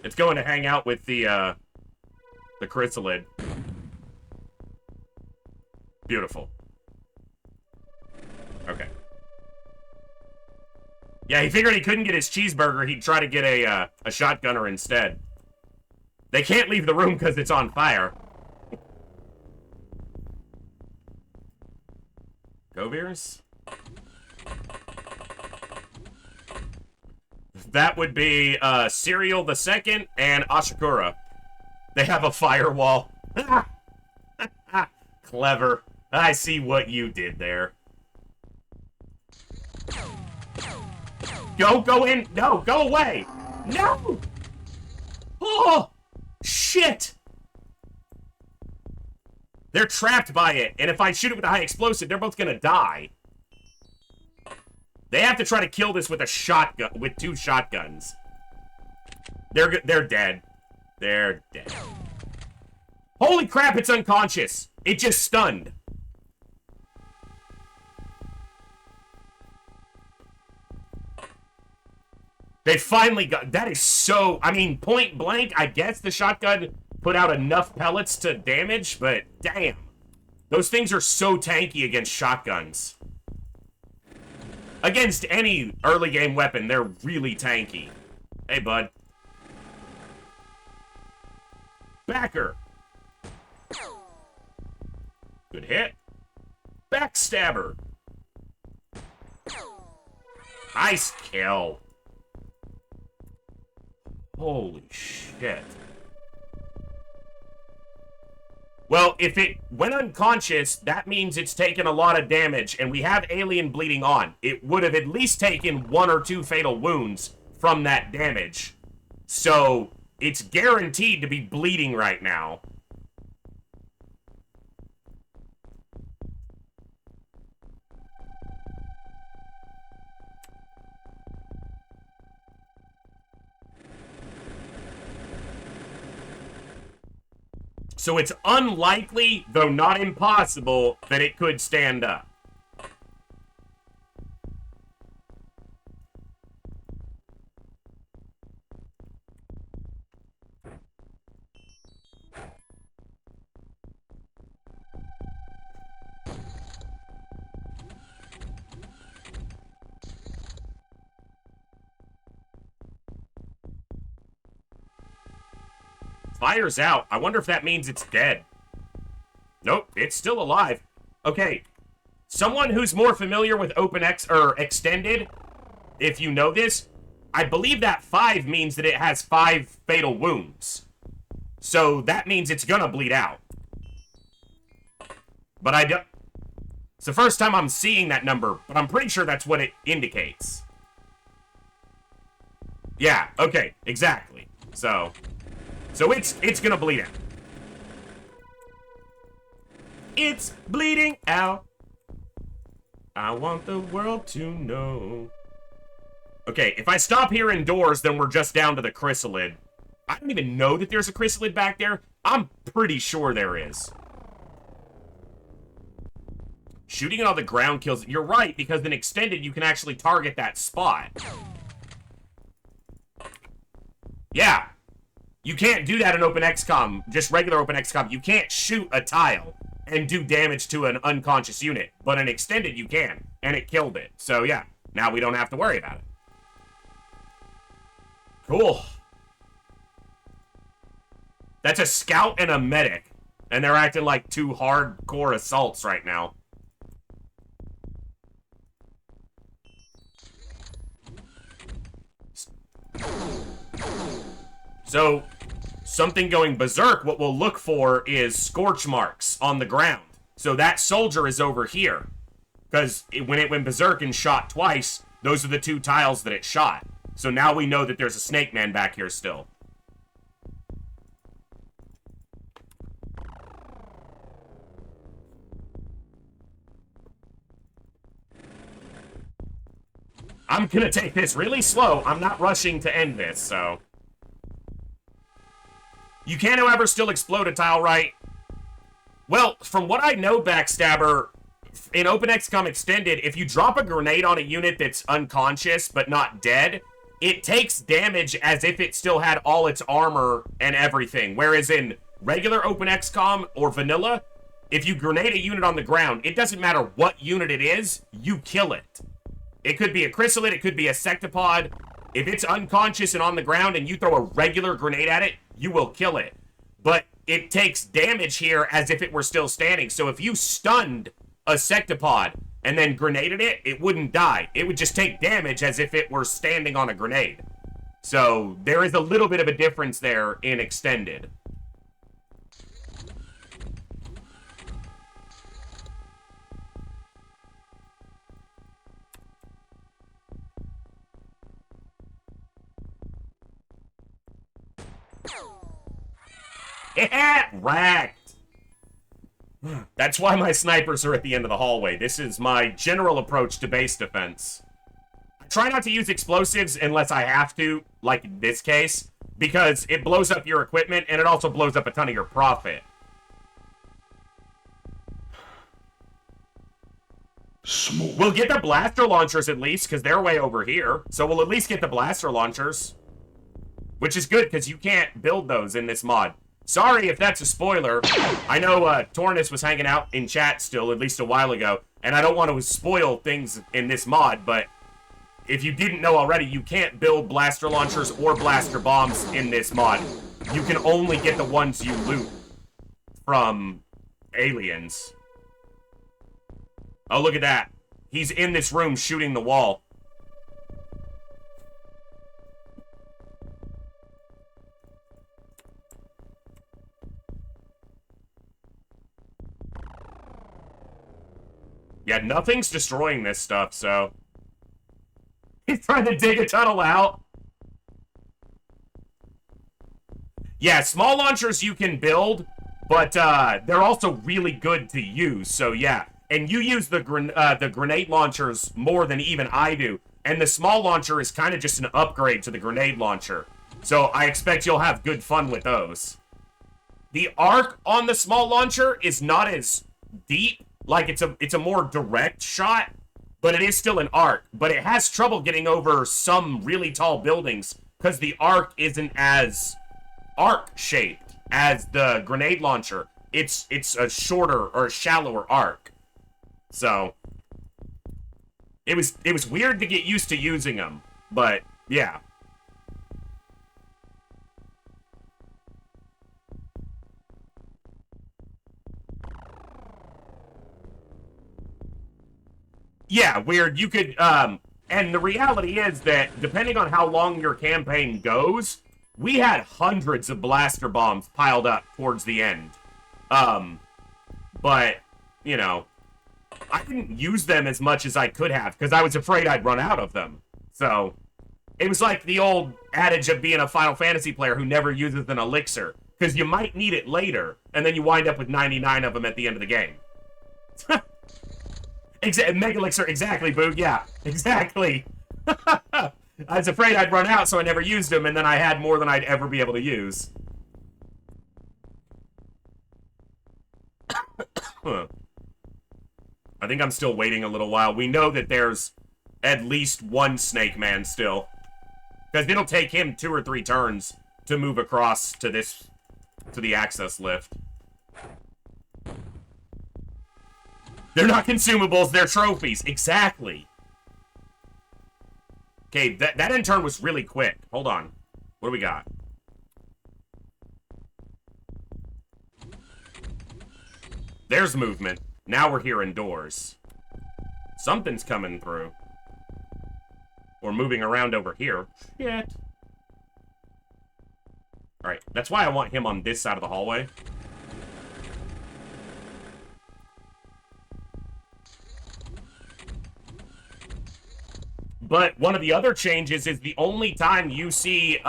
It's going to hang out with the chrysalid. Beautiful. Okay. Yeah, he figured he couldn't get his cheeseburger. He'd try to get a shotgunner instead. They can't leave the room because it's on fire. Govirs? That would be Serial the Second and Ashikura. They have a firewall. Clever. I see what you did there. Go in. No, go away. No! Oh! Shit! They're trapped by it, and if I shoot it with a high explosive, they're both gonna die. They have to try to kill this with a shotgun, with 2 shotguns. They're dead. They're dead. Holy crap, it's unconscious. It just stunned. They finally got... That is so... I mean, point blank, I guess the shotgun put out enough pellets to damage, but damn. Those things are so tanky against shotguns. Against any early game weapon, they're really tanky. Hey, bud. Backer. Good hit. Backstabber. Nice kill. Holy shit. Well, if it went unconscious, that means it's taken a lot of damage, and we have alien bleeding on. It would have at least taken 1 or 2 fatal wounds from that damage. So, it's guaranteed to be bleeding right now. So it's unlikely, though not impossible, that it could stand up. Fire's out. I wonder if that means it's dead. Nope, it's still alive. Okay, someone who's more familiar with Extended, if you know this, I believe that 5 means that it has 5 fatal wounds. So that means it's gonna bleed out. But I don't... It's the first time I'm seeing that number, but I'm pretty sure that's what it indicates. Yeah, okay, exactly. So it's gonna bleed out. It's bleeding out. I want the world to know. Okay, if I stop here indoors, then we're just down to the chrysalid. I don't even know that there's a chrysalid back there. I'm pretty sure there is. Shooting it on the ground kills... You're right, because in Extended, you can actually target that spot. Yeah. You can't do that in Open XCOM, just regular Open XCOM. You can't shoot a tile and do damage to an unconscious unit. But in Extended, you can, and it killed it. So yeah, now we don't have to worry about it. Cool. That's a scout and a medic, and they're acting like 2 hardcore assaults right now. So, something going berserk, what we'll look for is scorch marks on the ground. So that soldier is over here. Because when it went berserk and shot twice, those are the 2 tiles that it shot. So now we know that there's a snake man back here still. I'm gonna take this really slow. I'm not rushing to end this, so... You can, however, still explode a tile, right? Well, from what I know, Backstabber, in Open XCOM Extended, if you drop a grenade on a unit that's unconscious but not dead, it takes damage as if it still had all its armor and everything. Whereas in regular Open XCOM or vanilla, if you grenade a unit on the ground, it doesn't matter what unit it is, you kill it. It could be a chrysalid, it could be a sectopod. If it's unconscious and on the ground and you throw a regular grenade at it, you will kill it. But it takes damage here as if it were still standing. So if you stunned a sectopod and then grenaded it, it wouldn't die. It would just take damage as if it were standing on a grenade. So there is a little bit of a difference there in Extended. Racked. That's why my snipers are at the end of the hallway. This is my general approach to base defense. I try not to use explosives unless I have to, like in this case. because it blows up your equipment, and it also blows up a ton of your profit. Smooth. We'll get the blaster launchers at least, because they're way over here. So we'll at least get the blaster launchers. Which is good, because you can't build those in this mod. Sorry if that's a spoiler. I know Tornus was hanging out in chat still, at least a while ago. And I don't want to spoil things in this mod, but if you didn't know already, you can't build blaster launchers or blaster bombs in this mod. You can only get the ones you loot from aliens. Oh, look at that. He's in this room shooting the wall. Yeah, nothing's destroying this stuff, so... He's trying to dig a tunnel out. Yeah, small launchers you can build, but they're also really good to use, so yeah. And you use the grenade launchers more than even I do. And the small launcher is kind of just an upgrade to the grenade launcher. So I expect you'll have good fun with those. The arc on the small launcher is not as deep. Like, it's a more direct shot, but it is still an arc. But it has trouble getting over some really tall buildings because the arc isn't as arc-shaped as the grenade launcher. It's a shorter or a shallower arc. So, it was weird to get used to using them, but yeah. Yeah, weird. You could, and the reality is that depending on how long your campaign goes, we had hundreds of blaster bombs piled up towards the end. But, you know, I didn't use them as much as I could have because I was afraid I'd run out of them. So, it was like the old adage of being a Final Fantasy player who never uses an elixir because you might need it later, and then you wind up with 99 of them at the end of the game. Mega elixir, exactly, Boo. Yeah, exactly. I was afraid I'd run out, so I never used them, and then I had more than I'd ever be able to use. Huh. I think I'm still waiting a little while. We know that there's at least one Snake Man still. Because it'll take him 2 or 3 turns to move across to the access lift. They're not consumables, they're trophies. Exactly. Okay, that end turn was really quick. Hold on. What do we got? There's movement. Now we're here indoors. Something's coming through. Or moving around over here. Shit. Alright, that's why I want him on this side of the hallway. But one of the other changes is the only time you see,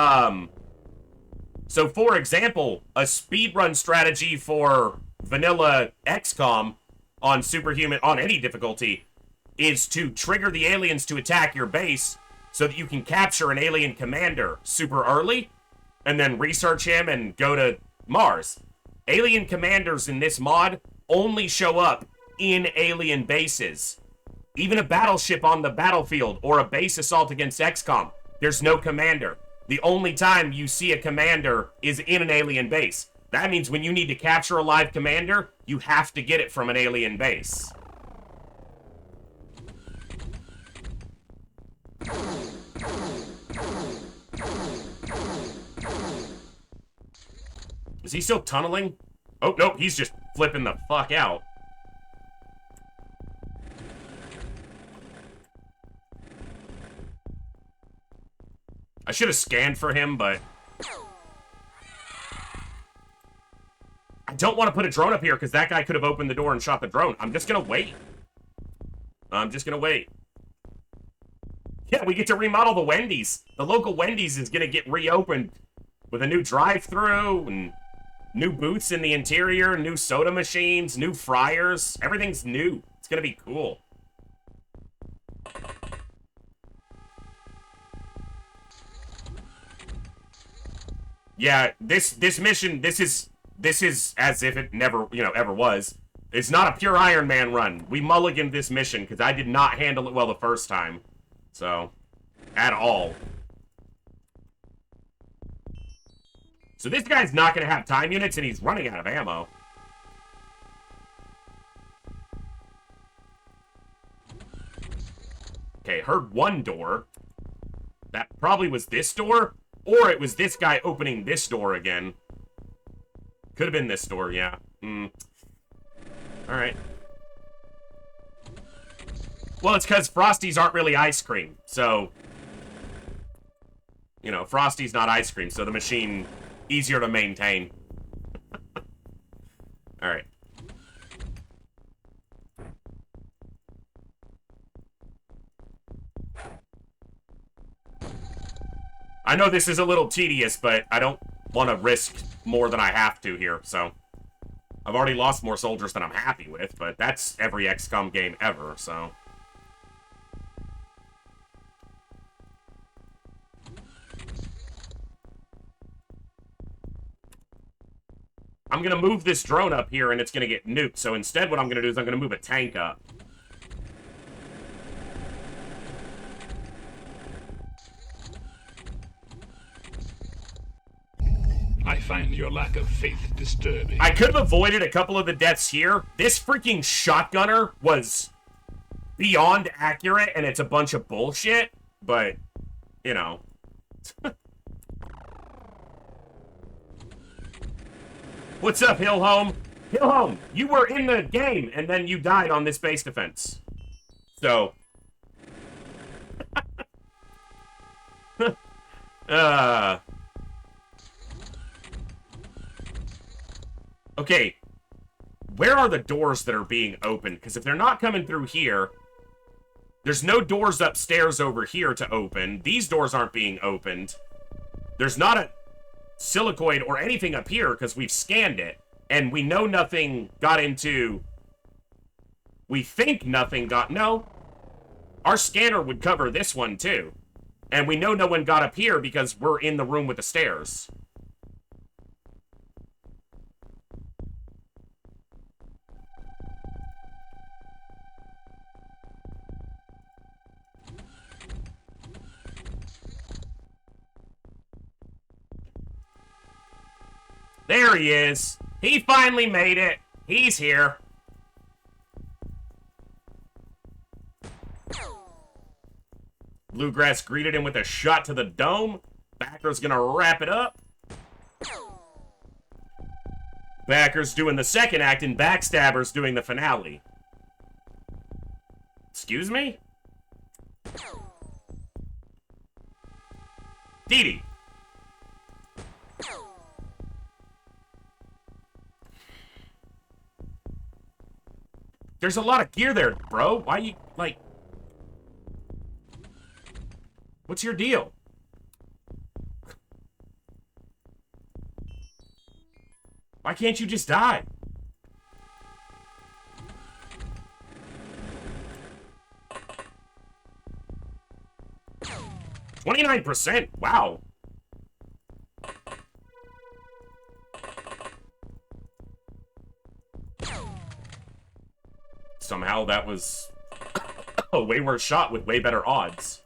so for example, a speedrun strategy for vanilla XCOM on Superhuman, on any difficulty, is to trigger the aliens to attack your base so that you can capture an alien commander super early and then research him and go to Mars. Alien commanders in this mod only show up in alien bases. Even a battleship on the battlefield or a base assault against XCOM, there's no commander. The only time you see a commander is in an alien base. That means when you need to capture a live commander, you have to get it from an alien base. Is he still tunneling? Oh, nope, he's just flipping the fuck out. I should have scanned for him, but I don't want to put a drone up here because that guy could have opened the door and shot the drone. I'm just going to wait. I'm just going to wait. Yeah, we get to remodel the Wendy's. The local Wendy's is going to get reopened with a new drive-thru and new booths in the interior, new soda machines, new fryers. Everything's new. It's going to be cool. Yeah, this mission, this is as if it never, ever was. It's not a pure Iron Man run. We mulliganed this mission because I did not handle it well the first time. So, at all. So this guy's not going to have time units, and he's running out of ammo. Okay, heard one door. That probably was this door, or it was this guy opening this door again. Could have been this door, yeah. Alright. Well, it's because Frosties aren't really ice cream, so... Frosty's not ice cream, so the machine... easier to maintain. Alright. I know this is a little tedious, but I don't want to risk more than I have to here, so... I've already lost more soldiers than I'm happy with, but that's every XCOM game ever, so... I'm going to move this drone up here, and it's going to get nuked. So instead, what I'm going to do is I'm going to move a tank up. I find your lack of faith disturbing. I could have avoided a couple of the deaths here. This freaking shotgunner was beyond accurate, and it's a bunch of bullshit. But, What's up, Hillhome? Hillhome, you were in the game, and then you died on this base defense. So. Okay. Where are the doors that are being opened? Because if they're not coming through here, there's no doors upstairs over here to open. These doors aren't being opened. There's not a silicoid or anything up here because we've scanned it and we know nothing got into. We think nothing got. No, our scanner would cover this one too, and we know no one got up here because we're in the room with the stairs. There he is. He finally made it. He's here. Bluegrass greeted him with a shot to the dome. Backer's gonna wrap it up. Backer's doing the second act and Backstabber's doing the finale. Excuse me? Dee Dee. There's a lot of gear there, bro. Why you, like... What's your deal? Why can't you just die? 29%? Wow. Somehow that was a way worse shot with way better odds.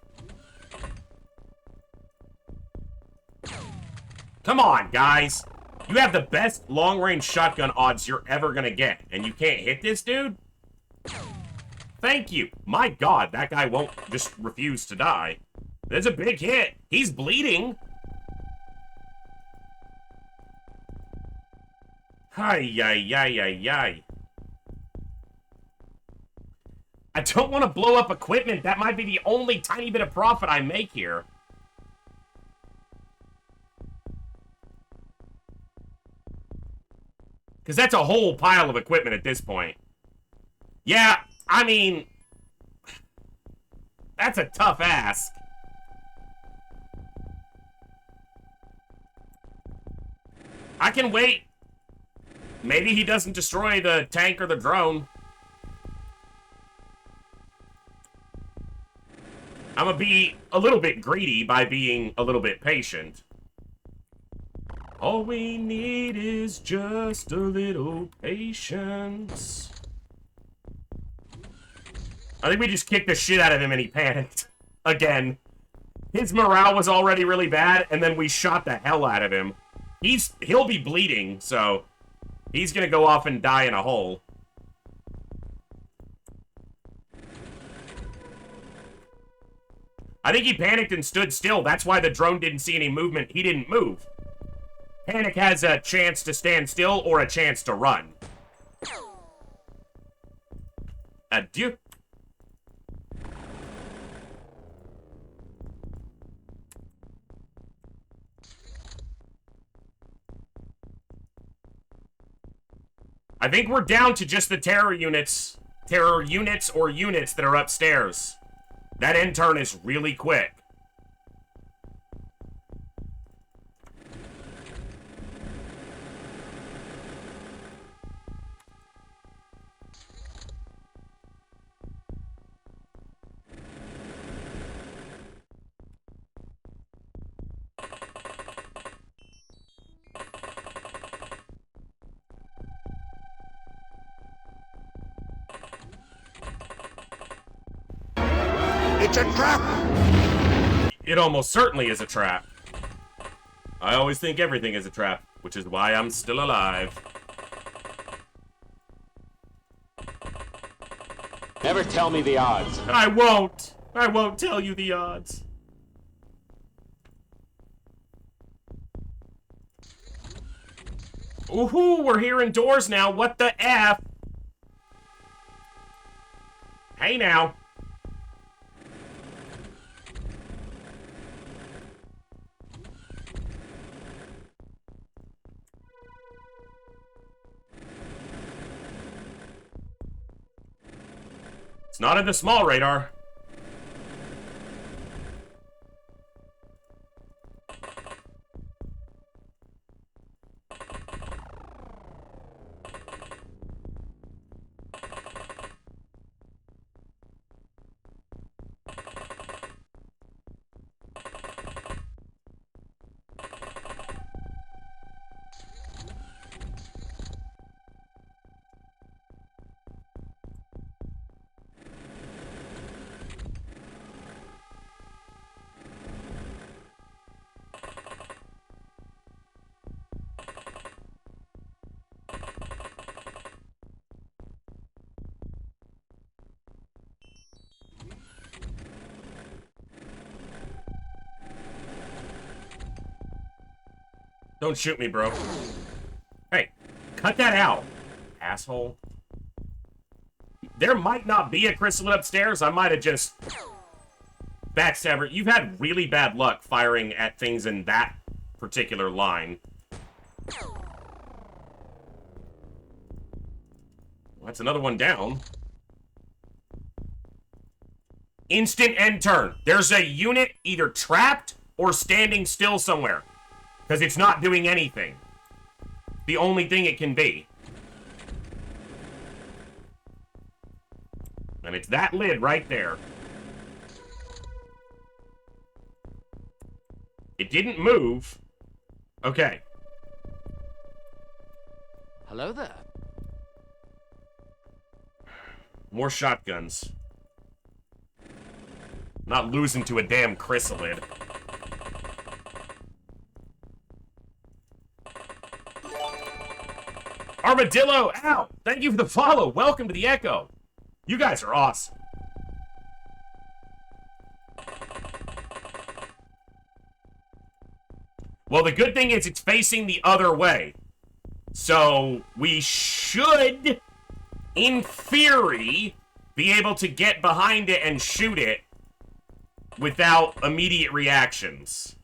Come on, guys. You have the best long-range shotgun odds you're ever gonna get, and you can't hit this dude? Thank you. My God, that guy won't just refuse to die. There's a big hit. He's bleeding. Ay, ay, ay, ay, ay. I don't want to blow up equipment. That might be the only tiny bit of profit I make here. Because that's a whole pile of equipment at this point. Yeah, I mean... That's a tough ask. I can wait. Maybe he doesn't destroy the tank or the drone. I'm gonna be a little bit greedy by being a little bit patient. All we need is just a little patience. I think we just kicked the shit out of him and he panicked. Again. His morale was already really bad, and then we shot the hell out of him. He'll be bleeding, so he's gonna go off and die in a hole. I think he panicked and stood still. That's why the drone didn't see any movement. He didn't move. Panic has a chance to stand still or a chance to run. Adieu. I think we're down to just the terror units or units that are upstairs. That intern is really quick. It's a trap! It almost certainly is a trap. I always think everything is a trap, which is why I'm still alive. Never tell me the odds. I won't. I won't tell you the odds. Ooh, we're hearing doors now. What the F? Hey now. It's not in the small radar. Don't shoot me, bro. Hey, cut that out, asshole. There might not be a chrysalid upstairs. I might have just backstabber. You've had really bad luck firing at things in that particular line. Well, that's another one down. Instant end turn. There's a unit either trapped or standing still somewhere. Because it's not doing anything. The only thing it can be. And it's that lid right there. It didn't move. Okay. Hello there. More shotguns. Not losing to a damn chrysalid. Armadillo, ow! Thank you for the follow. Welcome to the Echo. You guys are awesome. Well, the good thing is it's facing the other way. So, we should, in theory, be able to get behind it and shoot it without immediate reactions.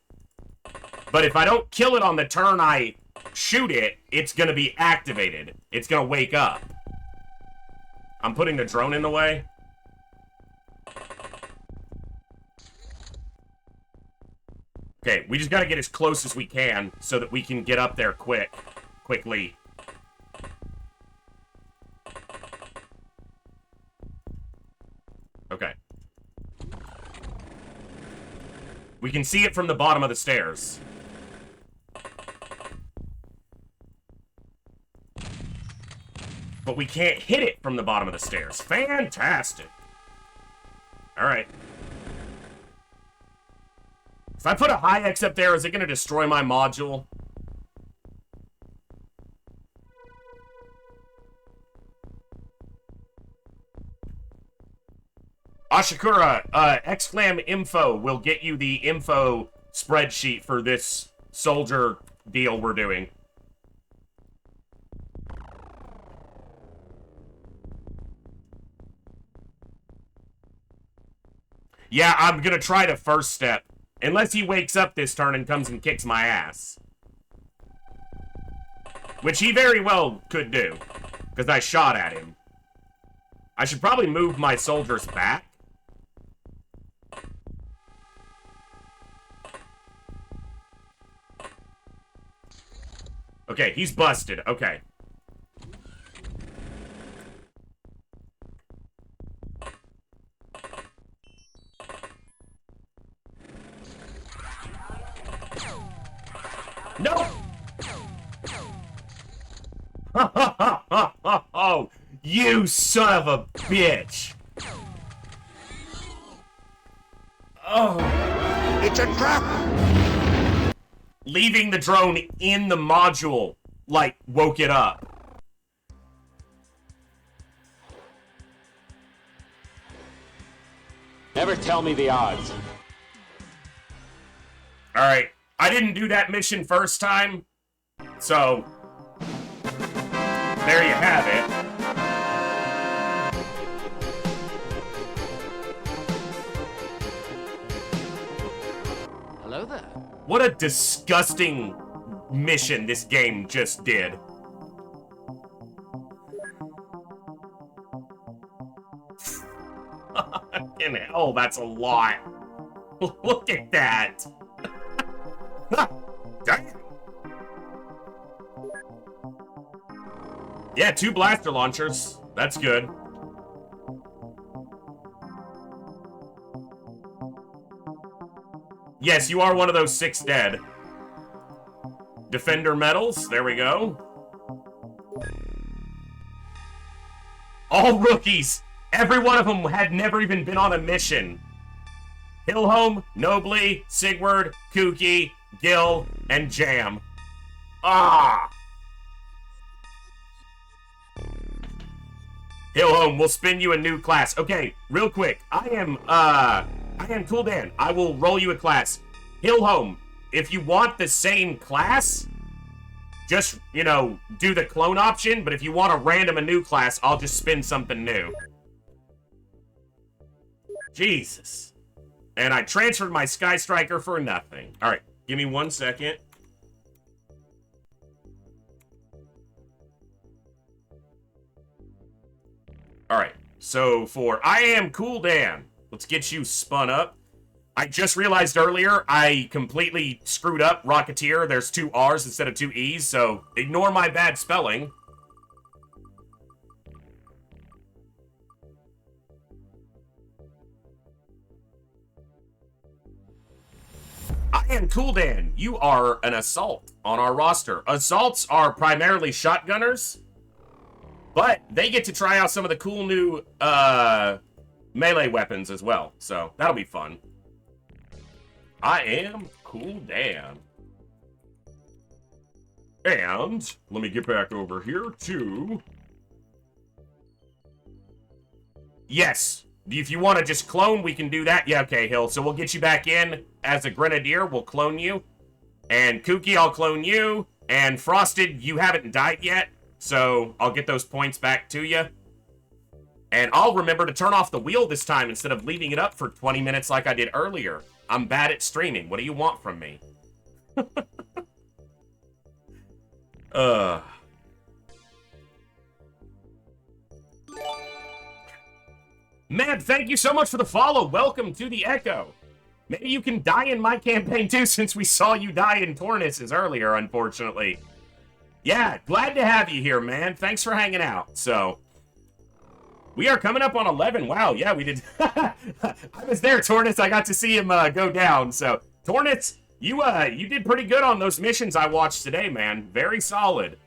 But if I don't kill it on the turn I shoot it, it's gonna be activated. It's gonna wake up. I'm putting the drone in the way. Okay, we just gotta get as close as we can so that we can get up there quickly. Okay. We can see it from the bottom of the stairs. but we can't hit it from the bottom of the stairs. Fantastic. Alright. If I put a high X up there, is it going to destroy my module? Ashikura, XFlam info will get you the info spreadsheet for this soldier deal we're doing. Yeah, I'm gonna try the first step. Unless he wakes up this turn and comes and kicks my ass. Which he very well could do. Because I shot at him. I should probably move my soldiers back. Okay, he's busted. Okay. No! Oh, you son of a bitch! Oh. It's a trap! Leaving the drone in the module, like, woke it up. Never tell me the odds. Alright, I didn't do that mission first time, so there you have it. Hello there. What a disgusting mission this game just did. Oh, that's a lot. Look at that. Damn. Yeah, 2 blaster launchers. That's good. Yes, you are one of those 6 dead. Defender medals. There we go. All rookies. Every one of them had never even been on a mission. Hillholm, Nobly, Sigward, Kooky, Gil, and Jam. Ah! Hillholm, we'll spin you a new class. Okay, real quick. I am Cool Dan. I will roll you a class. Hillholm, if you want the same class, just, you know, do the clone option, but if you want to random a new class, I'll just spin something new. Jesus. And I transferred my Sky Striker for nothing. Alright, give me 1 second. Alright, so for I Am Cool Dan, let's get you spun up. I just realized earlier I completely screwed up Rocketeer. There's 2 R's instead of 2 E's, so ignore my bad spelling. I Am Cool Dan, you are an assault on our roster. Assaults are primarily shotgunners, but they get to try out some of the cool new melee weapons as well, so that'll be fun. I Am Cool Dan. And let me get back over here to... Yes, if you want to just clone, we can do that. Yeah, okay, Hill. So we'll get you back in as a Grenadier. We'll clone you. And Kooky, I'll clone you. And Frosted, you haven't died yet, so I'll get those points back to you. And I'll remember to turn off the wheel this time instead of leaving it up for 20 minutes like I did earlier. I'm bad at streaming. What do you want from me? Mad, thank you so much for the follow. Welcome to the Echo. Maybe you can die in my campaign too, since we saw you die in Tornis's earlier, unfortunately. Yeah, glad to have you here, man. Thanks for hanging out. So, we are coming up on 11. Wow, yeah, we did. I was there, Tornis. I got to see him go down. So, Tornis, you did pretty good on those missions I watched today, man. Very solid.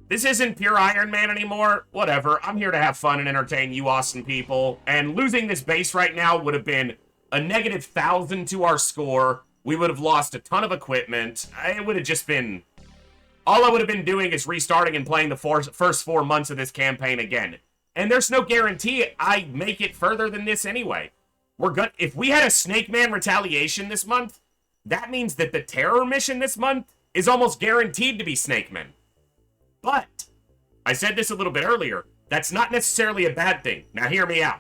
This isn't pure Iron Man anymore. Whatever. I'm here to have fun and entertain you awesome people. And losing this base right now would have been a negative 1,000 to our score. We would have lost a ton of equipment. It would have just been... All I would have been doing is restarting and playing the first 4 months of this campaign again. And there's no guarantee I make it further than this anyway. If we had a Snake Man retaliation this month, that means that the terror mission this month is almost guaranteed to be Snake Man. But, I said this a little bit earlier, that's not necessarily a bad thing. Now hear me out.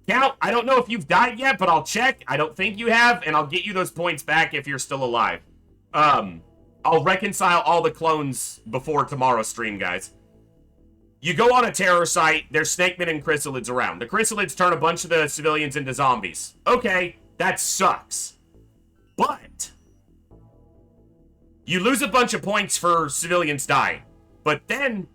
Count, I don't know if you've died yet, but I'll check. I don't think you have, and I'll get you those points back if you're still alive. I'll reconcile all the clones before tomorrow's stream, guys. You go on a terror site, there's Snake Men and chrysalids around. The chrysalids turn a bunch of the civilians into zombies. Okay, that sucks. But you lose a bunch of points for civilians dying. But then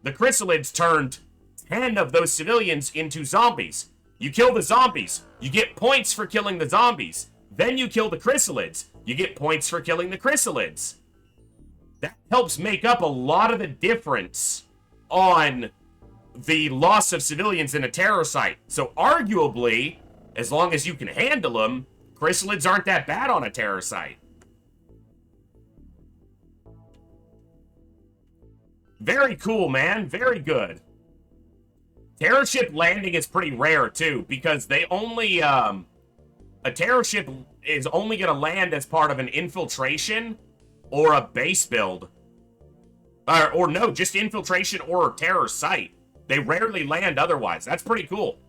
the chrysalids turned 10 of those civilians into zombies. You kill the zombies. You get points for killing the zombies. Then you kill the chrysalids. You get points for killing the chrysalids. That helps make up a lot of the difference on the loss of civilians in a terror site. So arguably, as long as you can handle them, chrysalids aren't that bad on a terror site. Very cool, man. Very good. Terror ship landing is pretty rare, too, because they only, a terror ship is only going to land as part of an infiltration or a base build. Or no, just infiltration or a terror site. They rarely land otherwise. That's pretty cool.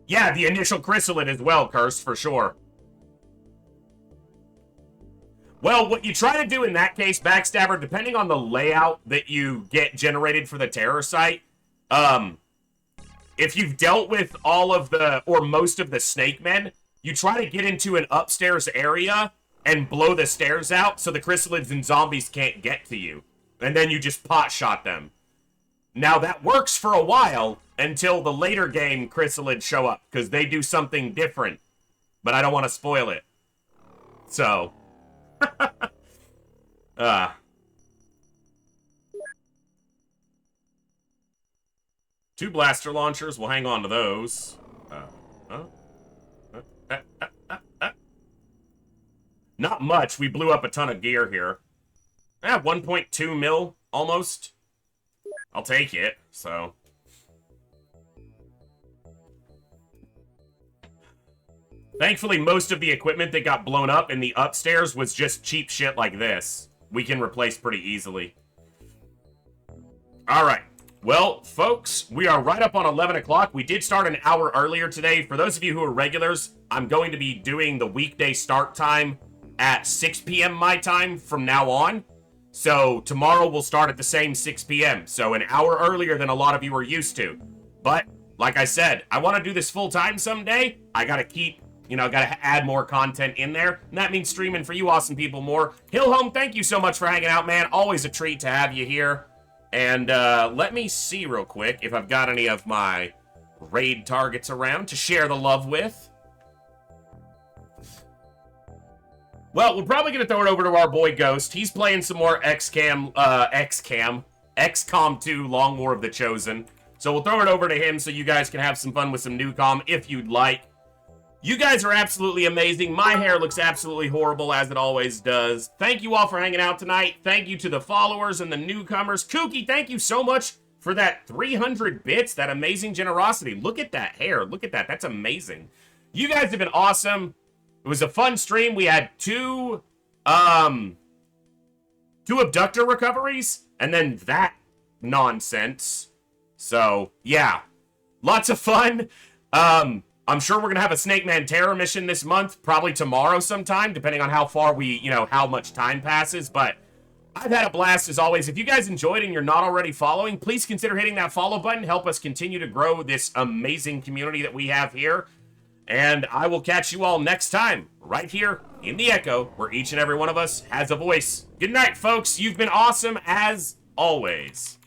Yeah, the initial chrysalid as well, Cursed, for sure. Well, what you try to do in that case, Backstabber, depending on the layout that you get generated for the terror site, if you've dealt with all of the, or most of the Snake Men, you try to get into an upstairs area and blow the stairs out so the chrysalids and zombies can't get to you. And then you just pot shot them. Now, that works for a while until the later game chrysalids show up, because they do something different. But I don't want to spoil it. So... Two blaster launchers. We'll hang on to those. Not much. We blew up a ton of gear here. 1.2 mil, almost. I'll take it, so... Thankfully, most of the equipment that got blown up in the upstairs was just cheap shit like this. We can replace pretty easily. Alright. Well, folks, we are right up on 11 o'clock. We did start an hour earlier today. For those of you who are regulars, I'm going to be doing the weekday start time at 6 p.m. my time from now on. So tomorrow we'll start at the same 6 p.m. So an hour earlier than a lot of you are used to. But, like I said, I want to do this full time someday. I gotta keep... gotta add more content in there. And that means streaming for you awesome people more. Hillhome, thank you so much for hanging out, man. Always a treat to have you here. And let me see real quick if I've got any of my raid targets around to share the love with. Well, we're probably going to throw it over to our boy Ghost. He's playing some more XCOM 2 Long War of the Chosen. So we'll throw it over to him so you guys can have some fun with some Newcom if you'd like. You guys are absolutely amazing. My hair looks absolutely horrible, as it always does. Thank you all for hanging out tonight. Thank you to the followers and the newcomers. Kooky, thank you so much for that 300 bits, that amazing generosity. Look at that hair. Look at that. That's amazing. You guys have been awesome. It was a fun stream. We had two abductor recoveries, and then that nonsense. So, yeah. Lots of fun. I'm sure we're going to have a Snake Man terror mission this month, probably tomorrow sometime, depending on how far we, how much time passes. But I've had a blast as always. If you guys enjoyed and you're not already following, please consider hitting that follow button. Help us continue to grow this amazing community that we have here. And I will catch you all next time, right here in the Echo, where each and every one of us has a voice. Good night, folks. You've been awesome as always.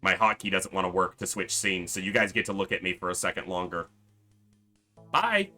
My hotkey doesn't want to work to switch scenes, so you guys get to look at me for a second longer. Bye!